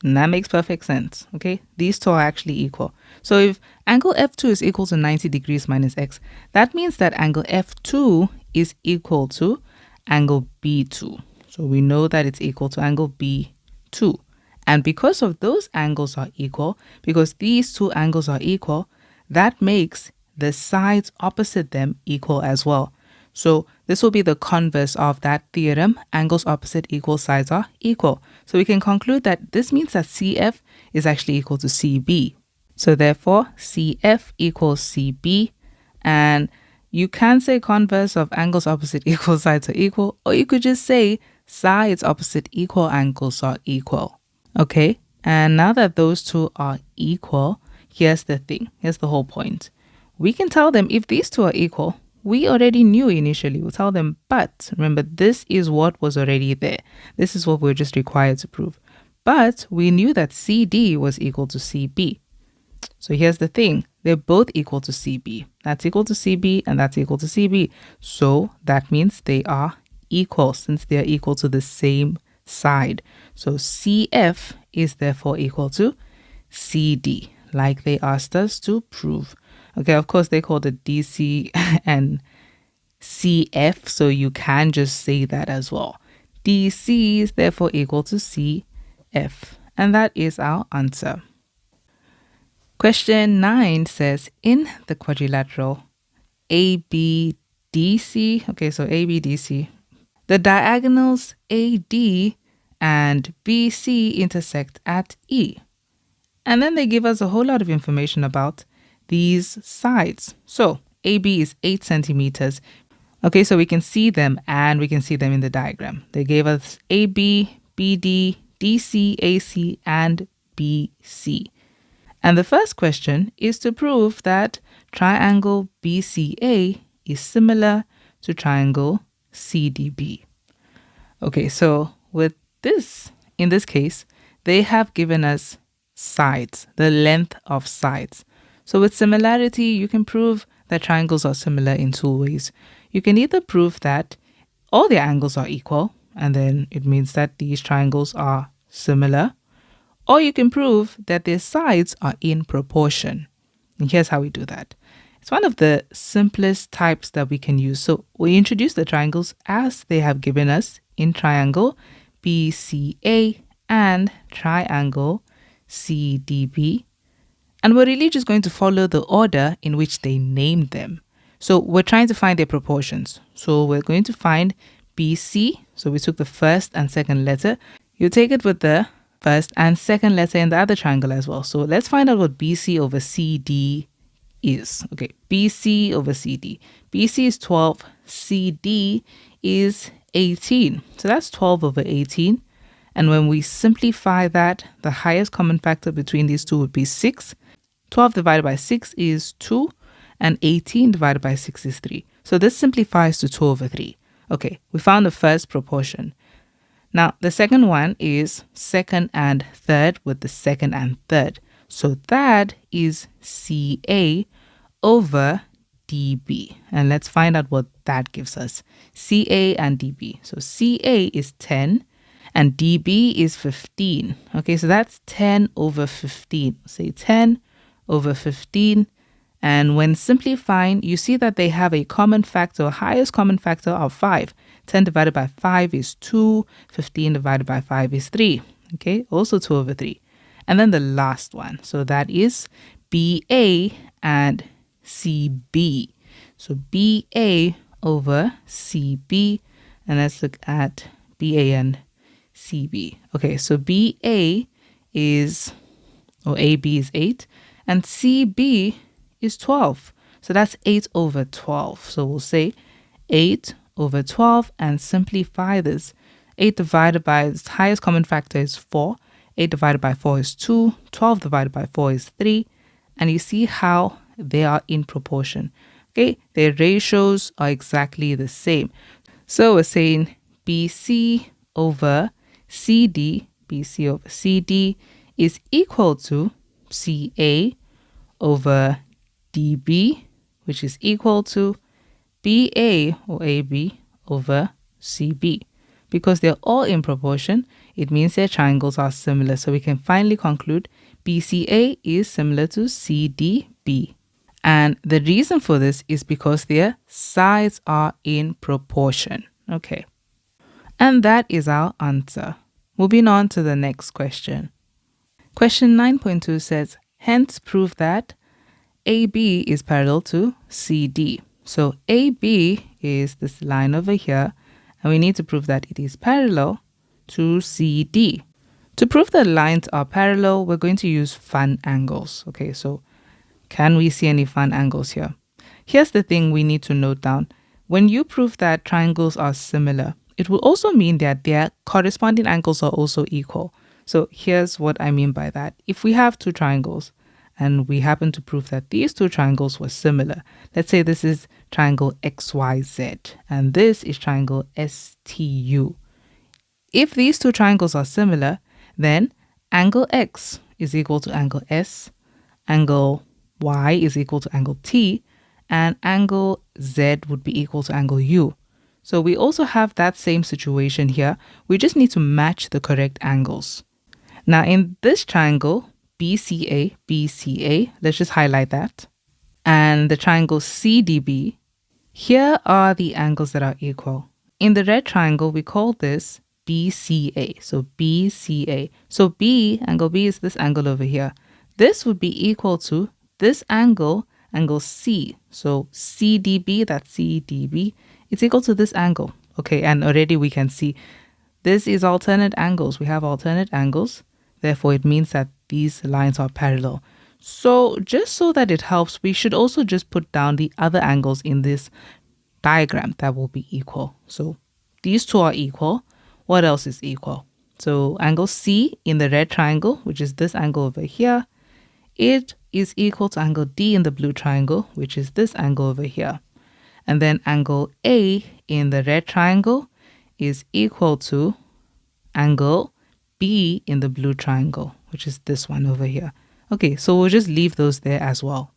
A: And that makes perfect sense. Okay, these two are actually equal. So if angle F2 is equal to 90 degrees minus x, that means that angle F2 is equal to angle B2. So we know that it's equal to angle B2. And because of those angles are equal, because these two angles are equal, that makes the sides opposite them equal as well. So this will be the converse of that theorem. Angles opposite equal sides are equal. So we can conclude that this means that CF is actually equal to CB. So therefore, CF equals CB. And you can say converse of angles opposite equal sides are equal, or you could just say sides opposite equal angles are equal. Okay, and now that those two are equal, here's the thing. Here's the whole point. We can tell them if these two are equal. We already knew initially. We'll tell them, but remember, this is what was already there. This is what we're just required to prove. But we knew that CD was equal to CB. So here's the thing. They're both equal to CB. That's equal to CB and that's equal to CB. So that means they are equal since they are equal to the same side. So CF is therefore equal to CD, like they asked us to prove. Okay, of course, they called it DC and CF, so you can just say that as well. DC is therefore equal to CF, and that is our answer. Question 9 says, in the quadrilateral ABDC, okay, so ABDC, the diagonals AD and BC intersect at E. And then they give us a whole lot of information about these sides. So AB is 8 centimeters. Okay, so we can see them and we can see them in the diagram. They gave us AB, BD, DC, AC, and BC. And the first question is to prove that triangle BCA is similar to triangle CDB. Okay, so with this, in this case, they have given us sides, the length of sides. So with similarity, you can prove that triangles are similar in two ways. You can either prove that all their angles are equal, and then it means that these triangles are similar, or you can prove that their sides are in proportion. And here's how we do that. It's one of the simplest types that we can use. So we introduce the triangles as they have given us in triangle BCA and triangle CDB. And we're really just going to follow the order in which they named them. So we're trying to find their proportions. So we're going to find BC. So we took the first and second letter. You take it with the first and second letter in the other triangle as well. So let's find out what BC over CD is. Okay, BC over CD. BC is 12. CD is 18. So that's 12 over 18. And when we simplify that, the highest common factor between these two would be 6. 12 divided by 6 is 2, and 18 divided by 6 is 3. So this simplifies to 2 over 3. Okay, we found the first proportion. Now, the second one is second and third with the second and third. So that is CA over DB. And let's find out what that gives us. CA and DB. So CA is 10 and DB is 15. Okay, so that's 10 over 15. Say 10 over 15. And when simplifying, you see that they have a common factor, highest common factor of 5. 10 divided by 5 is 2. 15 divided by 5 is 3. Okay, also 2 over 3. And then the last one. So that is BA and CB. So BA over CB. And let's look at BA and CB. Okay, so BA is, or AB is 8. And CB is 12. So that's 8 over 12. So we'll say 8 over 12 and simplify this. 8 divided by its highest common factor is 4. 8 divided by 4 is 2. 12 divided by 4 is 3. And you see how they are in proportion. Okay, their ratios are exactly the same. So we're saying BC over CD, BC over CD is equal to CA over DB, which is equal to BA or AB over CB. Because they're all in proportion, it means their triangles are similar. So we can finally conclude BCA is similar to CDB. And the reason for this is because their sides are in proportion. Okay. And that is our answer. Moving on to the next question. Question 9.2 says, hence prove that AB is parallel to CD. So AB is this line over here, and we need to prove that it is parallel to CD. To prove that lines are parallel, we're going to use fun angles. Okay, so can we see any fun angles here? Here's the thing we need to note down. When you prove that triangles are similar, it will also mean that their corresponding angles are also equal. So here's what I mean by that. If we have two triangles and we happen to prove that these two triangles were similar, let's say this is triangle XYZ and this is triangle STU. If these two triangles are similar, then angle X is equal to angle S, angle Y is equal to angle T, and angle Z would be equal to angle U. So we also have that same situation here. We just need to match the correct angles. Now in this triangle, BCA, let's just highlight that, and the triangle CDB, here are the angles that are equal. In the red triangle, we call this BCA. So BCA. So angle B is this angle over here. This would be equal to this angle, angle C. So CDB, that's CDB, it's equal to this angle. Okay, and already we can see this is alternate angles. We have alternate angles. Therefore, it means that these lines are parallel. So just so that it helps, we should also just put down the other angles in this diagram that will be equal. So these two are equal. What else is equal? So angle C in the red triangle, which is this angle over here, it is equal to angle D in the blue triangle, which is this angle over here. And then angle A in the red triangle is equal to angle B in the blue triangle, which is this one over here. Okay, so we'll just leave those there as well.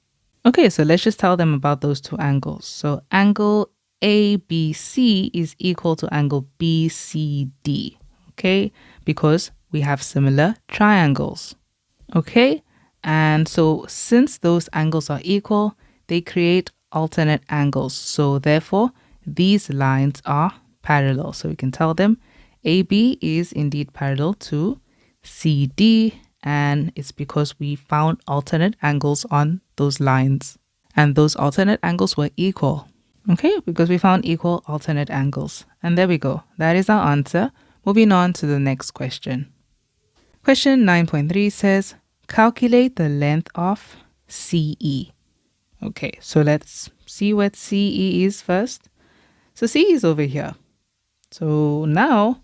A: Okay, so let's just tell them about those two angles. So angle ABC is equal to angle BCD, okay? Because we have similar triangles, okay? And so since those angles are equal, they create alternate angles. So therefore, these lines are parallel. So we can tell them AB is indeed parallel to CD, and it's because we found alternate angles on those lines. And those alternate angles were equal. Okay, because we found equal alternate angles. And there we go. That is our answer. Moving on to the next question. Question 9.3 says, calculate the length of CE. Okay, so let's see what CE is first. So CE is over here. So now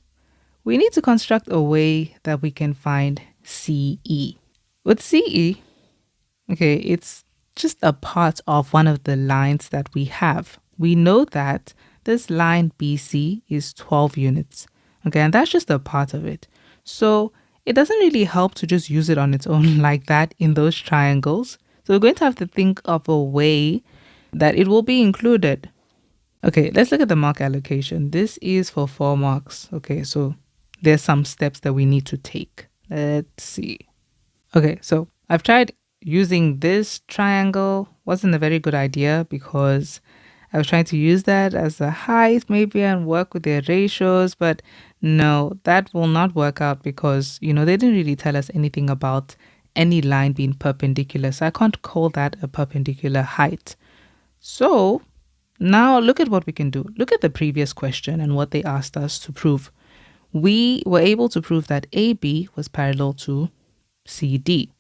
A: we need to construct a way that we can find CE. With CE, okay, it's just a part of one of the lines that we have. We know that this line BC is 12 units. Okay, and that's just a part of it. So it doesn't really help to just use it on its own like that in those triangles. So we're going to have to think of a way that it will be included. Okay, let's look at the mark allocation. This is for 4 marks. Okay, so there's some steps that we need to take. Let's see. Okay, so I've tried using this triangle. Wasn't a very good idea because I was trying to use that as a height maybe and work with their ratios, but no, that will not work out because, they didn't really tell us anything about any line being perpendicular. So I can't call that a perpendicular height. So now look at what we can do. Look at the previous question and what they asked us to prove. We were able to prove that AB was parallel to CD.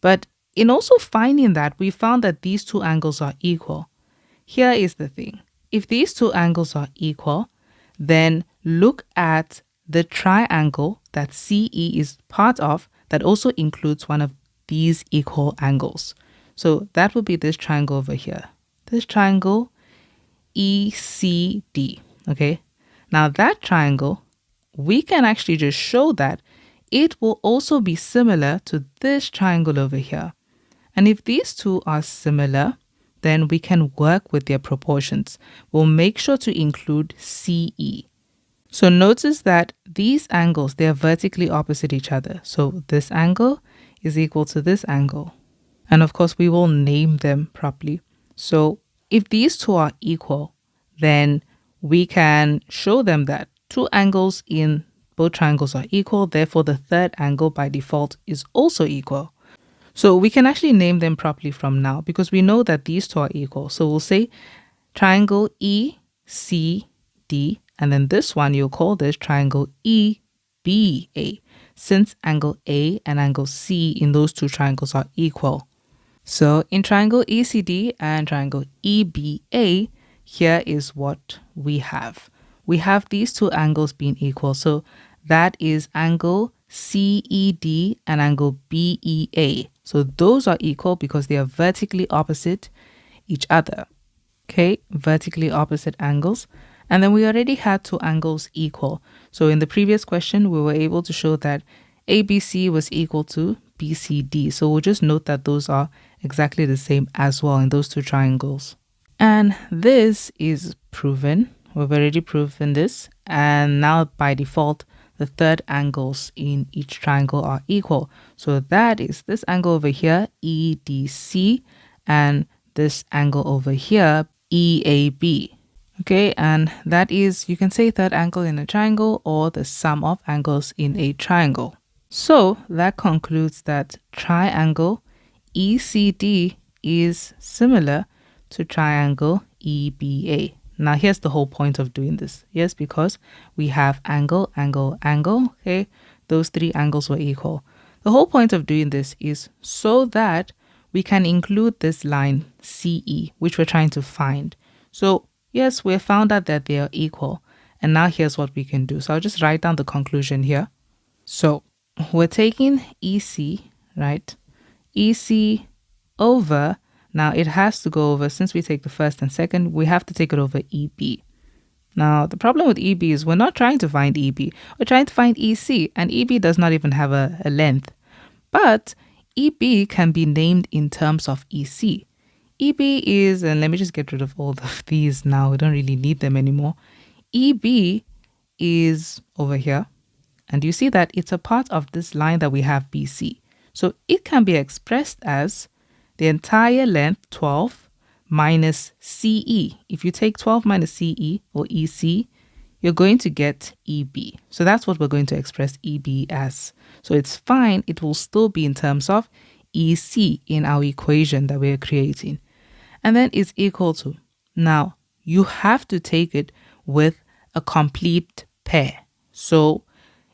A: But in also finding that, we found that these two angles are equal. Here is the thing. If these two angles are equal, then look at the triangle that CE is part of that also includes one of these equal angles. So that would be this triangle over here. This triangle ECD. Okay. Now that triangle, we can actually just show that it will also be similar to this triangle over here. And if these two are similar, then we can work with their proportions. We'll make sure to include CE. So notice that these angles, they are vertically opposite each other. So this angle is equal to this angle. And of course, we will name them properly. So if these two are equal, then we can show them that two angles in both triangles are equal. Therefore, the third angle by default is also equal. So we can actually name them properly from now because we know that these two are equal. So we'll say triangle ECD, and then this one you'll call this triangle EBA, since angle A and angle C in those two triangles are equal. So in triangle ECD and triangle EBA, here is what we have. We have these two angles being equal. So that is angle CED and angle BEA. So those are equal because they are vertically opposite each other. Okay, vertically opposite angles. And then we already had two angles equal. So in the previous question, we were able to show that ABC was equal to BCD. So we'll just note that those are exactly the same as well in those two triangles. And this is proven. We've already proven this. And now by default, the third angles in each triangle are equal. So that is this angle over here, EDC, and this angle over here, EAB. Okay, and that is, you can say third angle in a triangle or the sum of angles in a triangle. So that concludes that triangle ECD is similar to triangle EBA. Now here's the whole point of doing this. Yes, because we have angle, angle, angle. Okay, those three angles were equal. The whole point of doing this is so that we can include this line CE, which we're trying to find. So yes, we have found out that they are equal. And now here's what we can do. So I'll just write down the conclusion here. So we're taking EC, right? EC over, now it has to go over, since we take the first and second, we have to take it over EB. Now the problem with EB is we're not trying to find EB. We're trying to find EC, and EB does not even have a length. But EB can be named in terms of EC. EB is, and let me just get rid of all of these now. We don't really need them anymore. EB is over here. And you see that it's a part of this line that we have BC. So it can be expressed as the entire length 12 minus CE. If you take 12 minus CE or EC, you're going to get EB. So that's what we're going to express EB as. So it's fine. It will still be in terms of EC in our equation that we're creating. And then it's equal to. Now, you have to take it with a complete pair. So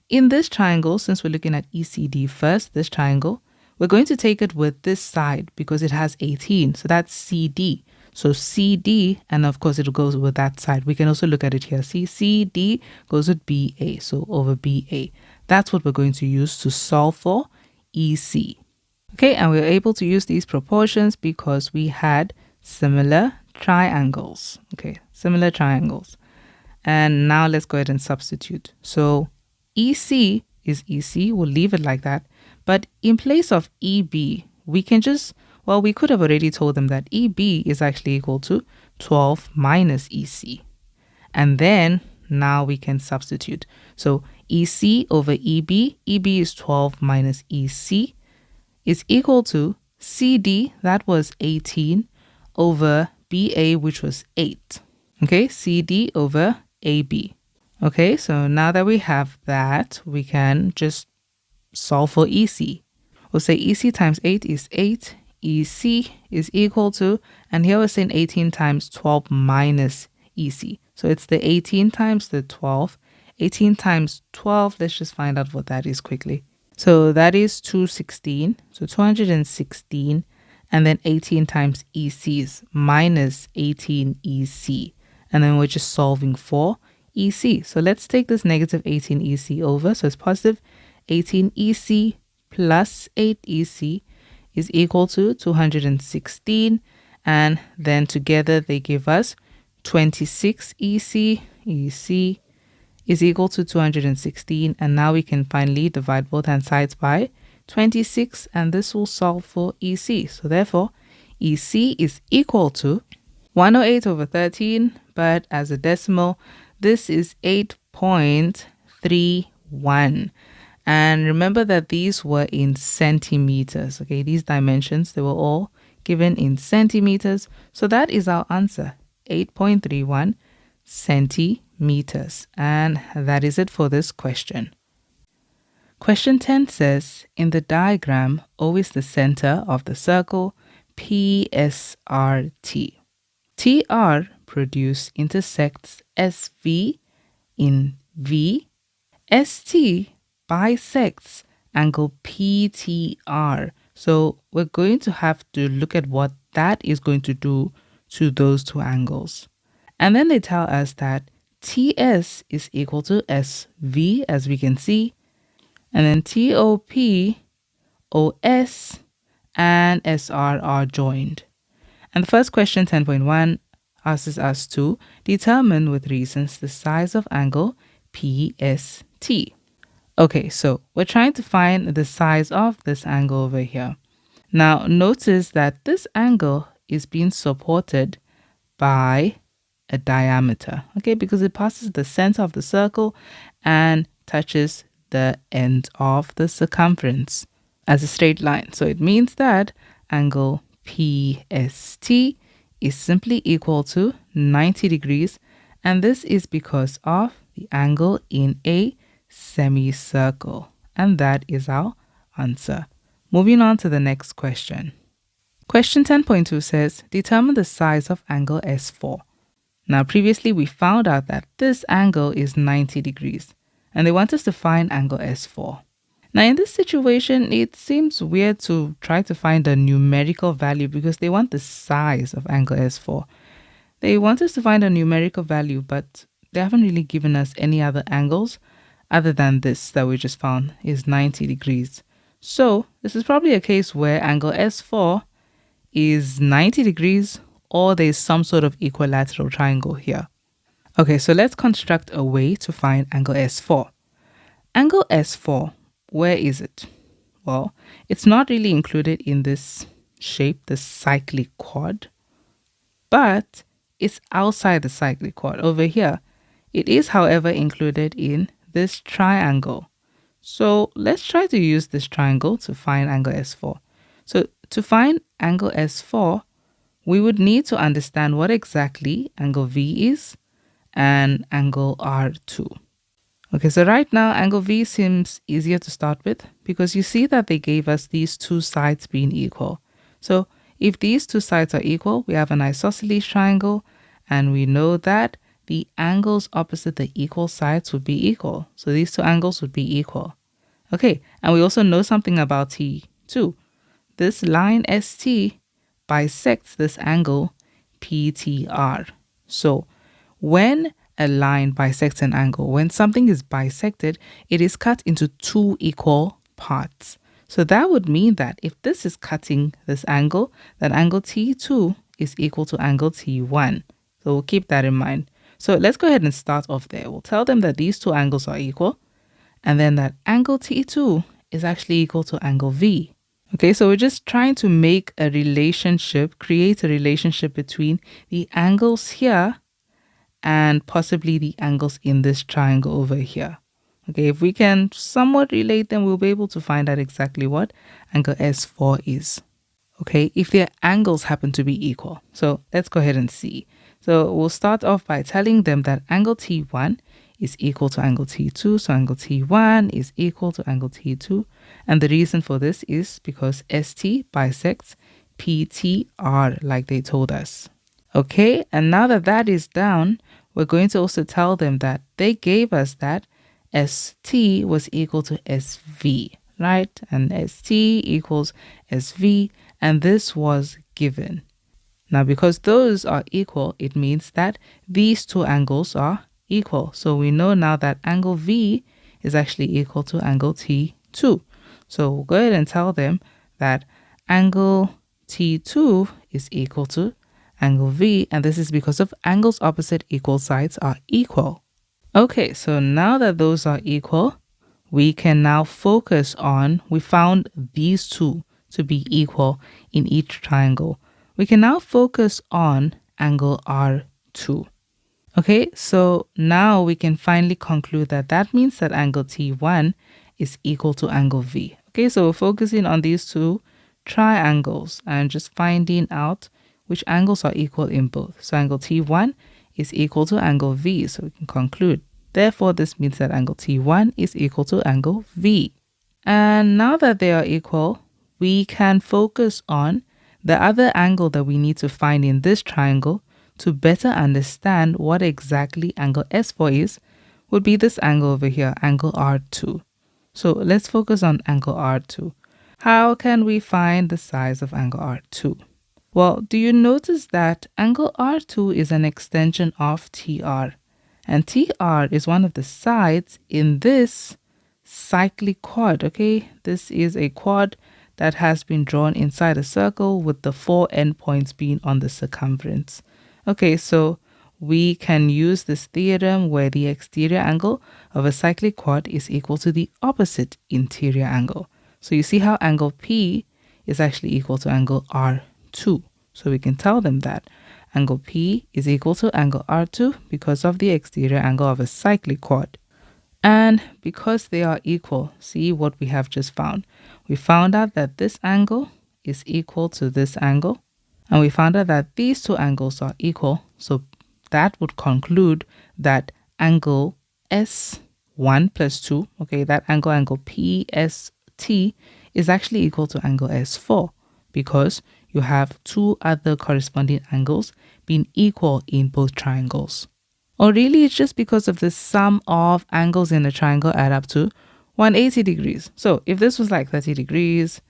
A: in this triangle, since we're looking at ECD first, this triangle, we're going to take it with this side because it has 18. So that's CD. So CD, and of course it goes with that side. We can also look at it here. See, CD goes with BA, so over BA. That's what we're going to use to solve for EC. Okay, and we're able to use these proportions because we had similar triangles. Okay, similar triangles. And now let's go ahead and substitute. So EC is EC. We'll leave it like that. But in place of EB, we can just, well, we could have already told them that EB is actually equal to 12 minus EC. And then now we can substitute. So EC over EB, EB is 12 minus EC, is equal to CD, that was 18, over BA, which was 8. Okay, CD over AB. Okay, so now that we have that, we can just solve for EC. We'll say EC times 8 is 8. EC is equal to, and here we're saying 18 times 12 minus EC. So it's the 18 times the 12. 18 times 12, let's just find out what that is quickly. So that is 216. So 216. And then 18 times EC is minus 18 EC. And then we're just solving for EC. So let's take this negative 18 EC over. So it's positive 18 EC plus 8 EC is equal to 216. And then together they give us 26 EC. EC is equal to 216, and now we can finally divide both hand sides by 26, and this will solve for EC. So therefore, EC is equal to 108 over 13, but as a decimal, this is 8.31. And remember that these were in centimeters, okay? These dimensions, they were all given in centimeters. So that is our answer, 8.31 centimeters. And that is it for this question. Question 10 says, in the diagram, O is the center of the circle, PSRT. TR produce intersects SV in V. ST bisects angle PTR. So we're going to have to look at what that is going to do to those two angles. And then they tell us that TS is equal to SV, as we can see. And then TOP, OS, and SR are joined. And the first question, 10.1, asks us to determine with reasons the size of angle PST. Okay, so we're trying to find the size of this angle over here. Now, notice that this angle is being supported by a diameter, okay, because it passes the center of the circle and touches the end of the circumference as a straight line. So it means that angle PST is simply equal to 90 degrees, and this is because of the angle in a semicircle. And that is our answer. Moving on to the next question. Question 10.2 says, determine the size of angle S4. Now, previously we found out that this angle is 90 degrees, and they want us to find angle S4. Now, in this situation, it seems weird to try to find a numerical value because they want the size of angle S4. They want us to find a numerical value, but they haven't really given us any other angles other than this that we just found is 90 degrees. So this is probably a case where angle S4 is 90 degrees or there's some sort of equilateral triangle here. Okay, so let's construct a way to find angle S4. Angle S4, where is it? Well, it's not really included in this shape, the cyclic quad, but it's outside the cyclic quad over here. It is, however, included in this triangle. So let's try to use this triangle to find angle S4. So to find angle S4, we would need to understand what exactly angle V is and angle R2. Okay, so right now angle V seems easier to start with because you see that they gave us these two sides being equal. So if these two sides are equal, we have an isosceles triangle, and we know that the angles opposite the equal sides would be equal. So these two angles would be equal. Okay, and we also know something about T2. This line ST bisects this angle PTR. So when a line bisects an angle, when something is bisected, it is cut into two equal parts. So that would mean that if this is cutting this angle, then angle T2 is equal to angle T1. So we'll keep that in mind. So let's go ahead and start off there. We'll tell them that these two angles are equal, and then that angle T2 is actually equal to angle V. Okay, so we're just trying to make a relationship, create a relationship between the angles here and possibly the angles in this triangle over here. Okay, if we can somewhat relate them, we'll be able to find out exactly what angle S4 is. Okay, if their angles happen to be equal. So let's go ahead and see. So we'll start off by telling them that angle T1 is equal to angle T2. So angle T1 is equal to angle T2. And the reason for this is because ST bisects PTR like they told us. Okay, and now that that is down, we're going to also tell them that they gave us that ST was equal to SV, right? And ST equals SV, and this was given. Now, because those are equal, it means that these two angles are equal. So we know now that angle V is actually equal to angle T2. So we'll go ahead and tell them that angle T2 is equal to angle V, and this is because of angles opposite equal sides are equal. Okay, so now that those are equal, we can now focus on, we found these two to be equal in each triangle. We can now focus on angle R2. Okay, so now we can finally conclude that that means that angle T1 is equal to angle V. Okay, so we're focusing on these two triangles and just finding out which angles are equal in both. So angle T1 is equal to angle V, so we can conclude. Therefore, this means that angle T1 is equal to angle V. And now that they are equal, we can focus on the other angle that we need to find in this triangle to better understand what exactly angle S4 is, would be this angle over here, angle R2. So let's focus on angle R2. How can we find the size of angle R2? Well, do you notice that angle R2 is an extension of TR? And TR is one of the sides in this cyclic quad, okay? This is a quad that has been drawn inside a circle with the 4 endpoints being on the circumference. Okay, so we can use this theorem where the exterior angle of a cyclic quad is equal to the opposite interior angle. So you see how angle P is actually equal to angle R2. So we can tell them that angle P is equal to angle R2 because of the exterior angle of a cyclic quad. And because they are equal, see what we have just found. We found out that this angle is equal to this angle. And we found out that these two angles are equal. So that would conclude that angle S1 plus 2, okay, that angle PST is actually equal to angle S4 because you have two other corresponding angles being equal in both triangles. Or really, it's just because of the sum of angles in a triangle add up to 180 degrees. So if this was like 30 degrees,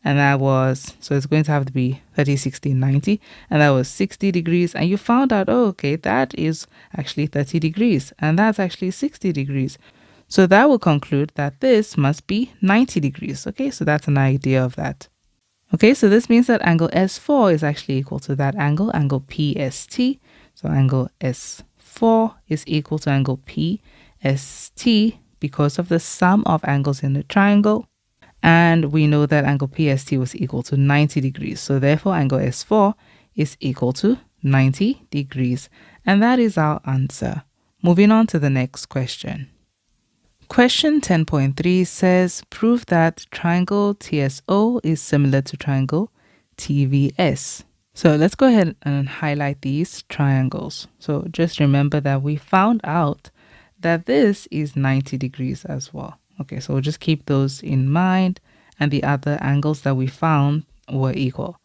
A: and that was, so it's going to have to be 30, 60, 90, and that was 60 degrees, and you found out, oh, okay, that is actually 30 degrees, and that's actually 60 degrees. So that will conclude that this must be 90 degrees, okay? So that's an idea of that. Okay, so this means that angle S4 is actually equal to that angle PST. So angle S4 is equal to angle PST because of the sum of angles in the triangle. And we know that angle PST was equal to 90 degrees. So therefore, angle S4 is equal to 90 degrees. And that is our answer. Moving on to the next question. Question 10.3 says, prove that triangle TSO is similar to triangle TVS. So let's go ahead and highlight these triangles. So just remember that we found out that this is 90 degrees as well. Okay, so we'll just keep those in mind, and the other angles that we found were equal.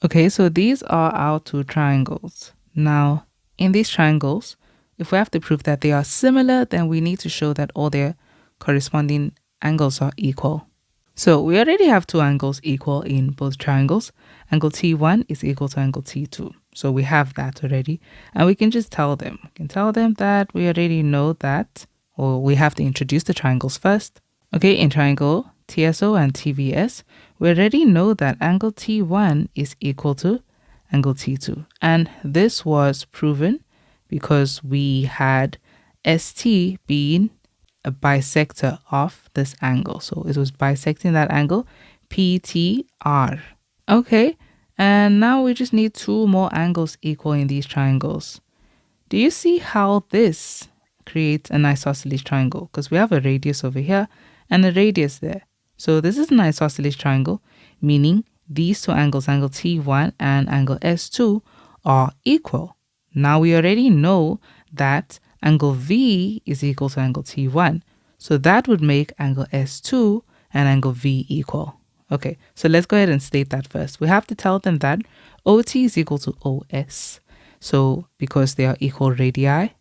A: Okay, so these are our two triangles. Now, in these triangles, if we have to prove that they are similar, then we need to show that all their corresponding angles are equal. So we already have two angles equal in both triangles. Angle T1 is equal to angle T2. So we have that already, and we can just tell them. We can tell them that we already know that, or we have to introduce the triangles first. Okay, in triangle TSO and TVS, we already know that angle T1 is equal to angle T2. And this was proven because we had ST being a bisector of this angle. So it was bisecting that angle, PTR. Okay, and now we just need two more angles equal in these triangles. Do you see how this creates an isosceles triangle? Because we have a radius over here and a radius there. So this is an isosceles triangle, meaning these two angles, angle T1 and angle S2, are equal. Now we already know that angle V is equal to angle T1. So that would make angle S2 and angle V equal. Okay, so let's go ahead and state that first. We have to tell them that OT is equal to OS. So because they are equal radii,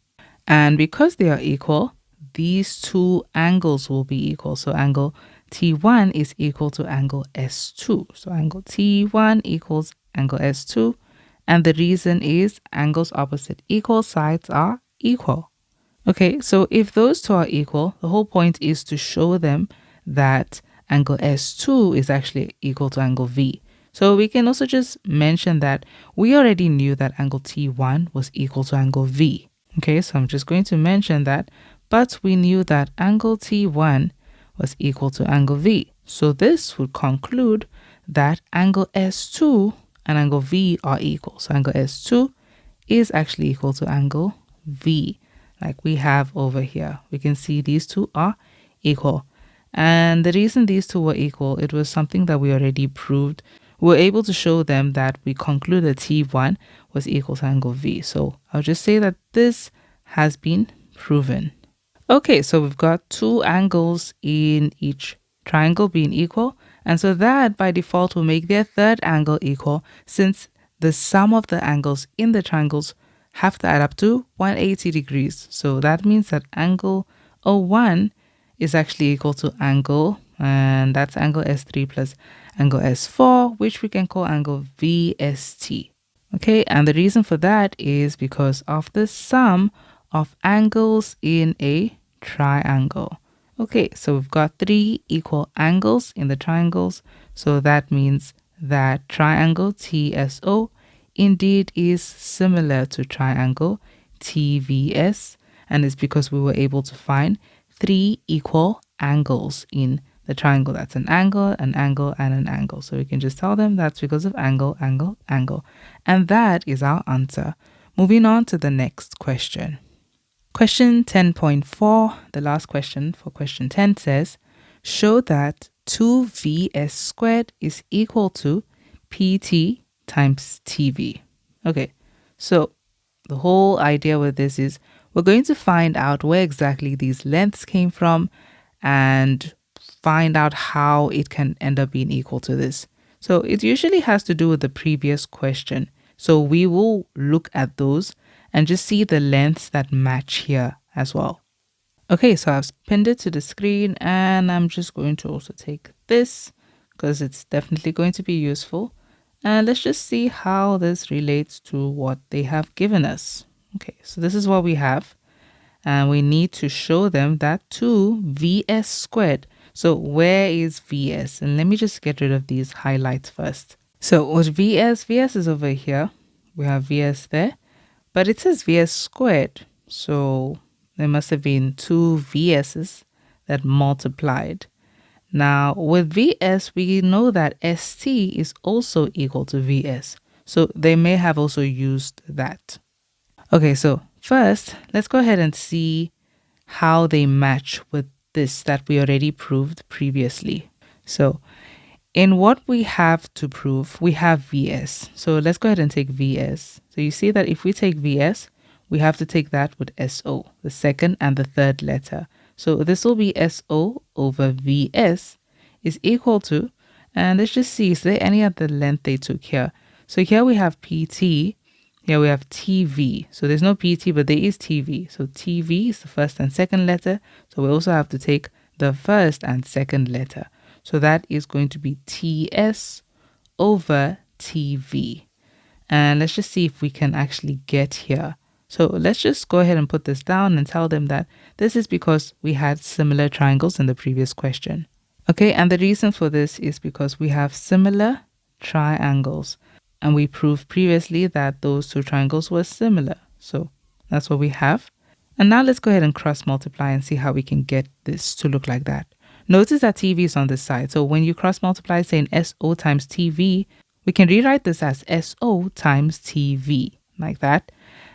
A: and because they are equal, these two angles will be equal. So angle T1 is equal to angle S2. So angle T1 equals angle S2. And the reason is angles opposite equal sides are equal. Okay, so if those two are equal, the whole point is to show them that angle S2 is actually equal to angle V. So we can also just mention that we already knew that angle T1 was equal to angle V. Okay, so I'm just going to mention that but we knew that angle T1 was equal to angle V. So this would conclude that angle S2 and angle V are equal. So angle S2 is actually equal to angle V, like we have over here. We can see these two are equal. And the reason these two were equal, it was something that we already proved. We were able to show them that we concluded T1 was equal to angle V. So I'll just say that this has been proven. Okay, so we've got two angles in each triangle being equal. And so that by default will make their third angle equal, since the sum of the angles in the triangles have to add up to 180 degrees. So that means that angle O1 is actually equal to angle, and that's angle S3 plus angle S4, which we can call angle VST. Okay, and the reason for that is because of the sum of angles in a triangle. Okay, so we've got 3 equal angles in the triangles, so that means that triangle TSO indeed is similar to triangle TVS, and it's because we were able to find 3 equal angles in the triangle. That's an angle, and an angle. So we can just tell them that's because of angle, angle, angle. And that is our answer. Moving on to the next question. Question 10.4, the last question for question 10 says, show that 2vs squared is equal to pt times tv. Okay, so the whole idea with this is we're going to find out where exactly these lengths came from and find out how it can end up being equal to this. So it usually has to do with the previous question. So we will look at those and just see the lengths that match here as well. Okay, so I've pinned it to the screen, and I'm just going to also take this because it's definitely going to be useful. And let's just see how this relates to what they have given us. Okay, so this is what we have. And we need to show them that 2vs squared. So where is vs? And let me just get rid of these highlights first. So with vs is over here. We have vs there. But it says vs squared. So there must have been 2 vs's that multiplied. Now with vs, we know that st is also equal to vs. So they may have also used that. Okay, so first, let's go ahead and see how they match with this that we already proved previously. So in what we have to prove, we have vs. So let's go ahead and take vs. So you see that if we take vs, we have to take that with so, the second and the third letter. So this will be so over vs is equal to, and let's just see, is there any other length they took here? So here we have pt, here we have tv. So there's no pt, but there is tv. So tv is the first and second letter. So we also have to take the first and second letter. So that is going to be ts over tv. And let's just see if we can actually get here. So let's just go ahead and put this down and tell them that this is because we had similar triangles in the previous question. Okay, and the reason for this is because we have similar triangles. And we proved previously that those two triangles were similar. So that's what we have. And now let's go ahead and cross multiply and see how we can get this to look like that. Notice that TV is on this side. So when you cross multiply saying SO times TV, we can rewrite this as SO times TV, like that.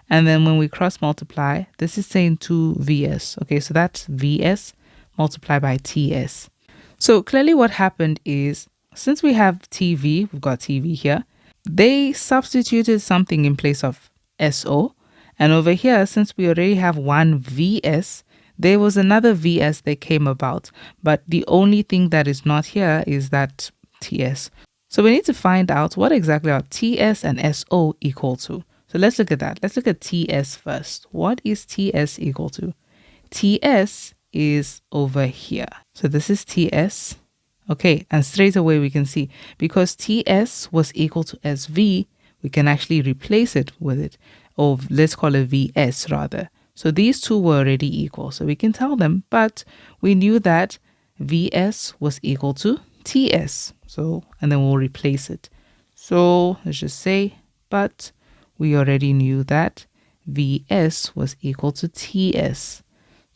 A: And then when we cross multiply, this is saying 2VS. Okay, so that's VS multiplied by TS. So clearly what happened is, since we have TV, we've got TV here, they substituted something in place of SO. And over here, since we already have one VS, there was another VS that came about. But the only thing that is not here is that TS. So we need to find out what exactly are TS and SO equal to. So let's look at that. Let's look at TS first. What is TS equal to? TS is over here. So this is TS. Okay, and straight away we can see because TS was equal to SV, we can actually replace it with it. Or let's call it VS rather. So these two were already equal. So we can tell them, but we knew that VS was equal to TS. So, and then we'll replace it. So let's just say, but we already knew that VS was equal to TS.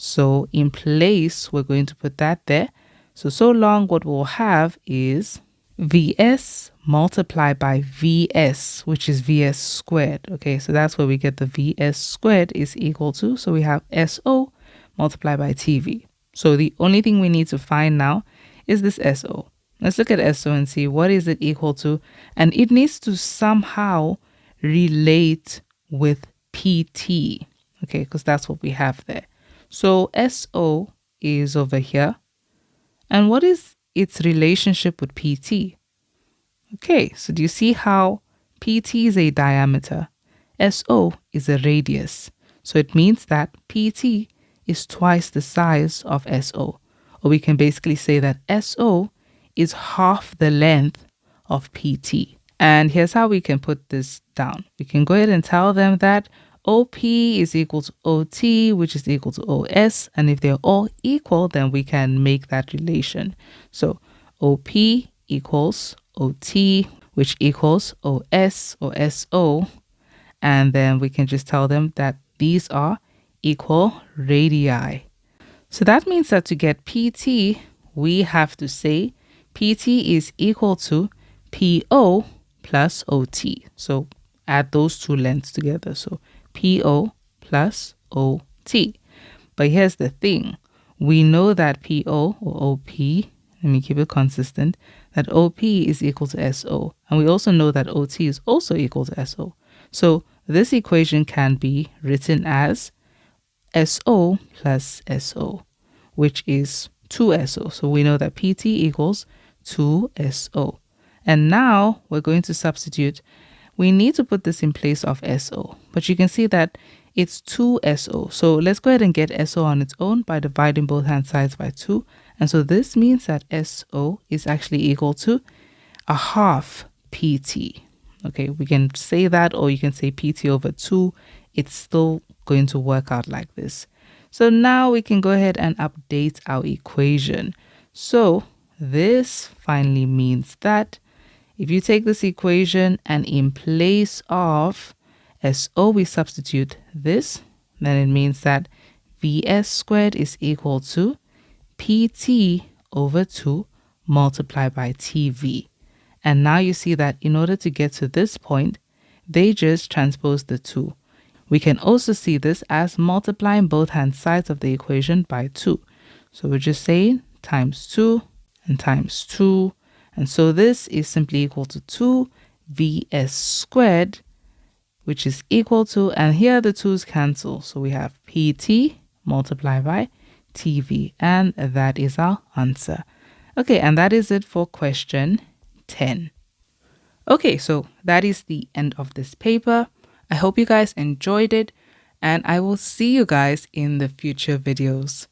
A: So in place, we're going to put that there. So long what we'll have is Vs multiplied by Vs, which is Vs squared. Okay, so that's where we get the Vs squared is equal to. So we have SO multiplied by TV. So the only thing we need to find now is this SO. Let's look at SO and see what is it equal to. And it needs to somehow relate with PT. Okay, because that's what we have there. So SO is over here. And what is its relationship with PT? Okay, so do you see how PT is a diameter? SO is a radius. So it means that PT is twice the size of SO. Or we can basically say that SO is half the length of PT. And here's how we can put this down. We can go ahead and tell them that OP is equal to OT, which is equal to OS. And if they're all equal, then we can make that relation. So OP equals OT, which equals OS or SO. And then we can just tell them that these are equal radii. So that means that to get PT, we have to say PT is equal to PO plus OT. So add those two lengths together. So PO plus OT. But here's the thing. We know that PO or OP, let me keep it consistent, that OP is equal to SO. And we also know that OT is also equal to SO. So this equation can be written as SO plus SO, which is 2SO. So we know that PT equals 2SO. And now we're going to substitute. We need to put this in place of SO, but you can see that it's 2SO. So let's go ahead and get SO on its own by dividing both hand sides by 2. And so this means that SO is actually equal to a half PT. Okay, we can say that, or you can say PT over 2. It's still going to work out like this. So now we can go ahead and update our equation. So this finally means that if you take this equation and in place of SO we substitute this, then it means that Vs squared is equal to PT over 2 multiplied by TV. And now you see that in order to get to this point, they just transpose the 2. We can also see this as multiplying both hand sides of the equation by 2. So we're just saying times 2 and times 2. And so this is simply equal to 2 Vs squared, which is equal to, and here the 2's cancel. So we have PT multiplied by TV. And that is our answer. Okay, and that is it for question 10. Okay, so that is the end of this paper. I hope you guys enjoyed it, and I will see you guys in the future videos.